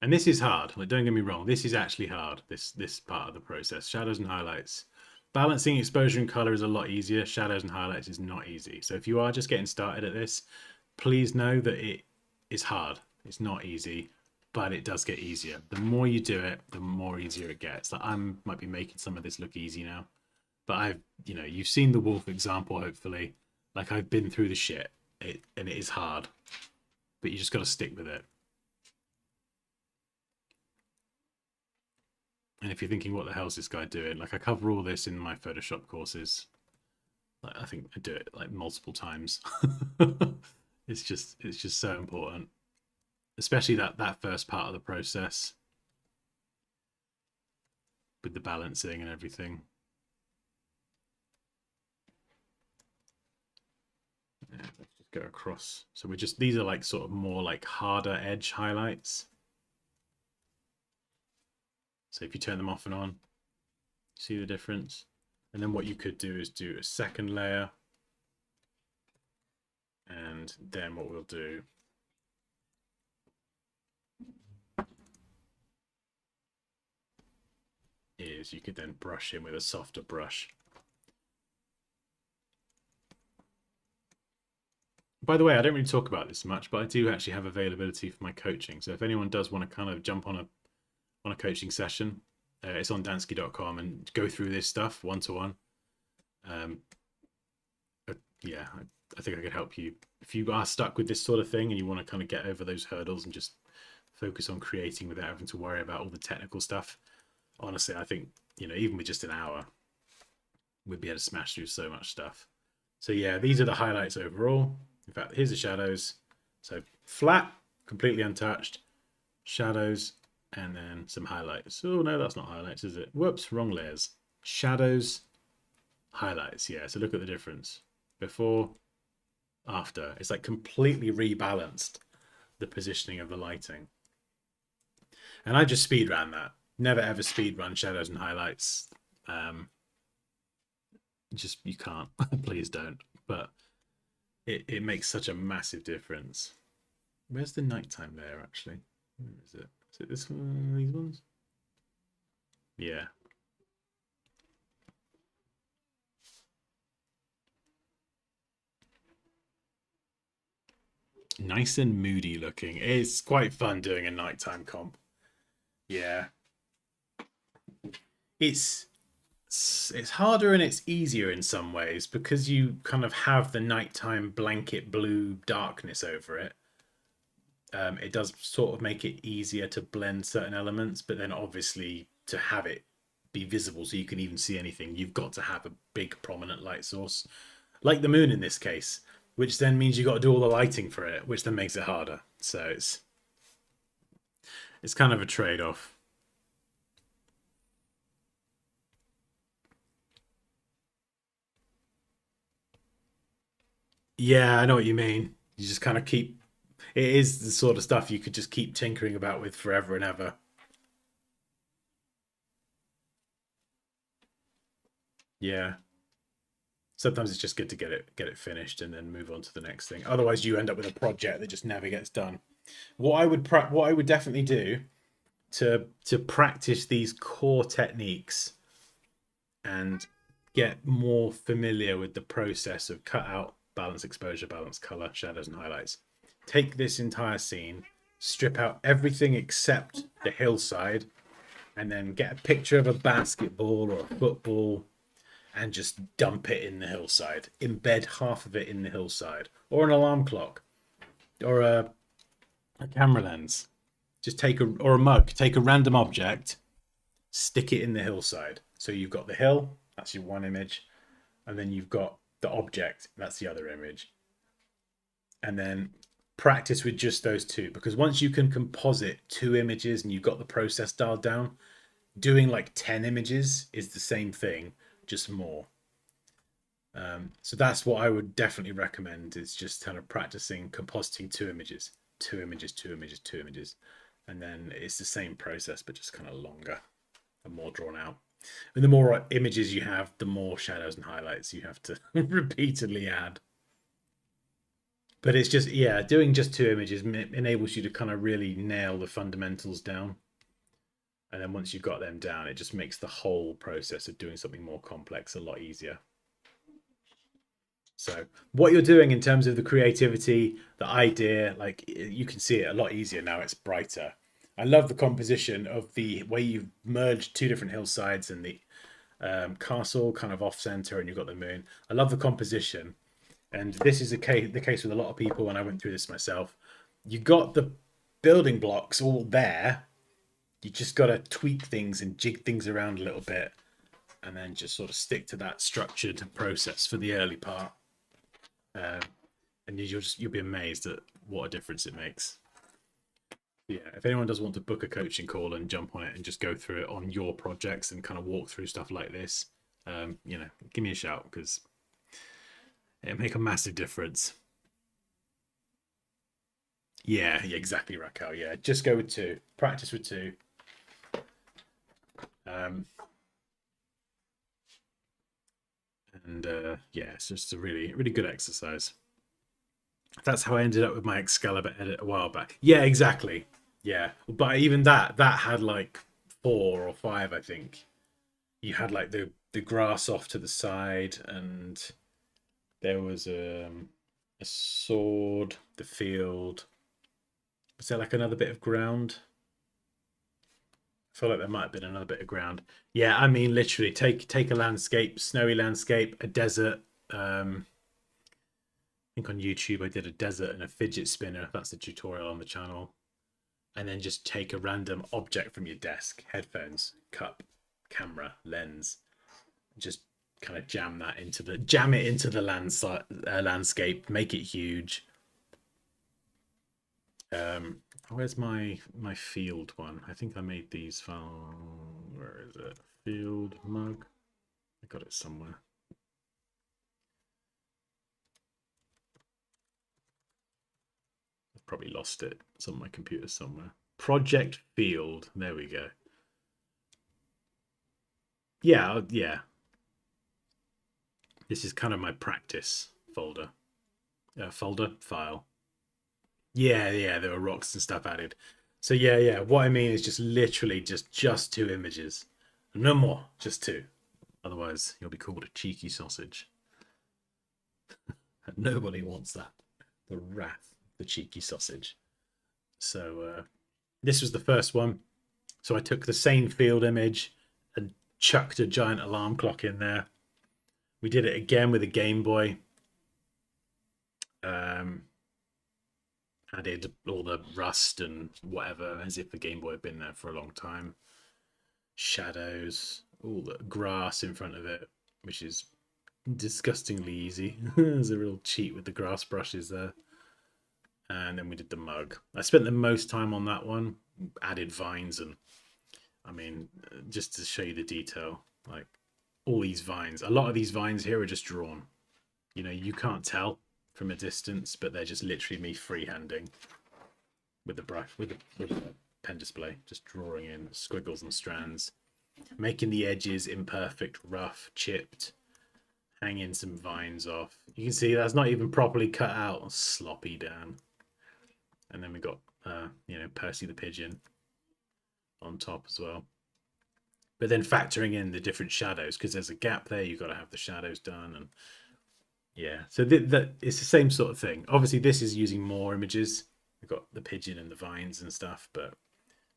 And this is hard. Like, don't get me wrong. This is actually hard, this part of the process. Shadows and highlights. Balancing exposure and color is a lot easier. Shadows and highlights is not easy. So if you are just getting started at this, please know that it is hard. It's not easy, but it does get easier. The more you do it, the more easier it gets. Like I might be making some of this look easy now, but you've seen the wolf example, hopefully. Like I've been through the shit, and it is hard, but you just got to stick with it. And if you're thinking, what the hell is this guy doing? Like I cover all this in my Photoshop courses. Like, I think I do it like multiple times. It's just so important, especially that first part of the process with the balancing and everything. Yeah, let's just go across. So these are like sort of more like harder edge highlights. So if you turn them off and on, see the difference? And then what you could do is do a second layer. And then what we'll do is you could then brush in with a softer brush. By the way, I don't really talk about this much, but I do actually have availability for my coaching. So if anyone does want to kind of jump on a coaching session, it's on Dansky.com and go through this stuff one-to-one. Yeah, I think I could help you. If you are stuck with this sort of thing and you want to kind of get over those hurdles and just focus on creating without having to worry about all the technical stuff, honestly, I think, even with just an hour, we'd be able to smash through so much stuff. So yeah, these are the highlights overall. In fact, here's the shadows. So flat, completely untouched, shadows, and then some highlights. Oh no, that's not highlights, is it? Whoops, wrong layers. Shadows, highlights. Yeah, so look at the difference. Before, after. It's like completely rebalanced the positioning of the lighting. And I just speed ran that. Never ever speed run shadows and highlights. You can't. Please don't. But it makes such a massive difference. Where's the nighttime layer actually? Where is it? Is it this one? These ones? Yeah. Nice and moody looking. It's quite fun doing a nighttime comp. Yeah. It's it's harder and it's easier in some ways because you kind of have the nighttime blanket blue darkness over it. It does sort of make it easier to blend certain elements, but then obviously to have it be visible so you can even see anything, you've got to have a big prominent light source, like the moon in this case, which then means you've got to do all the lighting for it, which then makes it harder. So it's kind of a trade-off. Yeah, I know what you mean. You just kind of keep. It is the sort of stuff you could just keep tinkering about with forever and ever. Yeah. Sometimes it's just good to get it finished and then move on to the next thing. Otherwise, you end up with a project that just never gets done. What I would definitely do to practice these core techniques and get more familiar with the process of cutout, balance, exposure, balance, color, shadows, and highlights. Take this entire scene, strip out everything except the hillside, and then get a picture of a basketball or a football and just dump it in the hillside. Embed half of it in the hillside, or an alarm clock, or a camera lens. Just or a mug. Take a random object, stick it in the hillside. So you've got the hill, that's your one image, and then you've got the object, that's the other image. And then practice with just those two, because once you can composite two images and you've got the process dialed down, doing like 10 images is the same thing, just more. So that's what I would definitely recommend, is just kind of practicing compositing two images, two images, two images, two images. And then it's the same process, but just kind of longer and more drawn out. And the more images you have, the more shadows and highlights you have to repeatedly add. But it's just, yeah, doing just two images enables you to kind of really nail the fundamentals down. And then once you've got them down, it just makes the whole process of doing something more complex a lot easier. So what you're doing in terms of the creativity, the idea, like you can see it a lot easier now. It's brighter. I love the composition of the way you've merged two different hillsides and the castle kind of off center, and you've got the moon. I love the composition. And this is the case with a lot of people, and I went through this myself. You got the building blocks all there. You just got to tweak things and jig things around a little bit, and then just sort of stick to that structured process for the early part. And you'll be amazed at what a difference it makes. Yeah, if anyone does want to book a coaching call and jump on it and just go through it on your projects and kind of walk through stuff like this, give me a shout, because it'll make a massive difference. Yeah, exactly, Raquel. Yeah, just go with two. Practice with two. Yeah, it's just a really, really good exercise. That's how I ended up with my Excalibur edit a while back. Yeah, exactly. Yeah, but even that had like 4 or 5, I think. You had like the grass off to the side, and there was a sword, the field. Was there like another bit of ground? I feel like there might have been another bit of ground. Yeah, I mean, literally, take a landscape, snowy landscape, a desert. I think on YouTube I did a desert and a fidget spinner. That's the tutorial on the channel. And then just take a random object from your desk, headphones, cup, camera, lens, just kind of jam it into the landscape, make it huge. Where's my field one? I think I made these from, where is it? Field mug. I got it somewhere. I've probably lost it. It's on my computer somewhere. Project field. There we go. Yeah. This is kind of my practice folder. File. Yeah, there were rocks and stuff added. So yeah. What I mean is just literally just two images. No more, just two. Otherwise, you'll be called a cheeky sausage. And nobody wants that. The wrath. the cheeky sausage. So this was the first one. So I took the same field image and chucked a giant alarm clock in there. We did it again with a Game Boy. Added all the rust and whatever, as if the Game Boy had been there for a long time. Shadows, all the grass in front of it, which is disgustingly easy. There's a real cheat with the grass brushes there. And then we did the mug. I spent the most time on that one. Added vines and, I mean, just to show you the detail, like all these vines. A lot of these vines here are just drawn. You know, you can't tell from a distance, but they're just literally me freehanding with the brush, with the pen display, just drawing in squiggles and strands, making the edges imperfect, rough, chipped, hanging some vines off. You can see that's not even properly cut out, sloppy down. And then we got, you know, Percy the pigeon on top as well. But then factoring in the different shadows, because there's a gap there, you've got to have the shadows done. And yeah, so it's the same sort of thing. Obviously, this is using more images. We've got the pigeon and the vines and stuff, but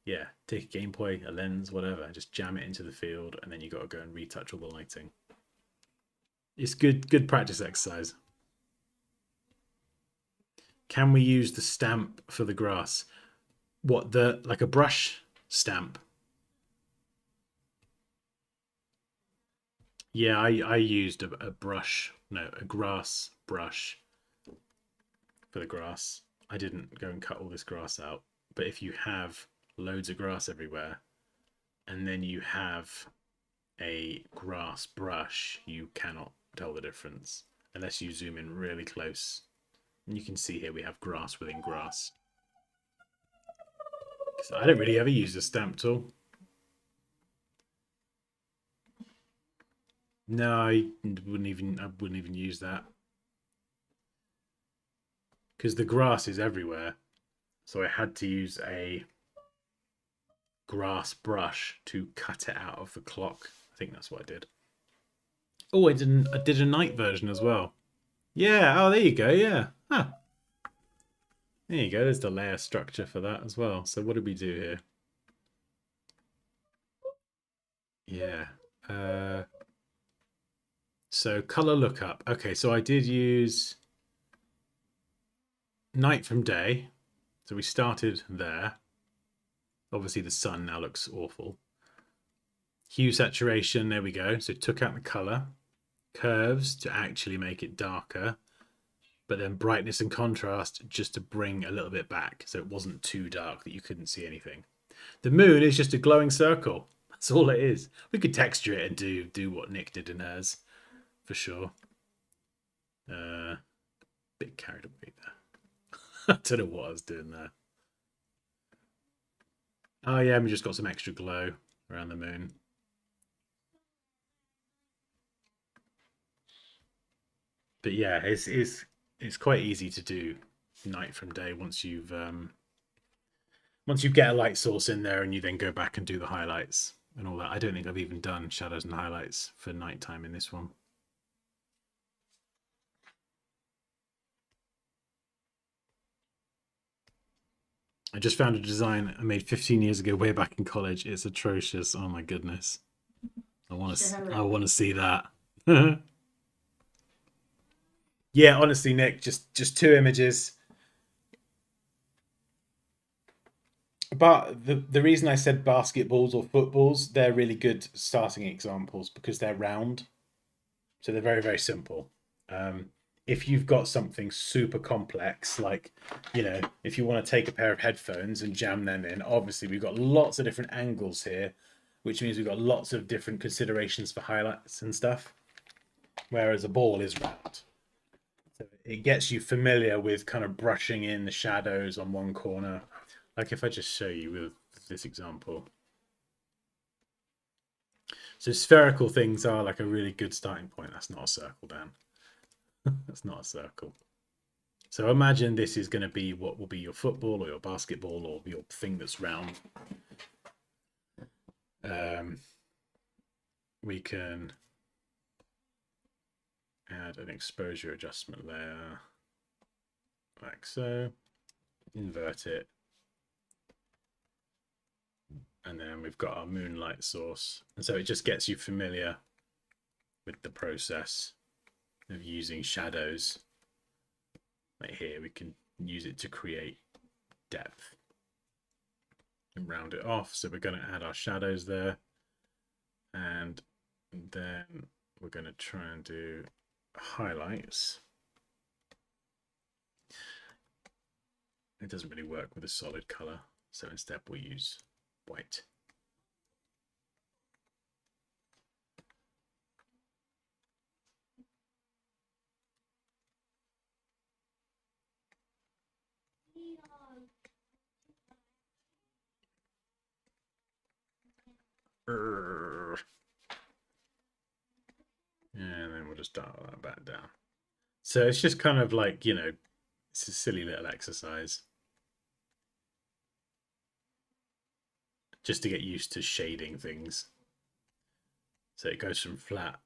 yeah, take a Game Boy, a lens, whatever, just jam it into the field, and then you got to go and retouch all the lighting. It's good practice exercise. Can we use the stamp for the grass? What, like a brush stamp? Yeah, I used a brush, no, a grass brush for the grass. I didn't go and cut all this grass out, but if you have loads of grass everywhere and then you have a grass brush, you cannot tell the difference unless you zoom in really close. And you can see here we have grass within grass. So I don't really ever use a stamp tool. No, I wouldn't even use that. Because the grass is everywhere. So I had to use a grass brush to cut it out of the clock. I think that's what I did. Oh, I did a night version as well. Yeah, oh there you go, yeah. Huh. There you go, there's the layer structure for that as well. So what did we do here? Yeah. So color lookup. Okay, so I did use night from day. So we started there. Obviously the sun now looks awful. Hue saturation, there we go. So took out the color. Curves to actually make it darker. But then brightness and contrast just to bring a little bit back. So it wasn't too dark that you couldn't see anything. The moon is just a glowing circle. That's all it is. We could texture it and do what Nick did in hers, for sure. Bit carried away there. I don't know what I was doing there. Oh yeah, we just got some extra glow around the moon. But yeah, it's quite easy to do night from day once you get a light source in there and you then go back and do the highlights and all that. I don't think I've even done shadows and highlights for nighttime in this one. I just found a design I made 15 years ago, way back in college. It's atrocious. Oh my goodness. I want to see that. Yeah, honestly, Nick, just two images. But the reason I said basketballs or footballs, they're really good starting examples because they're round. So they're very, very simple. If you've got something super complex, like, you know, if you want to take a pair of headphones and jam them in, obviously we've got lots of different angles here, which means we've got lots of different considerations for highlights and stuff. Whereas a ball is round. So it gets you familiar with kind of brushing in the shadows on one corner. Like if I just show you with this example. So spherical things are like a really good starting point. That's not a circle, Dan. That's not a circle. So imagine this is going to be what will be your football or your basketball or your thing that's round. We can add an exposure adjustment layer like so. invert it. And then we've got our moonlight source. And so it just gets you familiar with the process of using shadows. Like here, we can use it to create depth and round it off. So we're going to add our shadows there. And then we're going to try and do highlights. It doesn't really work with a solid color. So instead we'll use white. And then we'll just dial that back down. So it's just kind of like, you know, it's a silly little exercise. Just to get used to shading things. So it goes from flat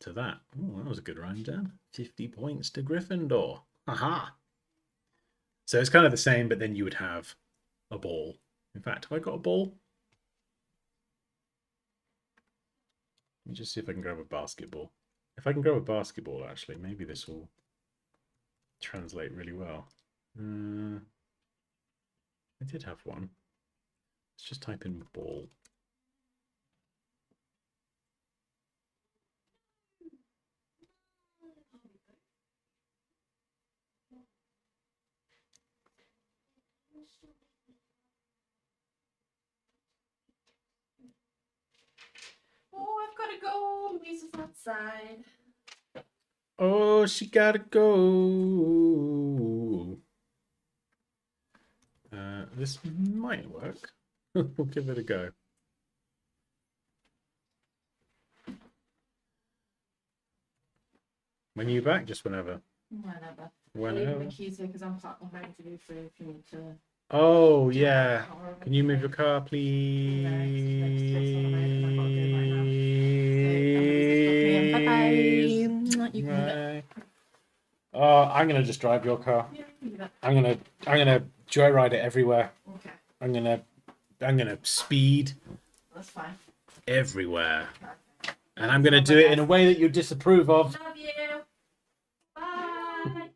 to that. Oh, that was a good rhyme, Dan. 50 points to Gryffindor. Aha! So it's kind of the same, but then you would have a ball. In fact, have I got a ball? Let me just see if I can grab a basketball. If I can grab a basketball, actually, maybe this will translate really well. I did have one. Let's just type in ball. Oh, I've got to go. Louisa's outside. Oh, she gotta go. This might work. We'll give it a go. When are you back? Just whenever. Whenever. Whenever. I'll leave the keys here because I'm parked behind you for if you need to. Oh yeah. Can you move your car, please? Bye-bye. You can move it. I'm gonna just drive your car. Yeah, you can do that. I'm gonna joyride it everywhere. Okay, I'm gonna speed that's fine. everywhere. Okay. And I'm gonna do it in a way that you disapprove of. Love you. Bye.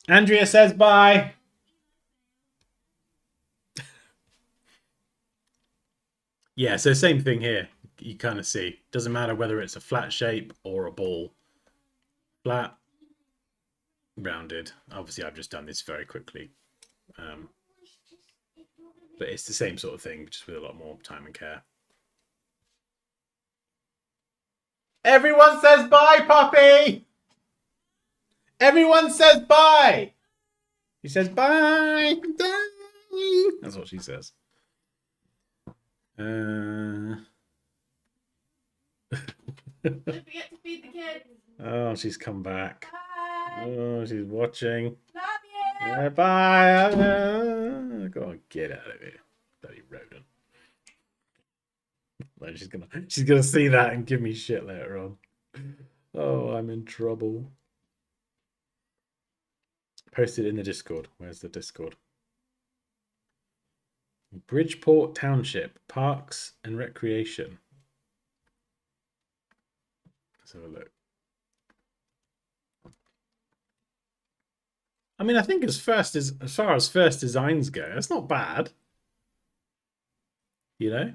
Andrea says bye. Yeah, so same thing here. You kind of see. Doesn't matter whether it's a flat shape or a ball. Flat, rounded. Obviously, I've just done this very quickly. But it's the same sort of thing, just with a lot more time and care. Everyone says bye, Poppy! Everyone says bye! She says bye! Bye! That's what she says. Don't forget to feed the kids. Oh, she's come back. Bye. Oh, she's watching. Love you. Yeah, bye. Go on, get out of here, bloody rodent. Like she's gonna see that and give me shit later on. Oh, I'm in trouble. Post it in the Discord. Where's the Discord? Bridgeport Township, Parks and Recreation. Let's have a look. I mean, I think as far as first designs go, that's not bad. You know,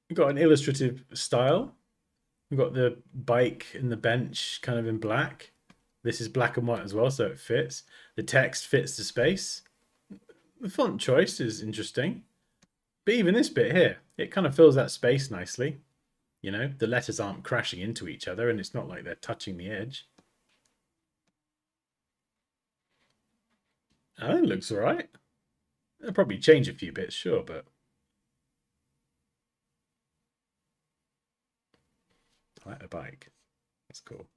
we've got an illustrative style. We've got the bike and the bench kind of in black. This is black and white as well, so it fits. The text fits the space. The font choice is interesting. But even this bit here, it kind of fills that space nicely. You know, the letters aren't crashing into each other and it's not like they're touching the edge. I think it looks all right. I'll probably change a few bits, sure, but I like the bike. That's cool.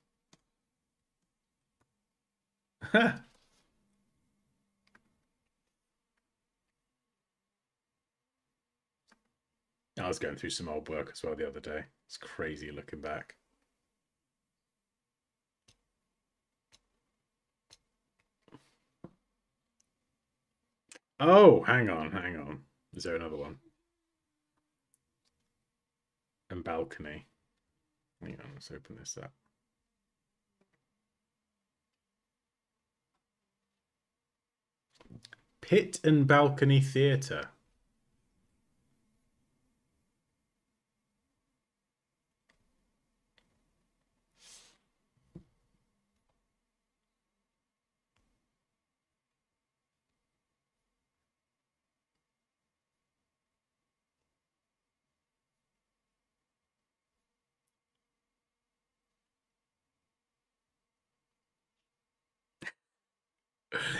I was going through some old work as well the other day. It's crazy looking back. Oh, hang on, hang on. Is there another one? And balcony. Hang on, let's open this up. Pit and balcony theatre.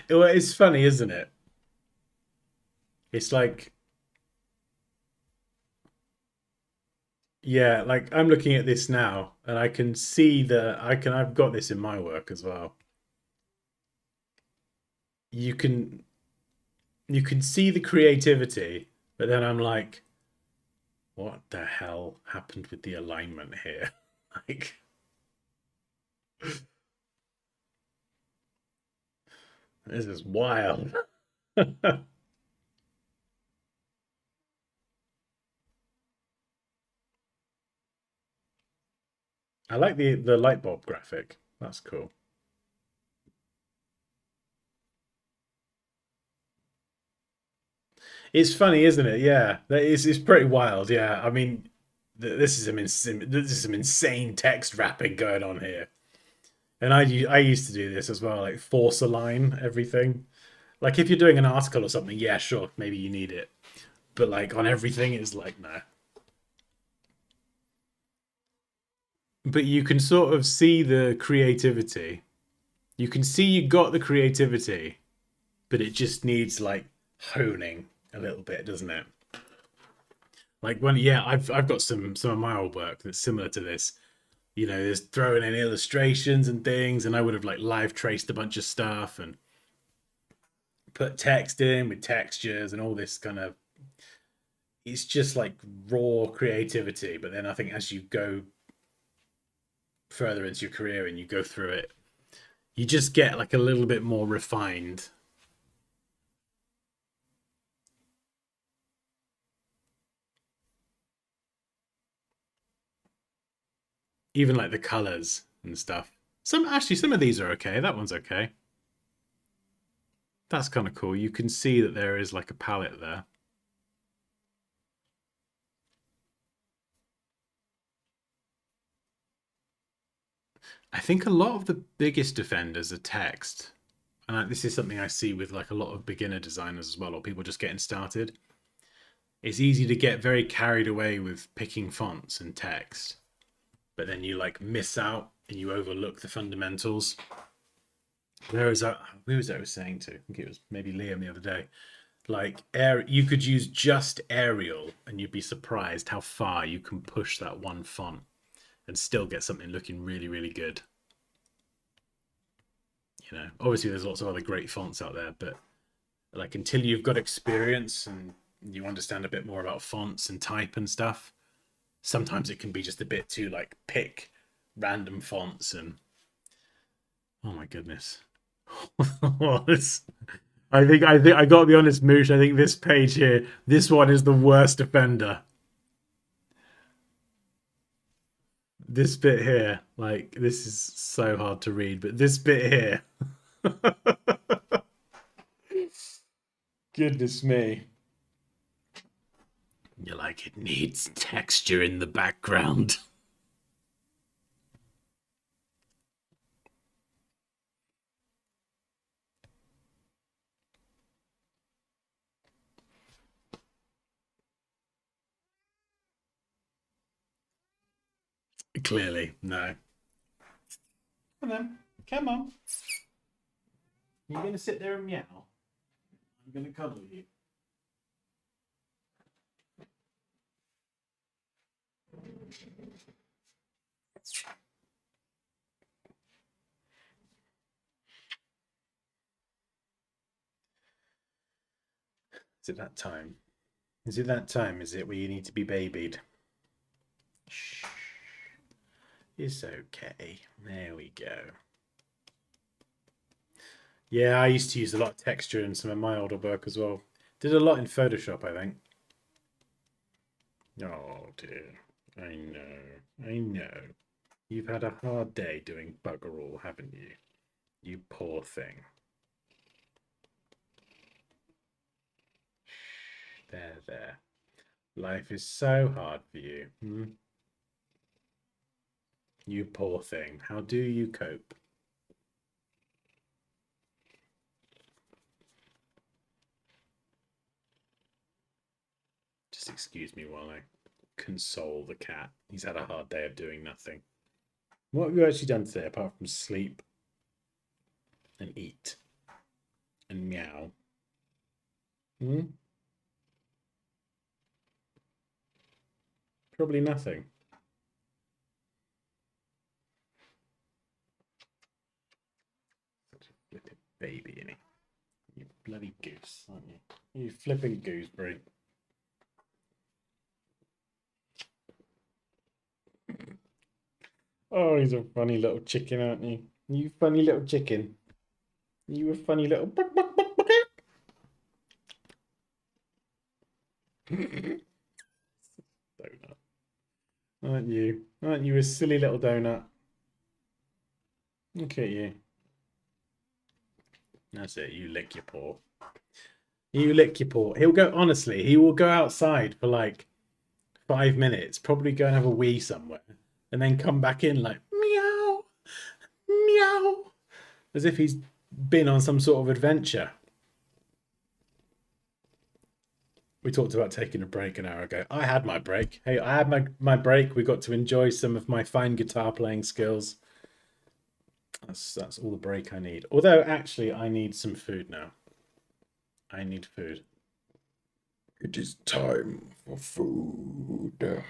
Well, it's funny, isn't it? It's like, yeah, like I'm looking at this now and I can see I've got this in my work as well. You can you can see the creativity, but then I'm like, what the hell happened with the alignment here? Like, this is wild. I like the light bulb graphic. That's cool. It's funny, isn't it? Yeah, it's pretty wild. Yeah, I mean, this is some insane text wrapping going on here. And I used to do this as well, like force align everything. Like if you're doing an article or something, yeah, sure, maybe you need it. But like on everything, it's like no. But you can sort of see the creativity. You can see you got the creativity, but it just needs like honing a little bit, doesn't it? Like when yeah, I've got some of my old work that's similar to this. You know, there's throwing in illustrations and things, and I would have like live traced a bunch of stuff and put text in with textures and all this kind of. It's just like raw creativity, but then I think as you go further into your career and you go through it, you just get like a little bit more refined. Even like the colors and stuff. Some of these are okay. That one's okay. That's kind of cool. You can see that there is like a palette there. I think a lot of the biggest offenders are text. And this is something I see with like a lot of beginner designers as well, or people just getting started. It's easy to get very carried away with picking fonts and text, but then you like miss out and you overlook the fundamentals. There is a who was I was saying to? I think it was maybe Liam the other day. Like air, you could use just Arial, and you'd be surprised how far you can push that one font and still get something looking really, really good. You know, obviously there's lots of other great fonts out there, but like until you've got experience and you understand a bit more about fonts and type and stuff, sometimes it can be just a bit too like pick random fonts and oh my goodness. I think I gotta be honest, Moosh. I think this page here, this one is the worst offender. This bit here, like this is so hard to read, but this bit here, goodness me. You're like, it needs texture in the background. Clearly, no. Come on, come on. You're gonna sit there and meow. I'm gonna cuddle you. Is it that time? Is it that time? Is it where you need to be babied? Shh. It's okay. There we go. Yeah, I used to use a lot of texture in some of my older work as well. Did a lot in Photoshop, I think. Oh dear. I know. I know. You've had a hard day doing bugger all, haven't you? You poor thing. There, there. Life is so hard for you. Hmm? You poor thing. How do you cope? Just excuse me while I console the cat. He's had a hard day of doing nothing. What have you actually done today apart from sleep and eat and meow? Hmm? Probably nothing. Such a flippin' baby, innit? You bloody goose, aren't you? You flipping gooseberry. Oh, he's a funny little chicken, aren't you? You funny little chicken. You a funny little donut. Aren't you? Aren't you a silly little donut? Look at you. That's it. You lick your paw. You lick your paw. He'll go, honestly, he will go outside for like 5 minutes, probably go and have a wee somewhere, and then come back in like meow, meow, as if he's been on some sort of adventure. We talked about taking a break an hour ago. I had my break. Hey, I had my break. We got to enjoy some of my fine guitar playing skills. That's all the break I need. Although, actually, I need some food now. I need food. It is time for food.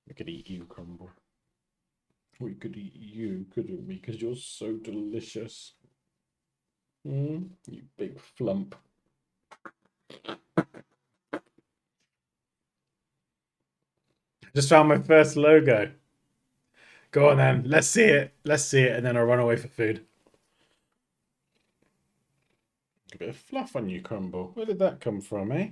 We could eat you, Crumble. We could eat you, couldn't we? Because you're so delicious. You big flump. Just found my first logo. Go on then. Let's see it. Let's see it, and then I'll run away for food. A bit of fluff on you, Crumble. Where did that come from, eh?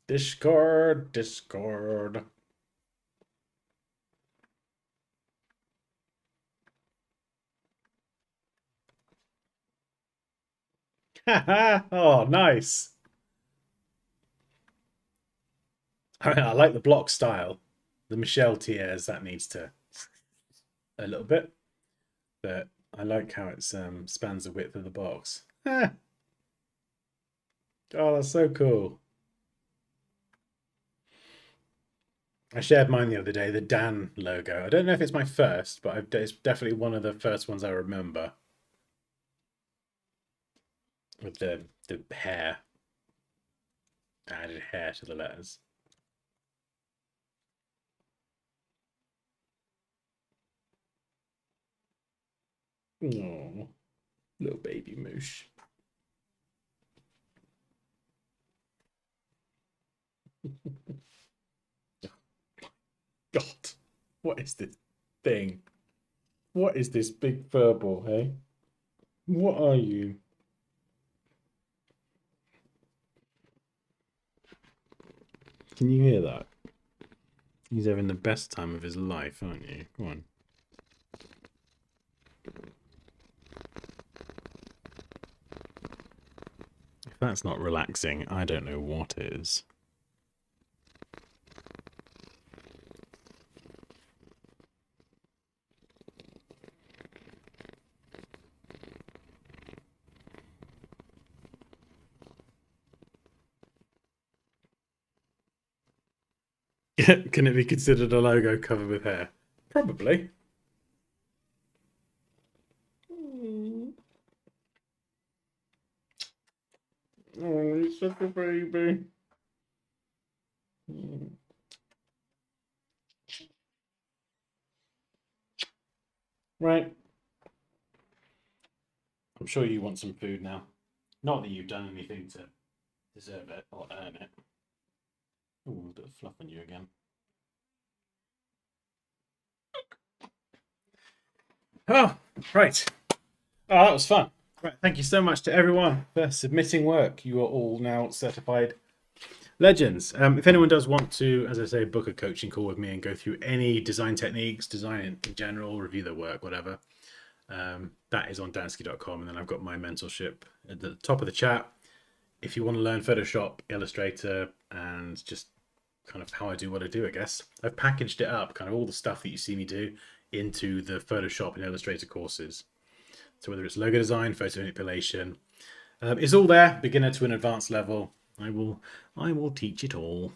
Discord, Discord. Oh, nice. I like the block style. The Michelle Thiers, that needs to a little bit. But I like how it spans the width of the box. Oh, that's so cool. I shared mine the other day, the Dan logo. I don't know if it's my first, but it's definitely one of the first ones I remember. With the hair. Added hair to the letters. Oh, little baby moosh. God, what is this thing? What is this big furball, hey? What are you? Can you hear that? He's having the best time of his life, aren't you? Come on. If that's not relaxing, I don't know what is. Can it be considered a logo covered with hair? Probably. Oh, he's such a baby. Right. I'm sure you want some food now. Not that you've done anything to deserve it or earn it. Oh, a bit of fluff on you again. Oh, right. Oh, that was fun. Right. Thank you so much to everyone for submitting work. You are all now certified legends. If anyone does want to, as I say, book a coaching call with me and go through any design techniques, design in general, review their work, whatever, that is on Dansky.com. And then I've got my mentorship at the top of the chat. If you want to learn Photoshop, Illustrator, and just kind of how I do what I do, I guess I've packaged it up, kind of all the stuff that you see me do, into the Photoshop and Illustrator courses. So whether it's logo design, photo manipulation, it's all there, beginner to an advanced level. I will teach it all.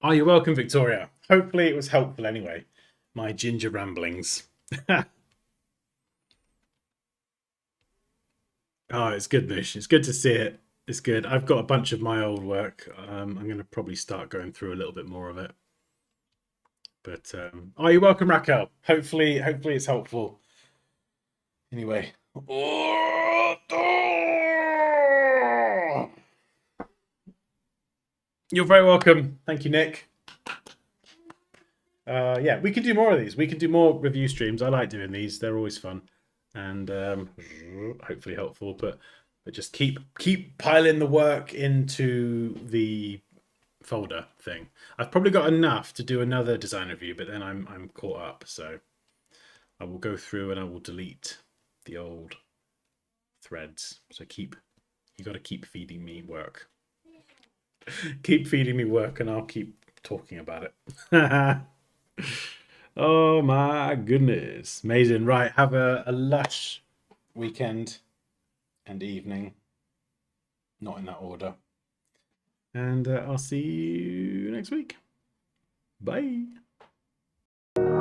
Oh, you're welcome, Victoria. Hopefully it was helpful anyway. My ginger ramblings. Oh, it's good, Mish. It's good to see it. It's good. I've got a bunch of my old work. I'm going to probably start going through a little bit more of it. But oh, you're welcome, Raquel. Hopefully it's helpful. Anyway. You're very welcome. Thank you, Nick. Yeah, we can do more of these. We can do more review streams. I like doing these. They're always fun and hopefully helpful. But just keep piling the work into the folder thing. I've probably got enough to do another design review, but then I'm caught up. So I will go through and I will delete the old threads. So you got to keep feeding me work. Keep feeding me work, and I'll keep talking about it. Oh my goodness. Amazing. Right. Have a lush weekend and evening. Not in that order. And I'll see you next week. Bye.